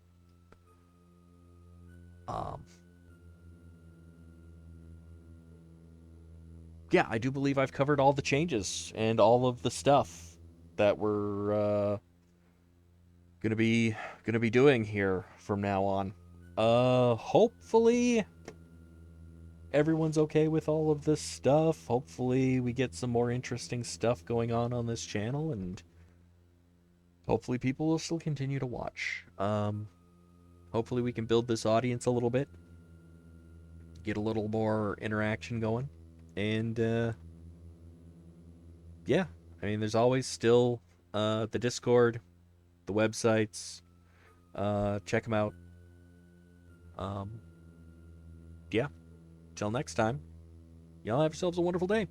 Yeah, I do believe I've covered all the changes and all of the stuff that we're gonna be doing here from now on. Hopefully everyone's okay with all of this stuff. Hopefully we get some more interesting stuff going on this channel, and hopefully people will still continue to watch. Hopefully we can build this audience a little bit, get a little more interaction going, and yeah, I mean, there's always still the Discord, the websites. Check them out. Yeah. Till next time, y'all have yourselves a wonderful day.